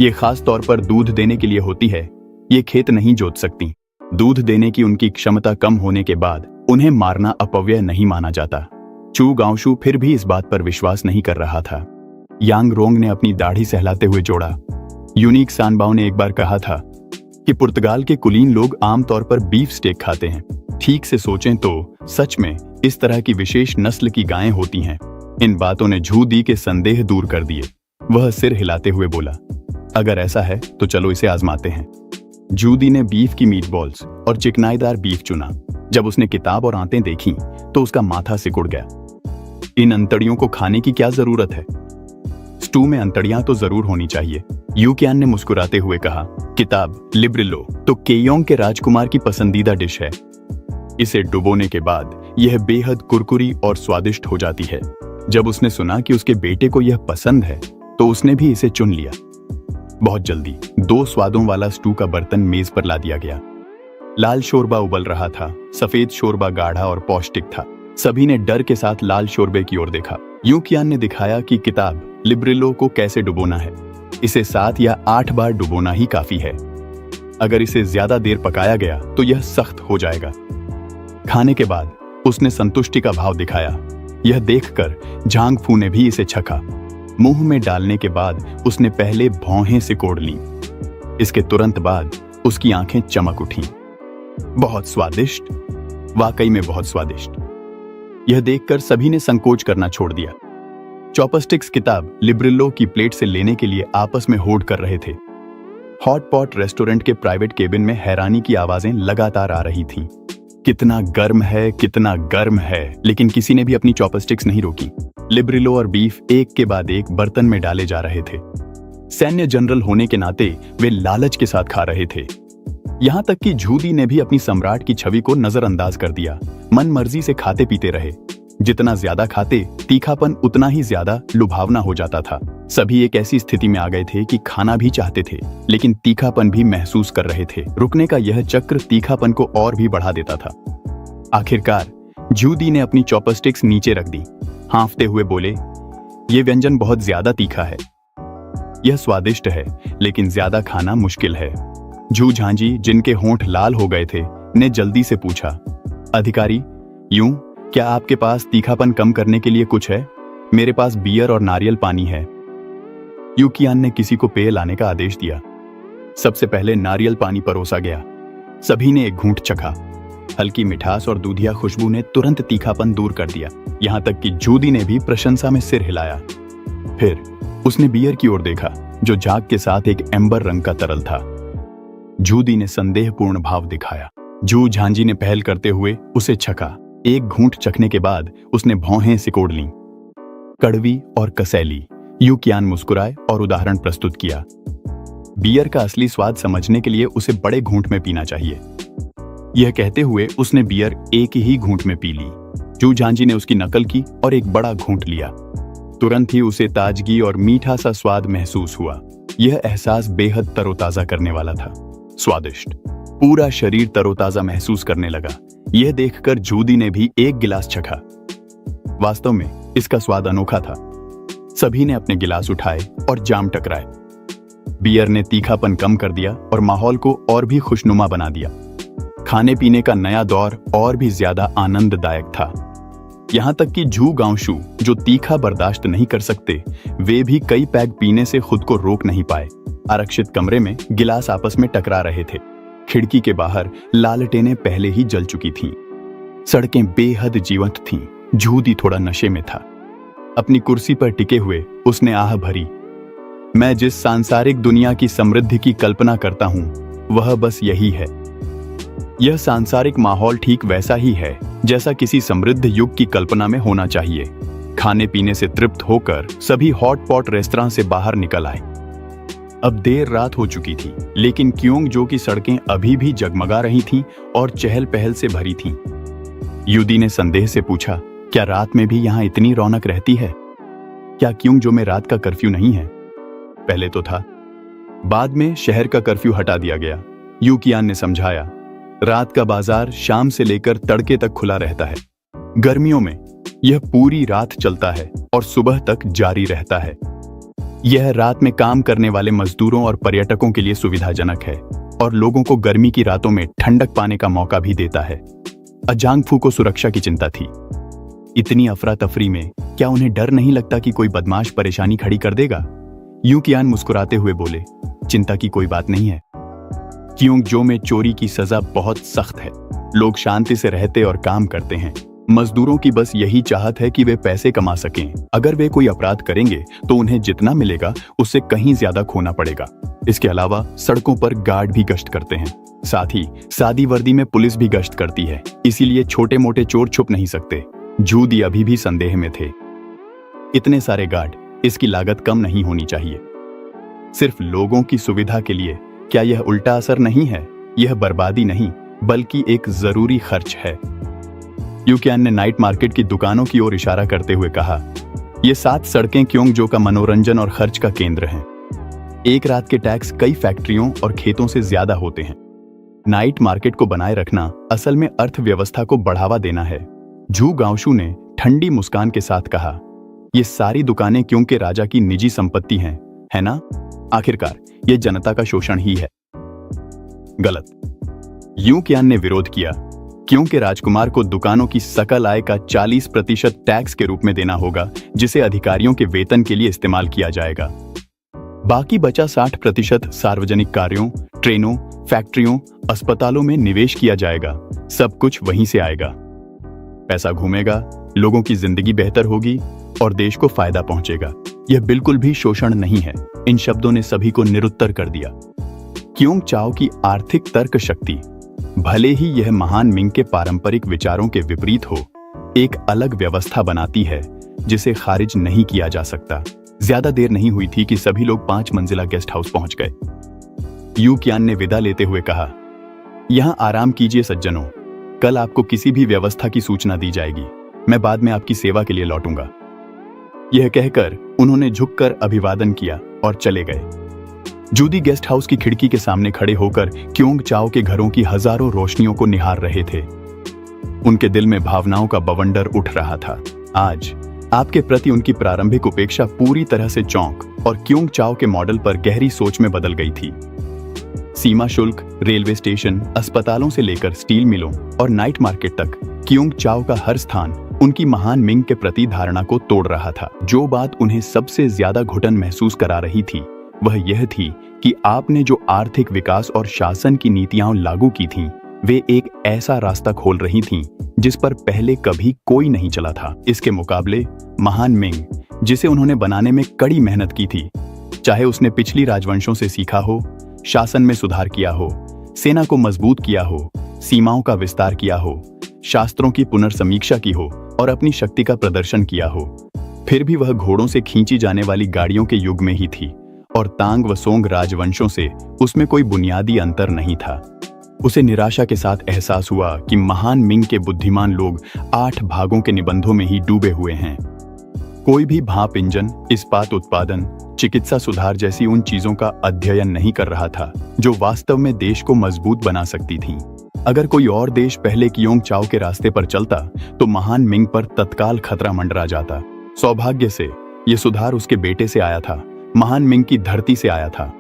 ये खास तौर पर दूध देने के लिए होती है। ये खेत नहीं जोत सकती। दूध देने की उनकी क्षमता कम होने के बाद उन्हें मारना अपव्यय नहीं माना जाता। चू गांवशू फिर भी इस बात पर विश्वास नहीं कर रहा था। यांग रोंग ने अपनी दाढ़ी सहलाते हुए जोड़ा, यूनिक सानबाओ ने एक बार कहा था कि पुर्तगाल के कुलीन लोग आमतौर पर बीफ स्टेक खाते हैं। ठीक से सोचें तो सच में इस तरह की विशेष नस्ल की गायें होती हैं। इन बातों ने झू दी के संदेह दूर कर दिए। वह सिर हिलाते हुए बोला, अगर ऐसा है तो चलो इसे आजमाते हैं। जूदी ने बीफ की मीट बॉल्स और चिकनाईदार बीफ चुना। जब उसने किताब और आंतें देखी तो उसका माथा सिकुड़ गया। इन अंतड़ियों को खाने की क्या जरूरत है? स्टू में अंतड़ियां तो जरूर होनी चाहिए। यूकियान ने मुस्कुराते हुए कहा, किताब लिब्रिलो तो केयोंग के राजकुमार की पसंदीदा डिश है। इसे डुबोने के बाद यह बेहद कुरकुरी और स्वादिष्ट हो जाती है। जब उसने सुना कि उसके बेटे को यह पसंद है तो उसने भी इसे चुन लिया। बहुत जल्दी 2 स्वादों वाला स्टू का बर्तन मेज पर ला दिया गया। लाल शोरबा उबल रहा था। सफेद शोरबा गाढ़ा और पौष्टिक था। सभी ने डर के साथ लाल शोरबे की ओर देखा। यूकियान ने दिखाया कि किताब लिब्रिलो को कैसे डुबोना है। इसे 7 या 8 बार डुबोना ही काफी है। अगर इसे ज्यादा देर पकाया गया तो यह सख्त हो जाएगा। खाने के बाद उसने संतुष्टि का भाव दिखाया। यह देखकर झांग फू ने भी इसे चखा। मुंह में डालने के बाद उसने पहले भौहें सिकोड़ लीं। इसके तुरंत बाद उसकी आंखें चमक उठीं। बहुत स्वादिष्ट, वाकई में बहुत स्वादिष्ट। यह देखकर सभी ने संकोच करना छोड़ दिया। चॉपस्टिक्स किताब लिब्रिलो की प्लेट से लेने के लिए आपस में होड़ कर रहे थे। हॉट पॉट रेस्टोरेंट के प्राइवेट केबिन में हैरानी की आवाजें लगातार आ रही थीं। कितना गर्म है, कितना गर्म है, लेकिन किसी ने भी अपनी चॉपस्टिक्स नहीं रोकी। लिब्रिलो और बीफ एक के बाद एक बर्तन में डाले जा रहे थे। सैन्य जनरल होने के नाते वे लालच के साथ खा रहे थे। यहां तक कि झूदी ने भी अपनी सम्राट की छवि को नजरअंदाज कर दिया। मन मर्जी से खाते पीते रहे। जितना ज्यादा खाते, तीखापन उतना ही ज्यादा लुभावना हो जाता था। सभी एक ऐसी स्थिति में आ गए थे कि खाना भी चाहते थे, लेकिन तीखापन भी महसूस कर रहे थे। रुकने का यह चक्र तीखापन को और भी बढ़ा देता था। आखिरकार जूदी ने अपनी चॉपस्टिक्स नीचे रख दी। हाँफते हुए बोले, यह व्यंजन बहुत ज्यादा तीखा है। यह स्वादिष्ट है, लेकिन ज्यादा खाना मुश्किल है। झू झांझी, जिनके होंठ लाल हो गए थे, ने जल्दी से पूछा, अधिकारी, यूं क्या आपके पास तीखापन कम करने के लिए कुछ है? मेरे पास बियर और नारियल पानी है। यूकियान ने किसी को पेय लाने का आदेश दिया। सबसे पहले नारियल पानी परोसा गया। सभी ने एक घूंट चखा। हल्की मिठास और दूधिया खुशबू ने तुरंत तीखापन दूर कर दिया। यहां तक कि जूदी ने भी प्रशंसा में सिर हिलाया। फिर उसने बियर की ओर देखा, जो झाग के साथ एक एम्बर रंग का तरल था। जूदी ने संदेहपूर्ण भाव दिखाया। जू झांझी ने पहल करते हुए उसे छका। एक घूंट चखने के बाद उसने भौहें सिकोड़ लीं। कड़वी और कसैली। यूकियान मुस्कुराए और उदाहरण प्रस्तुत किया। बियर का असली स्वाद समझने के लिए उसे बड़े घूंट में पीना चाहिए। यह कहते हुए उसने बियर एक ही घूंट में पी ली। जू झांझी ने उसकी नकल की और एक बड़ा घूंट लिया। तुरंत ही उसे ताजगी और मीठा सा स्वाद महसूस हुआ। यह एहसास बेहद तरोताजा करने वाला था। स्वादिष्ट। पूरा शरीर तरोताजा महसूस करने लगा। यह देखकर जूदी ने भी एक गिलास चखा। वास्तव में इसका स्वाद अनोखा था। सभी ने अपने गिलास उठाए और जाम टकराए। बियर ने तीखापन कम कर दिया और माहौल को और भी खुशनुमा बना दिया। खाने पीने का नया दौर और भी ज्यादा आनंददायक था। यहां तक कि झू गांवशू, जो तीखा बर्दाश्त नहीं कर सकते, वे भी कई पैग पीने से खुद को रोक नहीं पाए। आरक्षित कमरे में गिलास आपस में टकरा रहे थे। खिड़की के बाहर लालटेनें पहले ही जल चुकी थीं। सड़कें बेहद जीवंत थीं। झूदी थोड़ा नशे में था। अपनी कुर्सी पर टिके हुए उसने आह भरी, मैं जिस सांसारिक दुनिया की समृद्धि की कल्पना करता हूं वह बस यही है। यह सांसारिक माहौल ठीक वैसा ही है जैसा किसी समृद्ध युग की कल्पना में होना चाहिए। खाने पीने से तृप्त होकर सभी हॉट पॉट रेस्तरां से बाहर निकल आए। अब देर रात हो चुकी थी, लेकिन क्योंगजो की सड़कें अभी भी जगमगा रही थीं और चहल पहल से भरी थीं। युदी ने संदेह से पूछा, क्या रात में भी यहां इतनी रौनक रहती है? क्या क्योंगजो में रात का कर्फ्यू नहीं है? पहले तो था, बाद में शहर का कर्फ्यू हटा दिया गया। यू कियान ने समझाया, रात का बाजार शाम से लेकर तड़के तक खुला रहता है। गर्मियों में यह पूरी रात चलता है और सुबह तक जारी रहता है। यह रात में काम करने वाले मजदूरों और पर्यटकों के लिए सुविधाजनक है और लोगों को गर्मी की रातों में ठंडक पाने का मौका भी देता है। अजांगफू को सुरक्षा की चिंता थी। इतनी अफरा तफरी में क्या उन्हें डर नहीं लगता कि कोई बदमाश परेशानी खड़ी कर देगा? यू कियान मुस्कुराते हुए बोले, चिंता की कोई बात नहीं है। क्योंगजो में चोरी की सजा बहुत सख्त है। लोग शांति से रहते और काम करते हैं। मजदूरों की बस यही चाहत है कि वे पैसे कमा सकें। अगर वे कोई अपराध करेंगे तो उन्हें जितना मिलेगा उससे कहीं ज्यादा खोना पड़ेगा। इसके अलावा सड़कों पर गार्ड भी गश्त करते हैं। साथ ही सादी वर्दी में पुलिस भी गश्त करती है, इसीलिए छोटे मोटे चोर छुप नहीं सकते। जूदी अभी भी संदेह में थे। इतने सारे गार्ड, इसकी लागत कम नहीं होनी चाहिए। सिर्फ लोगों की सुविधा के लिए क्या यह उल्टा असर नहीं है? यह बर्बादी नहीं बल्कि एक जरूरी खर्च है। यू कियान ने नाइट मार्केट की दुकानों की ओर इशारा करते हुए कहा, ये 7 सड़कें क्योंगजो का मनोरंजन और खर्च का केंद्र हैं। एक रात के टैक्स कई फैक्ट्रियों और खेतों से ज्यादा होते हैं। नाइट मार्केट को बनाए रखना असल में अर्थव्यवस्था को बढ़ावा देना है। झू गांवशू ने ठंडी मुस्कान के साथ कहा, ये सारी दुकानें क्योंकि राजा की निजी संपत्ति हैं, है ना? आखिरकार ये जनता का शोषण ही है। गलत। यू कियान ने विरोध किया, क्योंकि राजकुमार को दुकानों की सकल आय का 40% टैक्स के रूप में देना होगा, जिसे अधिकारियों के वेतन के लिए इस्तेमाल किया जाएगा। बाकी बचा 60% सार्वजनिक कार्यों, ट्रेनों, फैक्ट्रियों, अस्पतालों में निवेश किया जाएगा। सब कुछ वहीं से आएगा। पैसा घूमेगा, लोगों की जिंदगी बेहतर होगी और देश को फायदा पहुंचेगा। यह बिल्कुल भी शोषण नहीं है। इन शब्दों ने सभी को निरुत्तर कर दिया। क्योंगचाओ की आर्थिक तर्क शक्ति, भले ही यह महान मिंग के पारंपरिक विचारों के विपरीत हो, एक अलग व्यवस्था बनाती है जिसे खारिज नहीं किया जा सकता। ज्यादा देर नहीं हुई थी कि सभी लोग 5 मंजिला गेस्ट हाउस पहुंच गए। यू कियान ने विदा लेते हुए कहा, यहां आराम कीजिए सज्जनों, कल आपको किसी भी व्यवस्था की सूचना दी जाएगी। मैं बाद में आपकी सेवा के लिए लौटूंगा। यह कहकर उन्होंने झुककर अभिवादन किया और चले गए। जूदी गेस्ट हाउस की खिड़की के सामने खड़े होकर क्योंगचाओ के घरों की हजारों रोशनियों को निहार रहे थे। उनके दिल में भावनाओं का बवंडर उठ रहा था। आज आपके प्रति उनकी प्रारंभिक उपेक्षा पूरी तरह से चौंक और क्योंगचाओ के मॉडल पर गहरी सोच में बदल गई थी। सीमा शुल्क, रेलवे स्टेशन, अस्पतालों से लेकर स्टील मिलों और नाइट मार्केट तक क्योंगचाओ का हर स्थान उनकी महान मिंग के प्रति धारणा को तोड़ रहा था। जो बात उन्हें सबसे ज्यादा घुटन महसूस करा रही थी वह यह थी कि आपने जो आर्थिक विकास और शासन की नीतियां लागू की थीं, वे एक ऐसा रास्ता खोल रही थीं जिस पर पहले कभी कोई नहीं चला था। इसके मुकाबले महान मिंग, जिसे उन्होंने बनाने में कड़ी मेहनत की थी, चाहे उसने पिछली राजवंशों से सीखा हो, शासन में सुधार किया हो, सेना को मजबूत किया हो, सीमाओं का विस्तार किया हो, शास्त्रों की पुनर्समीक्षा की हो और अपनी शक्ति का प्रदर्शन किया हो, फिर भी वह घोड़ों से खींची जाने वाली गाड़ियों के युग में ही थी और तांग व सोंग राजवंशों से उसमें कोई बुनियादी अंतर नहीं था। उसे निराशा के साथ एहसास हुआ कि महान मिंग के बुद्धिमान लोग 8 भागों के निबंधों में ही डूबे हुए हैं। कोई भी भाप इंजन, इस्पात उत्पादन, चिकित्सा सुधार जैसी उन चीजों का अध्ययन नहीं कर रहा था जो वास्तव में देश को मजबूत बना सकती थीं। अगर कोई और देश पहले क्योंगचाओ के रास्ते पर चलता तो महान मिंग पर तत्काल खतरा मंडरा जाता। सौभाग्य से यह सुधार उसके बेटे से आया था, महान मिंग की धरती से आया था।